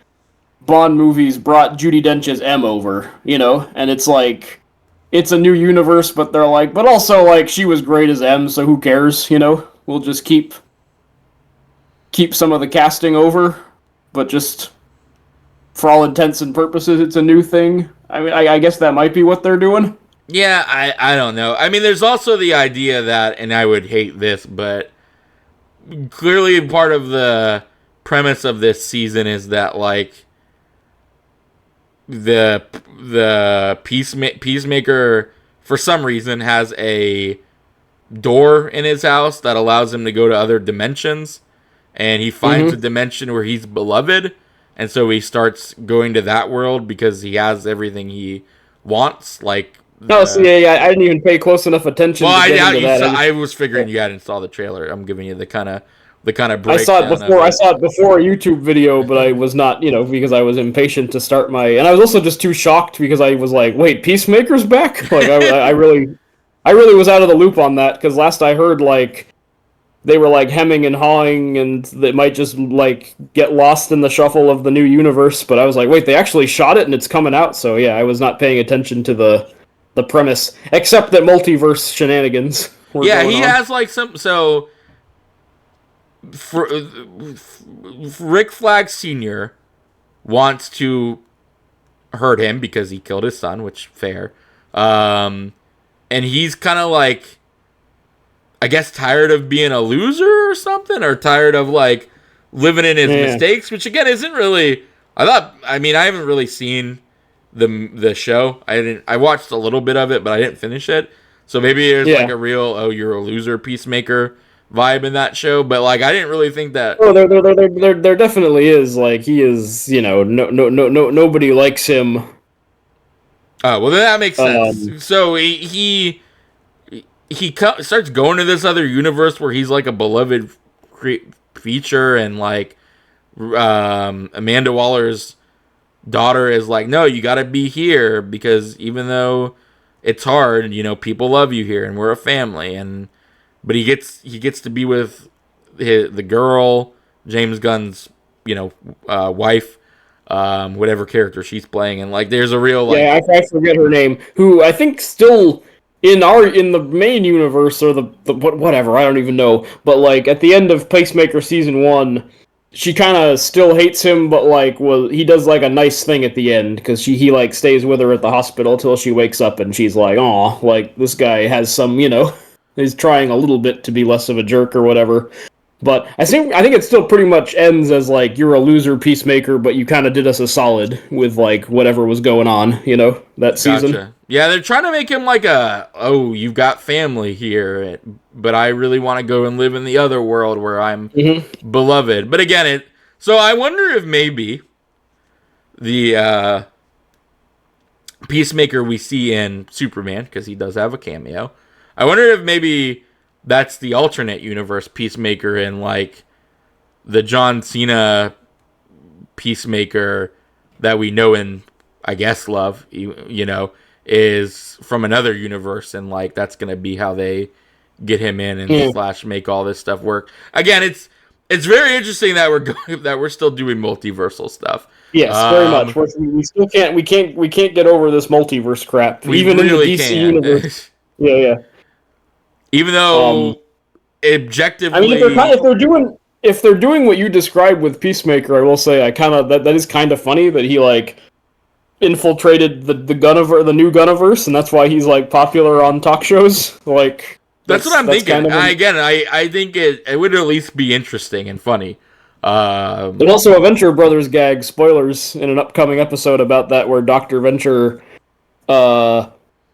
Bond movies brought Judi Dench's M over, and it's like it's a new universe, but they're like, but also like she was great as M, so who cares, We'll just keep some of the casting over, but just for all intents and purposes, it's a new thing. I mean, I guess that might be what they're doing. Yeah, I don't know. I mean, there's also the idea that, and I would hate this, but clearly part of the premise of this season is that like the peacemaker for some reason has a door in his house that allows him to go to other dimensions, and he finds a dimension where he's beloved, and so he starts going to that world because he has everything he wants. Like, I didn't even pay close enough attention. well, to get into that. I was figuring you hadn't saw the trailer. I'm giving you the kind of breakdown. I saw it before a YouTube video, but I was not, because I was impatient to start and I was also just too shocked because I was like, wait, Peacemaker's back? Like, I really was out of the loop on that, because last I heard, like, they were like hemming and hawing, and they might just like get lost in the shuffle of the new universe. But I was like, wait, they actually shot it and it's coming out. So yeah, I was not paying attention to the premise, except that multiverse shenanigans were going on. Has like Rick Flag Sr. wants to hurt him because he killed his son, which fair. And he's kind of like, I guess, tired of being a loser or something, or tired of like living in his mistakes, which again isn't really. I haven't really seen the show. I watched a little bit of it, but I didn't finish it. So maybe there's like a real you're a loser peacemaker vibe in that show, but like I didn't really think that. Oh, there definitely is. Like, he is, nobody likes him. Oh, well, then that makes sense. So he starts going to this other universe where he's like a beloved feature, and like Amanda Waller's daughter is like, no, you got to be here because even though it's hard, people love you here and we're a family. But he gets to be with the girl, James Gunn's wife, whatever character she's playing, and like there's a real like, I forget her name, who I think still in the main universe, or the whatever, I don't even know, but like at the end of Pacemaker season 1, she kind of still hates him, but like, well, he does like a nice thing at the end, because he like stays with her at the hospital till she wakes up, and she's like, oh, like this guy has some, is trying a little bit to be less of a jerk or whatever. But I think it still pretty much ends as like, you're a loser peacemaker, but you kind of did us a solid with like whatever was going on, that season. Gotcha. Yeah, they're trying to make him like you've got family here, but I really want to go and live in the other world where I'm beloved. But again, so I wonder if maybe the Peacemaker we see in Superman, because he does have a cameo, I wonder if maybe that's the alternate universe Peacemaker, in like the John Cena Peacemaker that we know and I guess love, is from another universe, and like that's gonna be how they get him in and slash make all this stuff work. Again, it's very interesting that we're still doing multiversal stuff. Yes, very much. We still can't get over this multiverse crap. Even really in the DC universe. Yeah. Even though objectively, I mean, if they're doing what you described with Peacemaker, I will say that is kind of funny that he like infiltrated the new Gunniverse, and that's why he's like popular on talk shows. Like, that's what I'm thinking. I think it would at least be interesting and funny. There's also a Venture Brothers gag, spoilers, in an upcoming episode about that, where Dr. Venture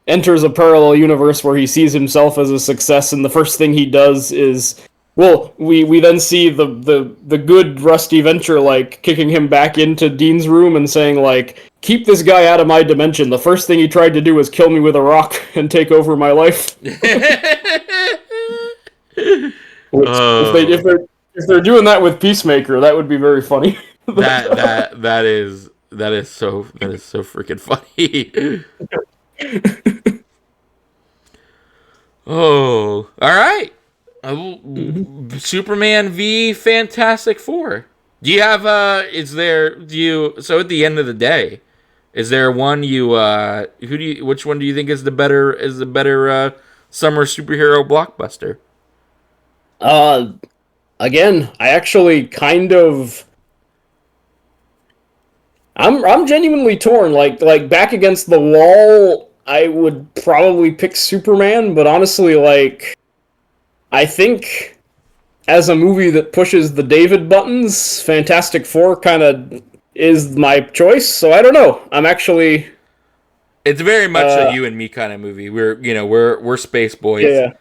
enters a parallel universe where he sees himself as a success, and the first thing he does is Well, we then see the good Rusty Venture like kicking him back into Dean's room and saying like, "Keep this guy out of my dimension. The first thing he tried to do was kill me with a rock and take over my life." Which, if they're doing that with Peacemaker, that would be very funny. that is so freaking funny. Oh, all right. Superman v Fantastic Four. Do you have so at the end of the day, is there one which one do you think is the better summer superhero blockbuster? Again, I actually kind of I'm genuinely torn. Like back against the wall, I would probably pick Superman, but honestly, like I think as a movie that pushes the David buttons, Fantastic Four kind of is my choice. So I don't know. I'm actually. It's very much a you and me kind of movie. We're space boys. Yeah.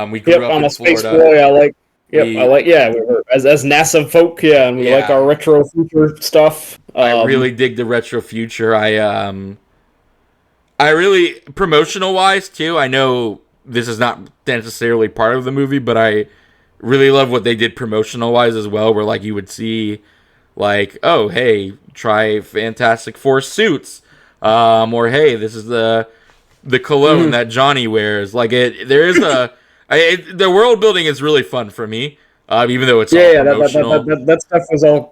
We grew up I'm in a space Florida. boy. I like. We're, as NASA folk, and we like our retro future stuff. I really dig the retro future. I really, promotional wise too, I know this is not necessarily part of the movie, but I really love what they did promotional wise as well, where like you would see like, oh hey, try Fantastic Four suits, or hey, this is the cologne that Johnny wears. Like the world building is really fun for me. Even though it's all promotional. That stuff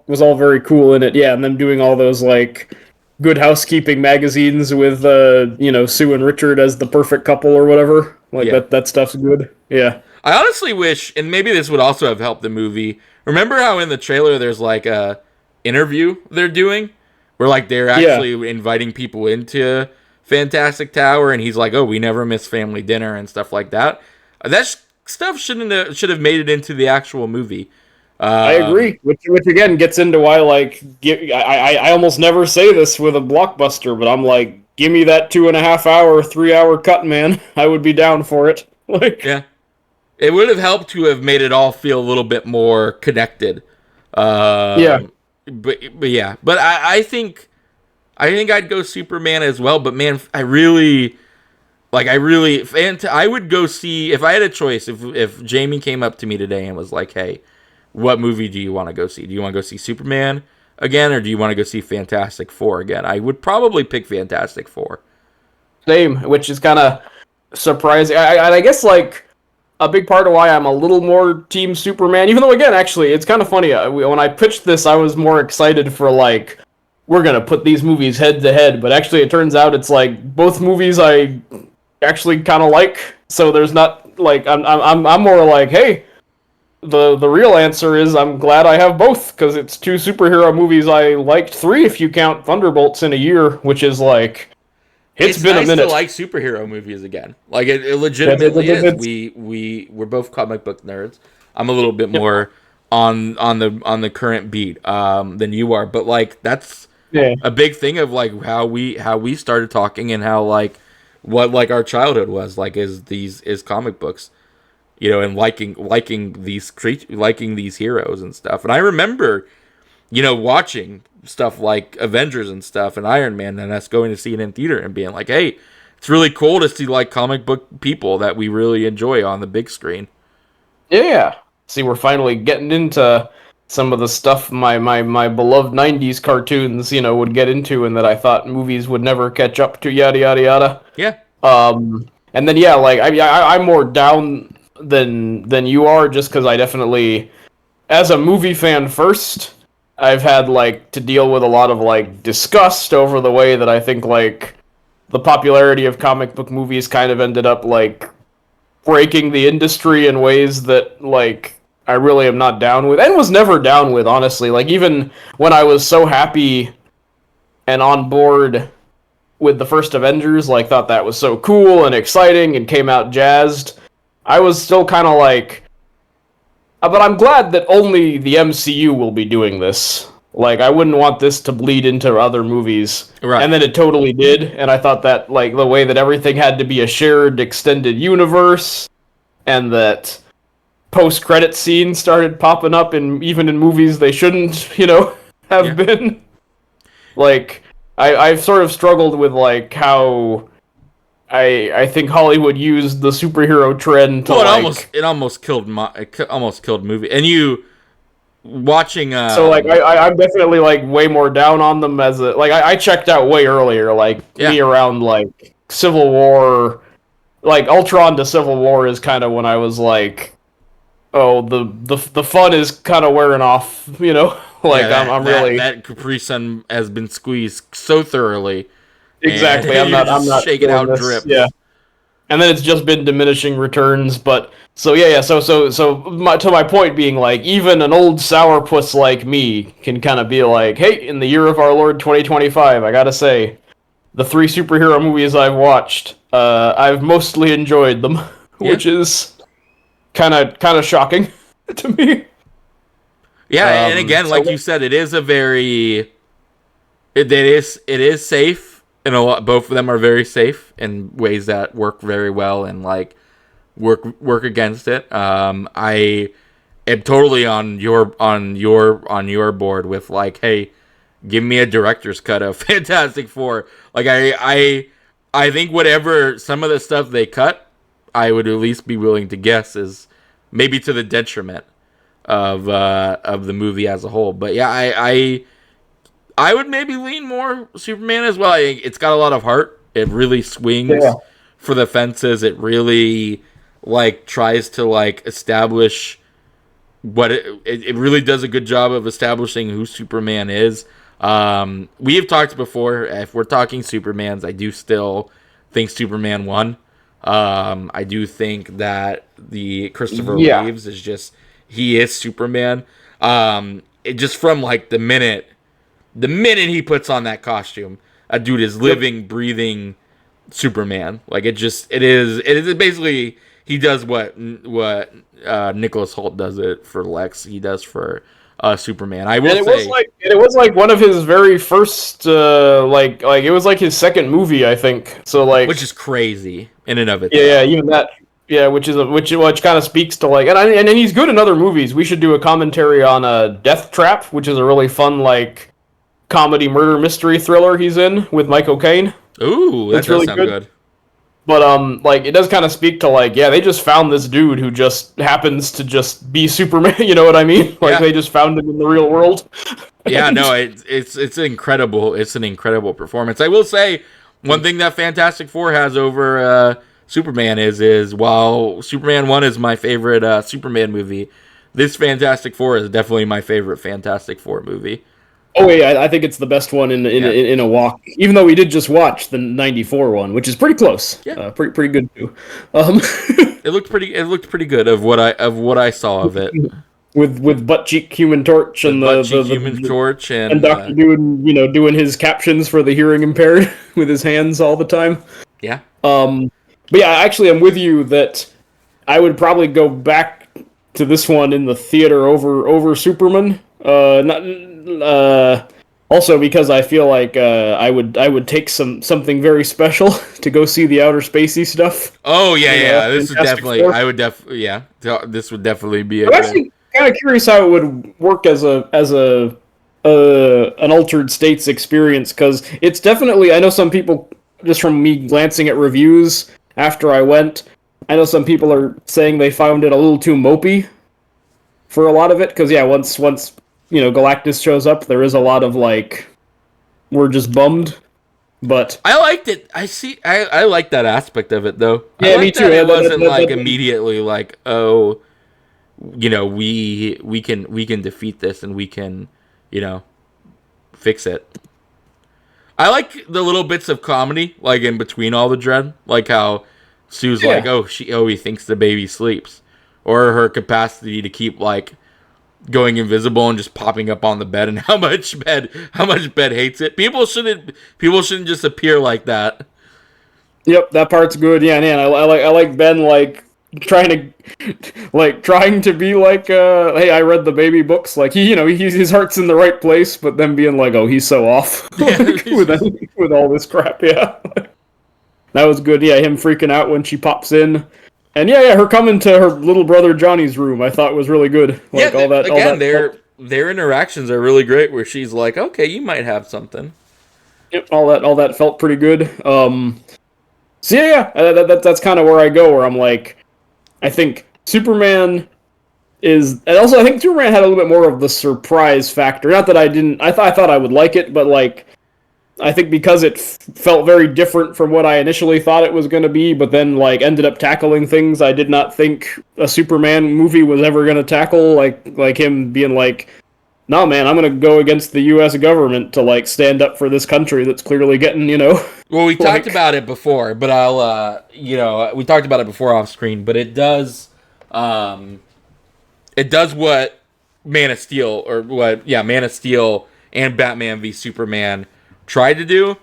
was all very cool in it. Yeah, and them doing all those like Good Housekeeping magazines with Sue and Richard as the perfect couple or whatever. Like that stuff's good. Yeah. I honestly wish, and maybe this would also have helped the movie. Remember how in the trailer there's like a interview they're doing where like they're actually inviting people into Fantastic Tower, and he's like, "Oh, we never miss family dinner" and stuff like that. That stuff should have made it into the actual movie. I agree, which again gets into why I almost never say this with a blockbuster, but I'm like, give me that 2.5 hour, 3 hour cut, man. I would be down for it. Yeah, it would have helped to have made it all feel a little bit more connected. But I think I'd go Superman as well. But man, I would go see, if I had a choice, if Jamie came up to me today and was like, hey, what movie do you want to go see? Do you want to go see Superman again, or do you want to go see Fantastic Four again? I would probably pick Fantastic Four. Same, which is kind of surprising. I guess like a big part of why I'm a little more Team Superman, even though again, actually, it's kind of funny. When I pitched this, I was more excited for like, we're gonna put these movies head to head, but actually, it turns out it's like both movies I actually kind of like. So there's not like I'm more like, hey, the real answer is I'm glad I have both, because it's two superhero movies I liked, 3 if you count Thunderbolts in a year, which is like it's been nice a minute to like superhero movies again. Like it legitimately is. We're both comic book nerds. I'm a little bit more on the current beat than you are, but like that's a big thing of like how we started talking, and how like what like our childhood was like is comic books, and liking these heroes and stuff. And I remember, watching stuff like Avengers and stuff and Iron Man, and us going to see it in theater and being like, hey, it's really cool to see like comic book people that we really enjoy on the big screen. Yeah. See, we're finally getting into some of the stuff my beloved 90s cartoons, would get into, and that I thought movies would never catch up to, yada, yada, yada. Yeah. And then, like, I'm more down than you are, just because I definitely, as a movie fan first, I've had, like, to deal with a lot of, like, disgust over the way that I think, like, the popularity of comic book movies kind of ended up, like, breaking the industry in ways that, like, I really am not down with, and was never down with, honestly. Like, even when I was so happy and on board with the first Avengers, like, thought that was so cool and exciting and came out jazzed, I was still kind of like, but I'm glad that only the MCU will be doing this. Like, I wouldn't want this to bleed into other movies. Right. And then it totally did, and I thought that, like, the way that everything had to be a shared extended universe, and that post-credit scenes started popping up even in movies they shouldn't, have been. Like, I've sort of struggled with, like, how I think Hollywood used the superhero trend to, it almost killed movie. And you watching so, like, I'm definitely, like, way more down on them as a... Like, I checked out way earlier, like, me around, like, Civil War... Like, Ultron to Civil War is kind of when I was like, oh, the fun is kind of wearing off, Like, I'm really... That Capri Sun has been squeezed so thoroughly. Exactly, I'm not shaking out drip. Yeah. And then it's just been diminishing returns, but... So, to my point being, like, even an old sourpuss like me can kind of be like, hey, in the year of our Lord 2025, I gotta say, the 3 superhero movies I've watched, I've mostly enjoyed them, which is kind of shocking to me. Yeah, and again, like you said, it is a very... It is safe. And both of them are very safe in ways that work very well and like work against it. I am totally on your board with like, hey, give me a director's cut of Fantastic Four. Like I think whatever some of the stuff they cut, I would at least be willing to guess is maybe to the detriment of the movie as a whole. But yeah, I would maybe lean more Superman as well. It's got a lot of heart. It really swings for the fences. It really like tries to like establish what it really does a good job of establishing who Superman is. We have talked before. If we're talking Supermans, I do still think Superman 1. I do think that the Christopher Reeves is just he is Superman. It just from like the minute he puts on that costume, a dude is living, breathing Superman. Like it is basically he does what Nicholas Hoult does it for Lex. He does for Superman. I will say, it was like one of his very first, like it was like his second movie, I think. So like, which is crazy in and of itself. Yeah, even that. Yeah, which kind of speaks to like, and he's good in other movies. We should do a commentary on Death Trap, which is a really fun like comedy murder mystery thriller he's in with Michael Caine. Ooh, that does sound good. But like it does kind of speak to like, yeah, they just found this dude who just happens to just be Superman. You know what I mean? Like they just found him in the real world. Yeah, no, it's incredible. It's an incredible performance. I will say one thing that Fantastic Four has over Superman is while Superman 1 is my favorite Superman movie, this Fantastic Four is definitely my favorite Fantastic Four movie. Oh yeah, I think it's the best one in a walk. Even though we did just watch the '94 one, which is pretty close. Yeah, pretty good too. It looked pretty good of what I saw of it. With butt cheek Human Torch and the Human Torch and Doctor doing his captions for the hearing impaired with his hands all the time. Yeah. But yeah, actually, I'm with you that I would probably go back to this one in the theater over Superman. Also because I feel like I would take something very special to go see the outer spacey stuff. Oh yeah. This is definitely Four. I would definitely this would definitely be. I'm actually kind of curious how it would work as an altered states experience, because it's definitely, I know some people, just from me glancing at reviews after I went, I know some people are saying they found it a little too mopey for a lot of it, because once Galactus shows up, there is a lot of like, we're just bummed. But I liked it. I like that aspect of it though. Yeah, me too. It wasn't immediately like, oh, we can defeat this and we can, fix it. I like the little bits of comedy, like in between all the dread, like how Sue's like, he thinks the baby sleeps, or her capacity to keep like going invisible and just popping up on the bed, and how much bed hates it. People shouldn't just appear like that. Yep, that part's good. Yeah, man, I like Ben like trying to be like, hey, I read the baby books, like his heart's in the right place, but then being like, oh, he's so off with all this crap. Yeah, that was good. Yeah, him freaking out when she pops in. And yeah, her coming to her little brother Johnny's room, I thought was really good. Like Yeah, all that. their interactions are really great. Where she's like, "Okay, you might have something." Yep, all that felt pretty good. So that's kind of where I go. Where I'm like, I think Superman is, and also I think Superman had a little bit more of the surprise factor. Not that I didn't, I thought I would like it, but like, I think because it felt very different from what I initially thought it was going to be, but then like ended up tackling things I did not think a Superman movie was ever going to tackle. Like him being like, "No, man, I'm going to go against the U.S. government to like stand up for this country that's clearly getting, you know." Well, we like, talked about it before, but we talked about it before off screen, but it does what Man of Steel and Batman v Superman tried to do,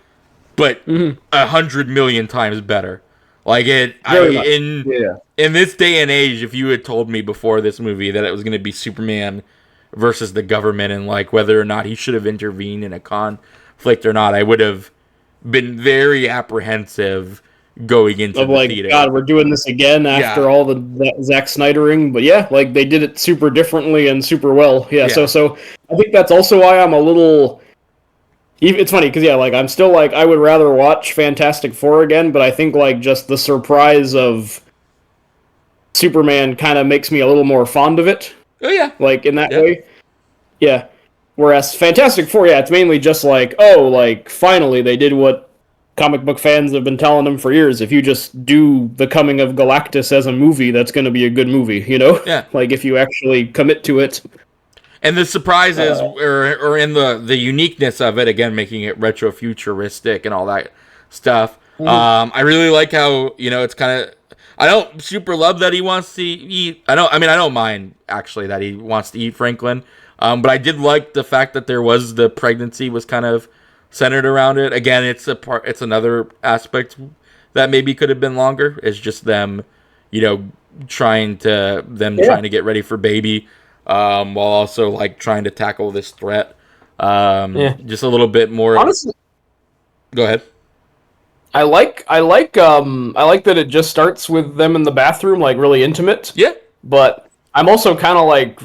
but 100 million times better. Like in this day and age, if you had told me before this movie that it was going to be Superman versus the government and like whether or not he should have intervened in a conflict or not, I would have been very apprehensive going into of the like, theater. God, we're doing this again after all the Zack Snydering. But yeah, like they did it super differently and super well. Yeah. So I think that's also why I'm a little. It's funny because like I'm still like I would rather watch Fantastic Four again, but I think like just the surprise of Superman kind of makes me a little more fond of it. Oh yeah, Like in that way. Yeah. Whereas Fantastic Four, it's mainly just like, oh, like finally they did what comic book fans have been telling them for years. If you just do the coming of Galactus as a movie, that's going to be a good movie, you know? Yeah. Like if you actually commit to it. And the surprises or in the uniqueness of it, again, making it retro futuristic and all that stuff. I really like how, it's kind of, I don't super love that he wants to eat. I don't mind actually that he wants to eat Franklin. But I did like the fact that the pregnancy was kind of centered around it. Again, it's another aspect that maybe could have been longer. It's just them, trying to get ready for baby, while also like trying to tackle this threat. Just a little bit more. Honestly, go ahead. I like that it just starts with them in the bathroom, like really intimate. Yeah. But I'm also kind of like,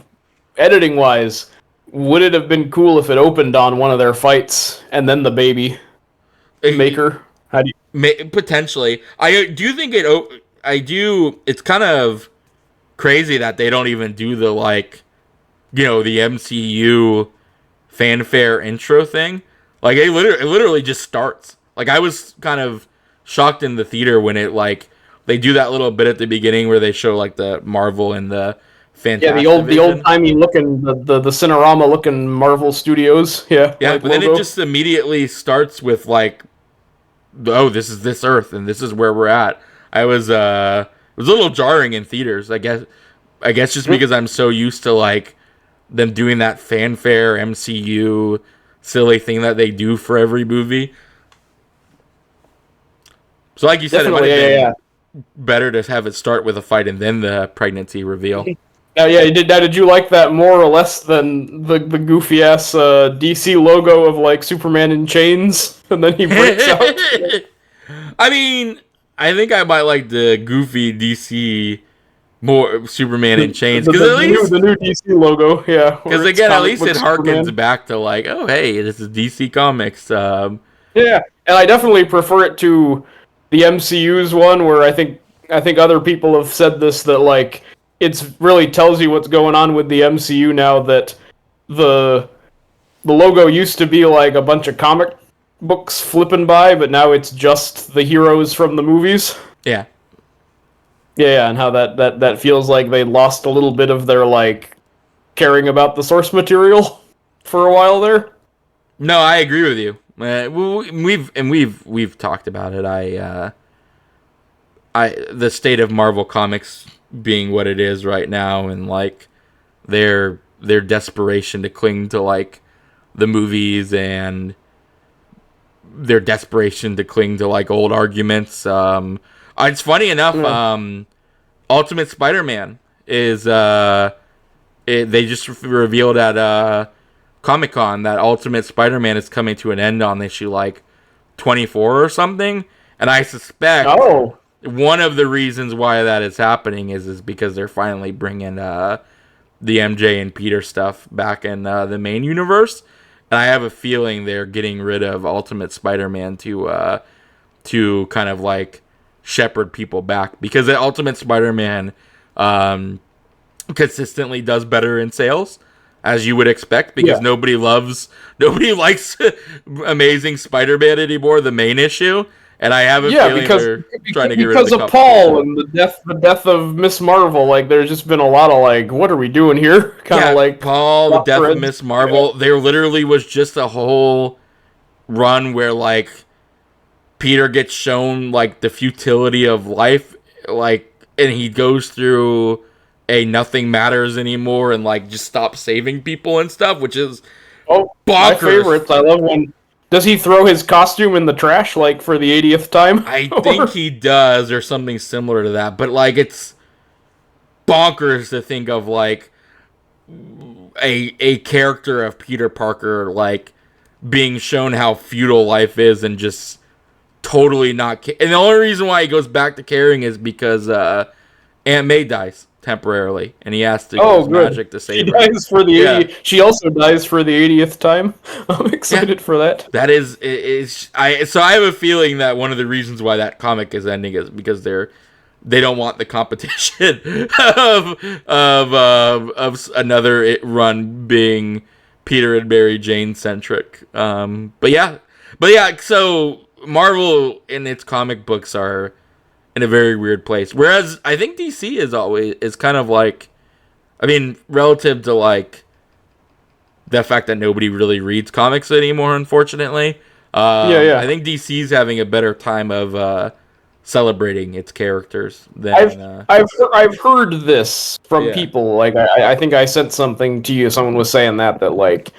editing wise, would it have been cool if it opened on one of their fights and then the baby maker? How do you... Potentially, I do think it. I do. It's kind of crazy that they don't even do the the MCU fanfare intro thing. Like it literally just starts. Like I was kind of shocked in the theater when it they do that little bit at the beginning where they show like the Marvel and the Fantastic the old timey looking the Cinerama looking Marvel Studios. Yeah. Yeah, but then it just immediately starts with this is this Earth and this is where we're at. It was a little jarring in theaters, I guess just because I'm so used to them doing that fanfare MCU silly thing that they do for every movie. So like you said, definitely, it might have been better to have it start with a fight and then the pregnancy reveal. Did you like that more or less than the goofy ass DC logo of Superman in chains and then he breaks out? I mean, I think I might like the goofy DC more Superman in chains because at least the new DC logo, yeah. Because again, at least it harkens Superman back to oh hey, this is DC Comics. Yeah, and I definitely prefer it to the MCU's one where I think other people have said this that it's really tells you what's going on with the MCU now that the logo used to be a bunch of comic books flipping by, but now it's just the heroes from the movies. Yeah. Yeah, and how that feels like they lost a little bit of their caring about the source material for a while there. No, I agree with you. We've talked about it. The state of Marvel Comics being what it is right now, and their desperation to cling to the movies and their desperation to cling to old arguments. It's funny enough. Ultimate Spider-Man is they just revealed at Comic-Con that Ultimate Spider-Man is coming to an end on issue 24 or something, and I suspect one of the reasons why that is happening is because they're finally bringing the MJ and Peter stuff back in the main universe, and I have a feeling they're getting rid of Ultimate Spider-Man to kind of like shepherd people back, because the Ultimate Spider-Man consistently does better in sales, as you would expect, because nobody likes Amazing Spider-Man anymore, the main issue. And I have a feeling they're trying to get rid of the because of Paul and the death of Miss Marvel. Like, there's just been a lot of like, what are we doing here? Kind of like Paul, the death of Miss Marvel. Yeah. There literally was just a whole run where like Peter gets shown like the futility of life, like, and he goes through a nothing matters anymore and like just stops saving people and stuff, which is bonkers. My favorites. I love when. Does he throw his costume in the trash, like, for the 80th time? I think he does, or something similar to that. But, like, it's bonkers to think of, like, a character of Peter Parker, like, being shown how futile life is and just totally not... And the only reason why he goes back to caring is because Aunt May dies temporarily, and he has to use magic to save her. Dies for the 80th. She also dies for the 80th time. I'm excited for that. That is so I have a feeling that one of the reasons why that comic is ending is because they don't want the competition of another run being Peter and Mary Jane centric. But yeah, so Marvel in its comic books are in a very weird place. Whereas I think DC is kind of like, I mean, relative to like the fact that nobody really reads comics anymore, unfortunately. I think DC's having a better time of celebrating its characters than I've heard this from people. Like I think I sent something to you. Someone was saying that like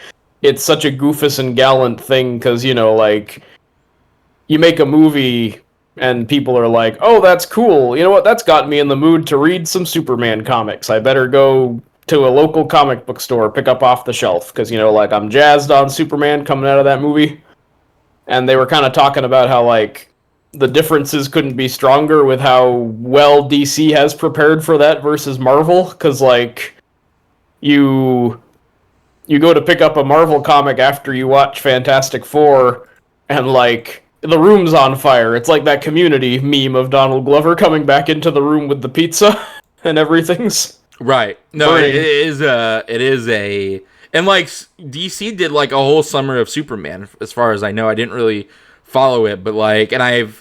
it's such a goofus and gallant thing because, you know, like you make a movie and people are like, oh, that's cool. You know what? That's got me in the mood to read some Superman comics. I better go to a local comic book store, pick up off the shelf. Because, you know, like, I'm jazzed on Superman coming out of that movie. And they were kind of talking about how, like, the differences couldn't be stronger with how well DC has prepared for that versus Marvel. Because, like, you go to pick up a Marvel comic after you watch Fantastic Four, and, like, the room's on fire. It's like that Community meme of Donald Glover coming back into the room with the pizza and everything's right. No, burning. It is a and like DC did like a whole summer of Superman. As far as I know, I didn't really follow it, but like, and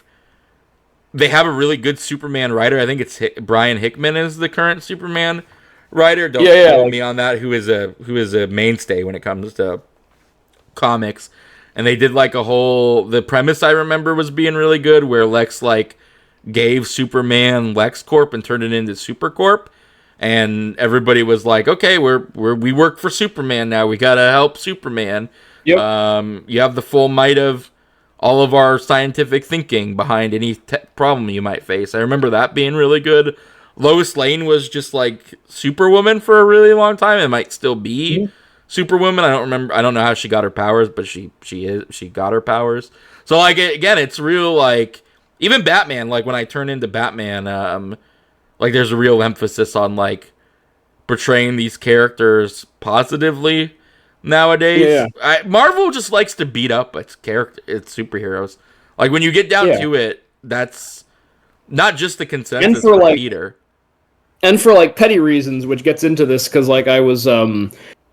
they have a really good Superman writer. I think it's Brian Hickman is the current Superman writer. Don't quote me on that. Who is a mainstay when it comes to comics. And they did like a whole... The premise I remember was being really good, where Lex like gave Superman LexCorp and turned it into Supercorp, and everybody was like, "Okay, we work for Superman now. We gotta help Superman." Yep. You have the full might of all of our scientific thinking behind any problem you might face. I remember that being really good. Lois Lane was just like Superwoman for a really long time. It might still be. Mm-hmm. Superwoman, I don't know how she got her powers, but she got her powers. So like again, it's real like even Batman. Like when I turn into Batman, like there's a real emphasis on like portraying these characters positively nowadays. Yeah. Marvel just likes to beat up its superheroes. Like when you get down to it, that's not just the consensus for like, Peter. And for like petty reasons, which gets into this because like I was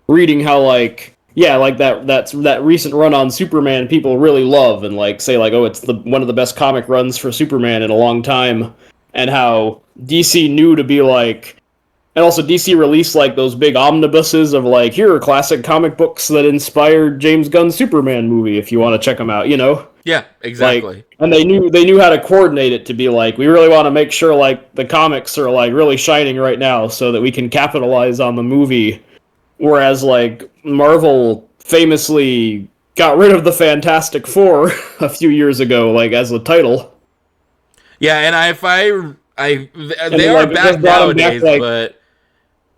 reading how like that recent run on Superman people really love and like say like, oh, it's one of the best comic runs for Superman in a long time, and how DC knew to be like, and also DC released like those big omnibuses of like, here are classic comic books that inspired James Gunn's Superman movie if you want to check them out, you know. Yeah, exactly. Like, and they knew how to coordinate it to be like, we really want to make sure like the comics are like really shining right now so that we can capitalize on the movie. Whereas, like, Marvel famously got rid of the Fantastic Four a few years ago, like, as a title. Yeah, and they are like, back nowadays, but...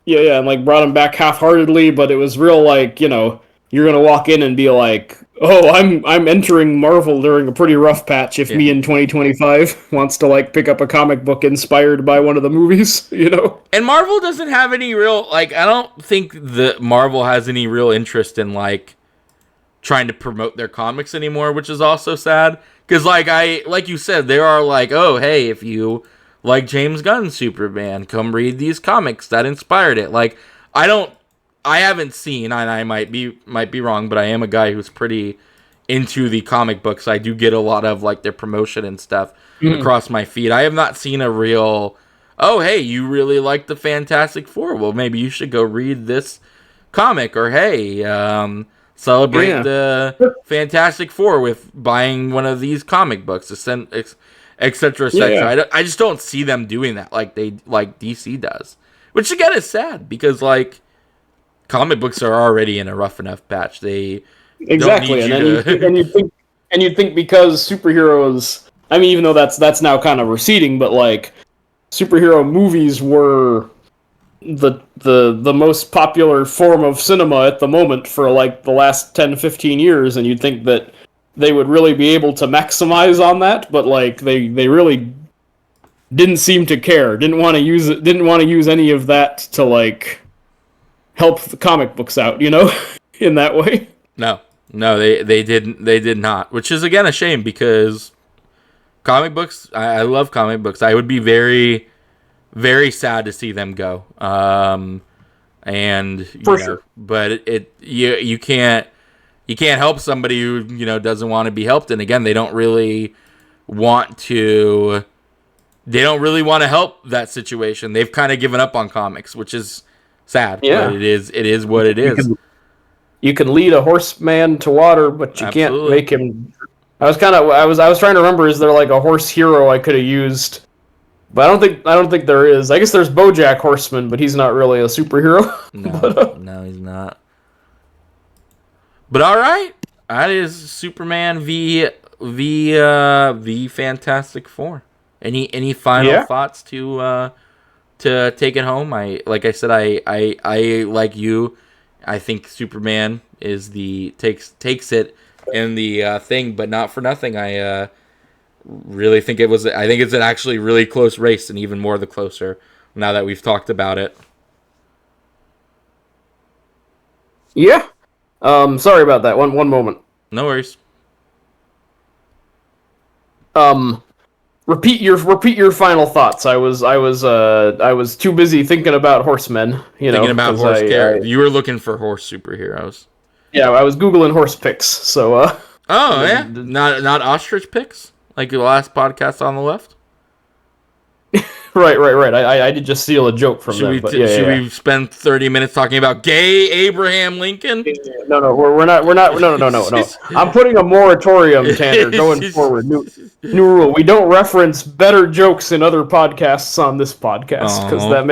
Yeah, and, like, brought them back half-heartedly, but it was real, like, you know, you're gonna walk in and be like, Oh, I'm entering Marvel during a pretty rough patch. If Yeah. me in 2025 wants to like pick up a comic book inspired by one of the movies, you know. And Marvel doesn't have any real, like, I don't think that Marvel has any real interest in, like, trying to promote their comics anymore, which is also sad. Because, like you said, there are like, oh, hey, if you like James Gunn's Superman, come read these comics that inspired it. Like, I haven't seen, and I might be wrong, but I am a guy who's pretty into the comic books. I do get a lot of like their promotion and stuff across my feed. I have not seen a real, oh, hey, you really like the Fantastic Four. Well, maybe you should go read this comic, or hey, celebrate the Fantastic Four with buying one of these comic books, etc., etc. Yeah. I just don't see them doing that like DC does, which again is sad because like comic books are already in a rough enough patch. They Exactly, don't and need then you to. you'd think because superheroes. I mean, even though that's now kind of receding, but like superhero movies were the most popular form of cinema at the moment for like the last 10-15 years, and you'd think that they would really be able to maximize on that, but like they really didn't seem to care. Didn't want to use any of that to like help the comic books out, you know, in that way. No, they did not, which is again a shame because comic books. I love comic books. I would be very, very sad to see them go. And For sure. But you can't help somebody who doesn't want to be helped. And again, they don't really want to. They don't really want to help that situation. They've kind of given up on comics, which is sad. Yeah. But it is what it is. You can lead a horseman to water, but you Absolutely. can't make him. I was trying to remember, is there like a horse hero I could have used? But I don't think there is. I guess there's BoJack Horseman, but he's not really a superhero. No, he's not. But all right, that is Superman v Fantastic Four. Any final thoughts to take it home? Like I said, I like you. I think Superman is takes it in the thing, but not for nothing. I really think I think it's an actually really close race, and even more the closer now that we've talked about it. Yeah. Sorry about that. One moment. No worries. Repeat your final thoughts. I was too busy thinking about horsemen. Thinking about horse characters. You were looking for horse superheroes. Yeah, I was googling horse pics. So Oh yeah, not ostrich picks like the last podcast on the left. Right. I did just steal a joke from them. Should we spend 30 minutes talking about gay Abraham Lincoln? No. We're not. No. I'm putting a moratorium, Tanner, going forward. New rule: we don't reference better jokes in other podcasts on this podcast because that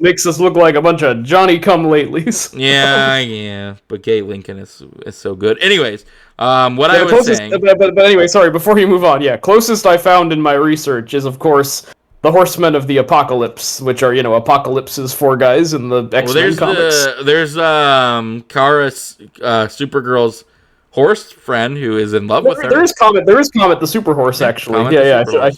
makes us look like a bunch of Johnny-come-latelys. Yeah. But gay Lincoln is so good. Anyways, what I was saying. But anyway, sorry. Before you move on, closest I found in my research is, of course, the Horsemen of the Apocalypse, which are, Apocalypse's four guys in the X-Men comics. There's Kara, Supergirl's horse friend who is in love with her. There is Comet the Super Horse, actually. Comet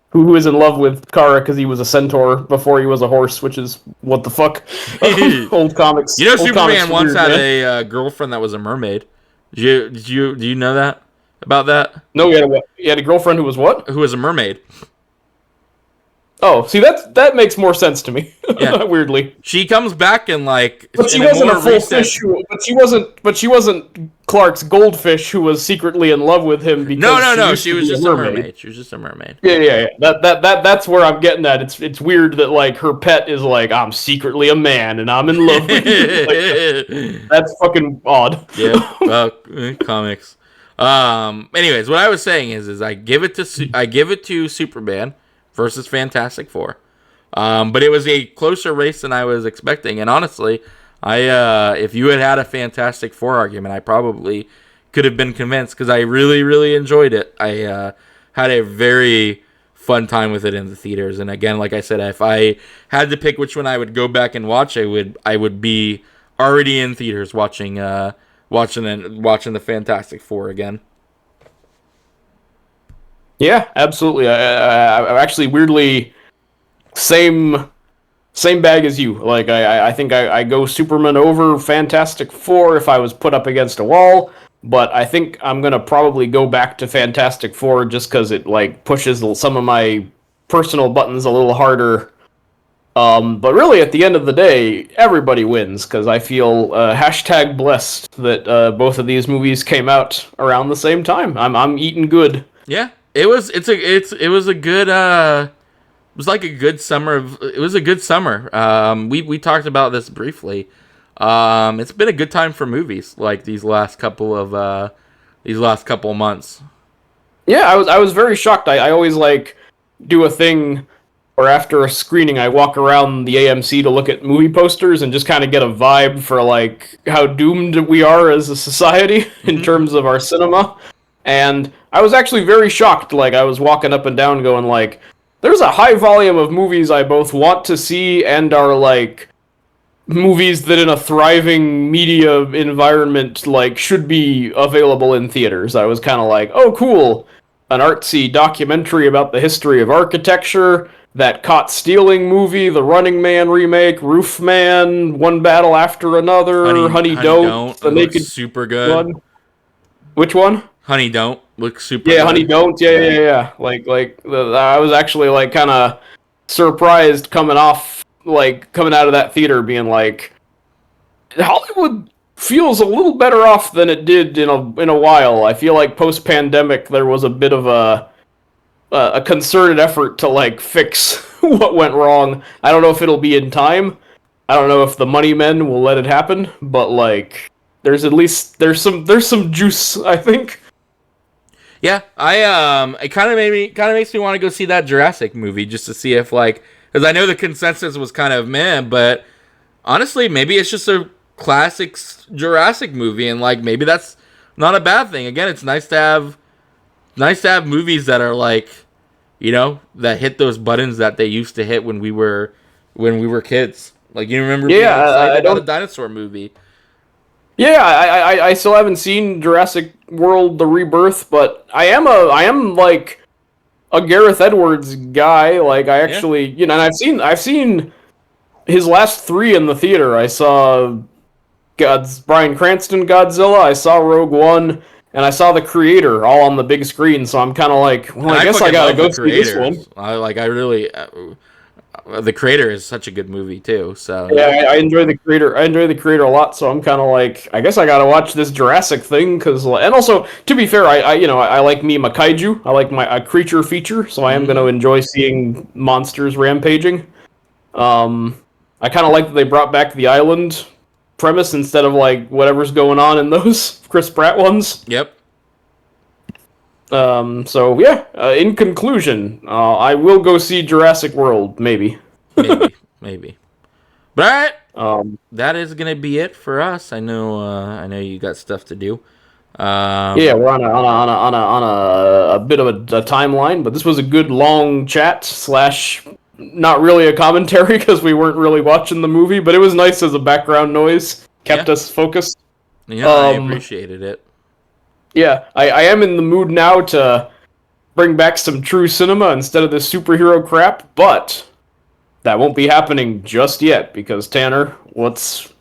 Who is in love with Kara because he was a centaur before he was a horse, which is what the fuck. Old comics. Superman once had a girlfriend that was a mermaid. Do you know that about that? No, he had a girlfriend who was what? Who was a mermaid. Oh, see, that makes more sense to me. Yeah. Weirdly, she comes back and like. But she wasn't a full fish. But she wasn't Clark's goldfish who was secretly in love with him. Because no. She was just a mermaid. She was just a mermaid. Yeah. That's where I'm getting at. It's weird that like her pet is like, I'm secretly a man and I'm in love with you. Like, that's fucking odd. Yeah. Well, comics. Anyways, what I was saying is I give it to Superman versus Fantastic Four. But it was a closer race than I was expecting. And honestly, if you had a Fantastic Four argument, I probably could have been convinced because I really, really enjoyed it. I had a very fun time with it in the theaters. And again, like I said, if I had to pick which one I would go back and watch, I would be already in theaters watching watching the Fantastic Four again. Yeah, absolutely. I'm actually weirdly same bag as you. Like I think I go Superman over Fantastic Four if I was put up against a wall, but I think I'm gonna probably go back to Fantastic Four just because it like pushes some of my personal buttons a little harder. But really, at the end of the day, everybody wins because I feel hashtag blessed that both of these movies came out around the same time. I'm eating good. Yeah, it was a good it was like a good summer. It was a good summer. We talked about this briefly. It's been a good time for movies like these last couple of months. Yeah, I was very shocked. I always like do a thing or after a screening I walk around the AMC to look at movie posters and just kind of get a vibe for like how doomed we are as a society in terms of our cinema. And I was actually very shocked. Like I was walking up and down going like there's a high volume of movies I both want to see and are like movies that in a thriving media environment like should be available in theaters. I was kind of like, "Oh, cool. An artsy documentary about the history of architecture, that Caught Stealing movie, the Running Man remake, Roof Man, One Battle After Another, Honey Don't, the Naked super good. One. Which one? Honey Don't looks super Yeah, good. Honey Don't. Yeah. I was actually like kind of surprised coming out of that theater being like Hollywood feels a little better off than it did in a while. I feel like post pandemic there was a bit of a concerted effort to like fix what went wrong. I don't know if it'll be in time. I don't know if the money men will let it happen, but like there's some juice, I think. Yeah, it kind of makes me want to go see that Jurassic movie just to see if like, because I know the consensus was kind of meh, but honestly maybe it's just a classic Jurassic movie and like maybe that's not a bad thing. Again, it's nice to have movies that are like, you know, that hit those buttons that they used to hit when we were kids. Like you remember being excited about a dinosaur movie. Yeah, I still haven't seen Jurassic World: The Rebirth, but I am like a Gareth Edwards guy. Like I actually, you know, and I've seen his last three in the theater. I saw Bryan Cranston Godzilla, I saw Rogue One, and I saw The Creator all on the big screen. So I'm kind of like, well, I guess I gotta go see this one. The Creator is such a good movie too. So yeah, I enjoy The Creator. I enjoy The Creator a lot. So I'm kind of like, I guess I gotta watch this Jurassic thing because, and also to be fair, I like me a kaiju. I like a creature feature, so I am gonna enjoy seeing monsters rampaging. I kind of like that they brought back the island premise instead of like whatever's going on in those Chris Pratt ones. Yep. So yeah, in conclusion, I will go see Jurassic World, maybe. maybe. But all right, that is gonna be it for us. I know you got stuff to do. Yeah, we're on a bit of a timeline, but this was a good long chat / not really a commentary because we weren't really watching the movie, but it was nice as a background noise. Kept us focused. Yeah, I appreciated it. Yeah, I am in the mood now to bring back some true cinema instead of this superhero crap, but that won't be happening just yet because Tanner, what's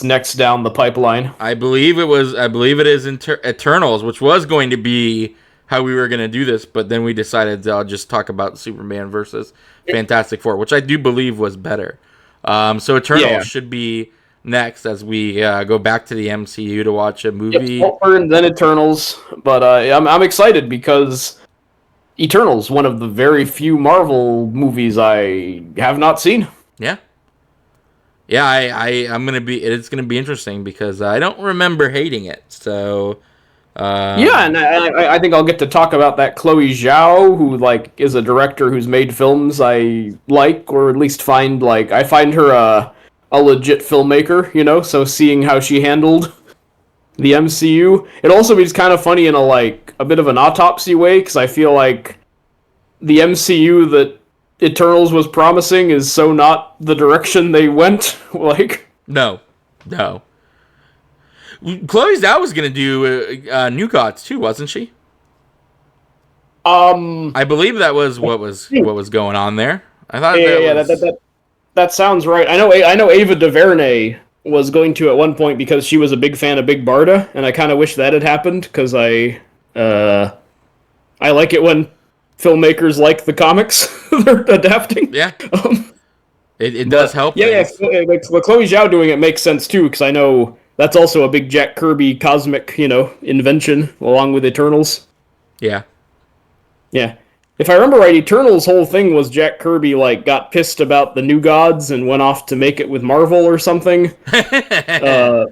next down the pipeline? I believe it is Eternals, which was going to be how we were going to do this, but then we decided to just talk about Superman versus Fantastic Four, which I do believe was better. So Eternals should be next as we go back to the MCU to watch a movie. And then Eternals, but I'm excited because Eternals, one of the very few Marvel movies I have not seen. Yeah. It's gonna be interesting because I don't remember hating it. So and I think I'll get to talk about that Chloe Zhao, who like is a director who's made films I like, or at least I find her a legit filmmaker, you know. So seeing how she handled the MCU, it also is kind of funny in a bit of an autopsy way because I feel like the MCU that Eternals was promising is so not the direction they went. No. Chloe Zhao was gonna do New Gods too, wasn't she? I believe that was what was going on there. I thought That sounds right. I know Ava DuVernay was going to at one point because she was a big fan of Big Barda, and I kind of wish that had happened because I like it when filmmakers like the comics they're adapting. Yeah, it does help. Yeah, like Chloe Zhao doing it makes sense too because I know that's also a big Jack Kirby cosmic invention along with Eternals. Yeah. Yeah. If I remember right, Eternals' whole thing was Jack Kirby got pissed about the New Gods and went off to make it with Marvel or something. But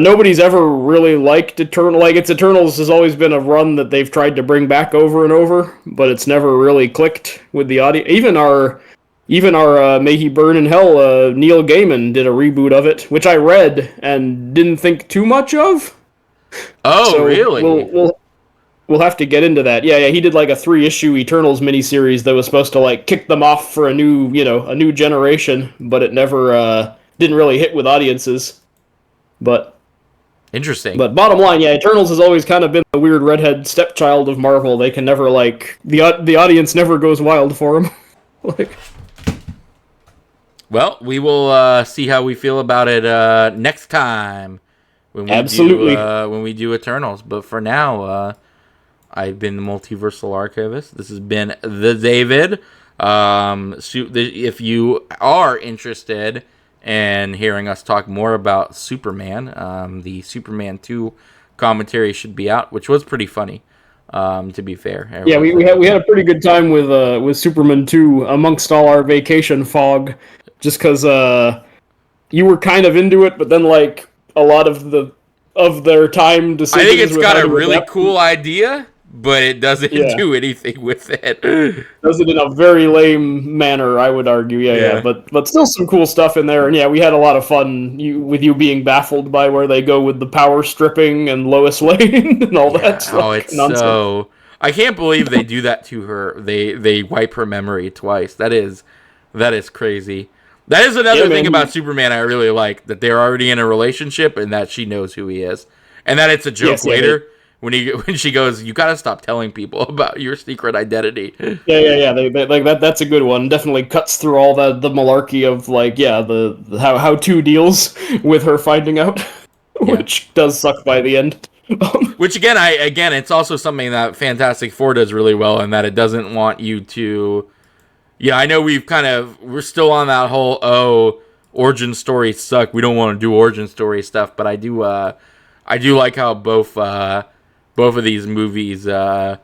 nobody's ever really liked Eternal. Eternals has always been a run that they've tried to bring back over and over, but it's never really clicked with the audience. Even our May He Burn in Hell, Neil Gaiman did a reboot of it, which I read and didn't think too much of. Oh, so really? We'll have to get into that. Yeah, he did a 3-issue Eternals miniseries that was supposed to kick them off for a new generation, but it never didn't really hit with audiences. But interesting. But bottom line, yeah, Eternals has always kind of been the weird redhead stepchild of Marvel. They can never the audience never goes wild for them. Well, we will see how we feel about it next time when we do Eternals. But for now, I've been the Multiversal Archivist. This has been the David. If you are interested in hearing us talk more about Superman, the Superman 2 commentary should be out, which was pretty funny, to be fair. Yeah, we had a pretty good time with Superman 2 amongst all our vacation fog, just because you were kind of into it, but then a lot of their time decisions. I think it's got a really cool idea, but it doesn't do anything with it. Does it in a very lame manner, I would argue. Yeah. But still some cool stuff in there. And yeah, we had a lot of fun with you being baffled by where they go with the power stripping and Lois Lane and all that. It's nonsense. So I can't believe they do that to her. They wipe her memory twice. That is crazy. That is another thing about Superman I really like, that they're already in a relationship and that she knows who he is, and that it's a joke later. When she goes, you gotta stop telling people about your secret identity. Yeah. They that's a good one. Definitely cuts through all the malarkey of the how two deals with her finding out, which does suck by the end. Which again, it's also something that Fantastic Four does really well, in that it doesn't want you to. Yeah, I know we're still on that whole origin stories suck. We don't want to do origin story stuff, but I do like how both of these movies do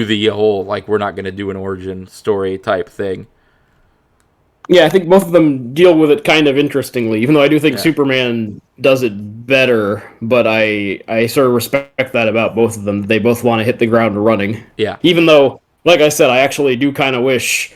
the whole we're not going to do an origin story type thing. Yeah, I think both of them deal with it kind of interestingly, even though I do think Superman does it better, but I sort of respect that about both of them. They both want to hit the ground running. Yeah. Even though, like I said, I actually do kind of wish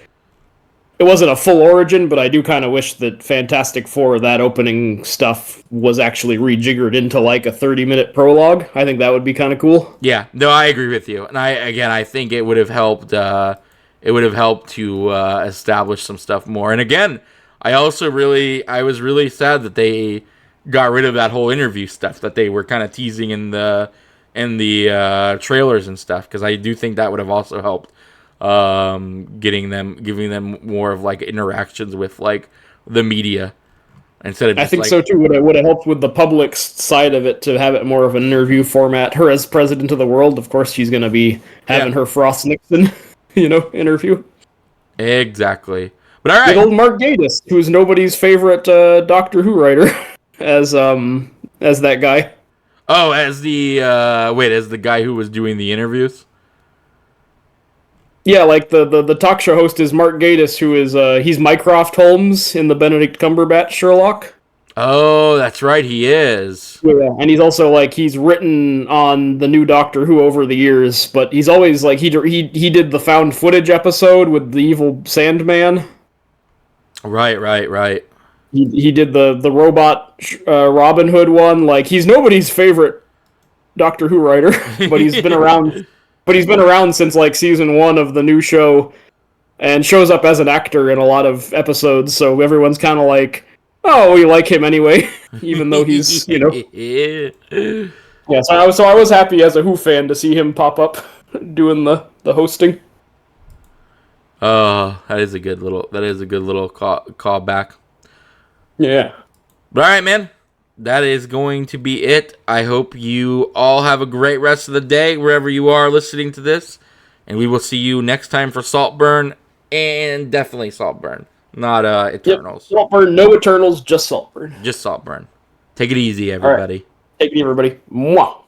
it wasn't a full origin, but I do kind of wish that Fantastic Four, that opening stuff, was actually rejiggered into a 30-minute prologue. I think that would be kind of cool. Yeah, no, I agree with you, and I think it would have helped. It would have helped to establish some stuff more. And again, I was really sad that they got rid of that whole interview stuff that they were kind of teasing in the trailers and stuff, because I do think that would have also helped. Giving them more of interactions with the media instead of just, I think so too. Would have helped with the public's side of it to have it more of an interview format. Her as president of the world, of course, she's going to be having her Frost Nixon, interview. Exactly. But all right, with old Mark Gatiss, who's nobody's favorite Doctor Who writer, as that guy. Oh, as the guy who was doing the interviews. Yeah, the talk show host is Mark Gatiss, who is he's Mycroft Holmes in the Benedict Cumberbatch Sherlock. Oh, that's right, he is. Yeah, and he's also he's written on the new Doctor Who over the years, but he's always he did the found footage episode with the evil Sandman. Right. He did the robot Robin Hood one. He's nobody's favorite Doctor Who writer, but he's been around. But he's been around since season 1 of the new show, and shows up as an actor in a lot of episodes. So everyone's kind of Oh, we like him anyway, even though he's, you know. Yeah. Yeah, so I was happy as a Who fan to see him pop up doing the hosting. Oh, that is a good little call back. Yeah. But all right, man. That is going to be it. I hope you all have a great rest of the day wherever you are listening to this. And we will see you next time for Saltburn, and definitely Saltburn, not Eternals. Yep. Saltburn, no Eternals, just Saltburn. Just Saltburn. Take it easy, All right. everybody. Take it, everybody. Mwah.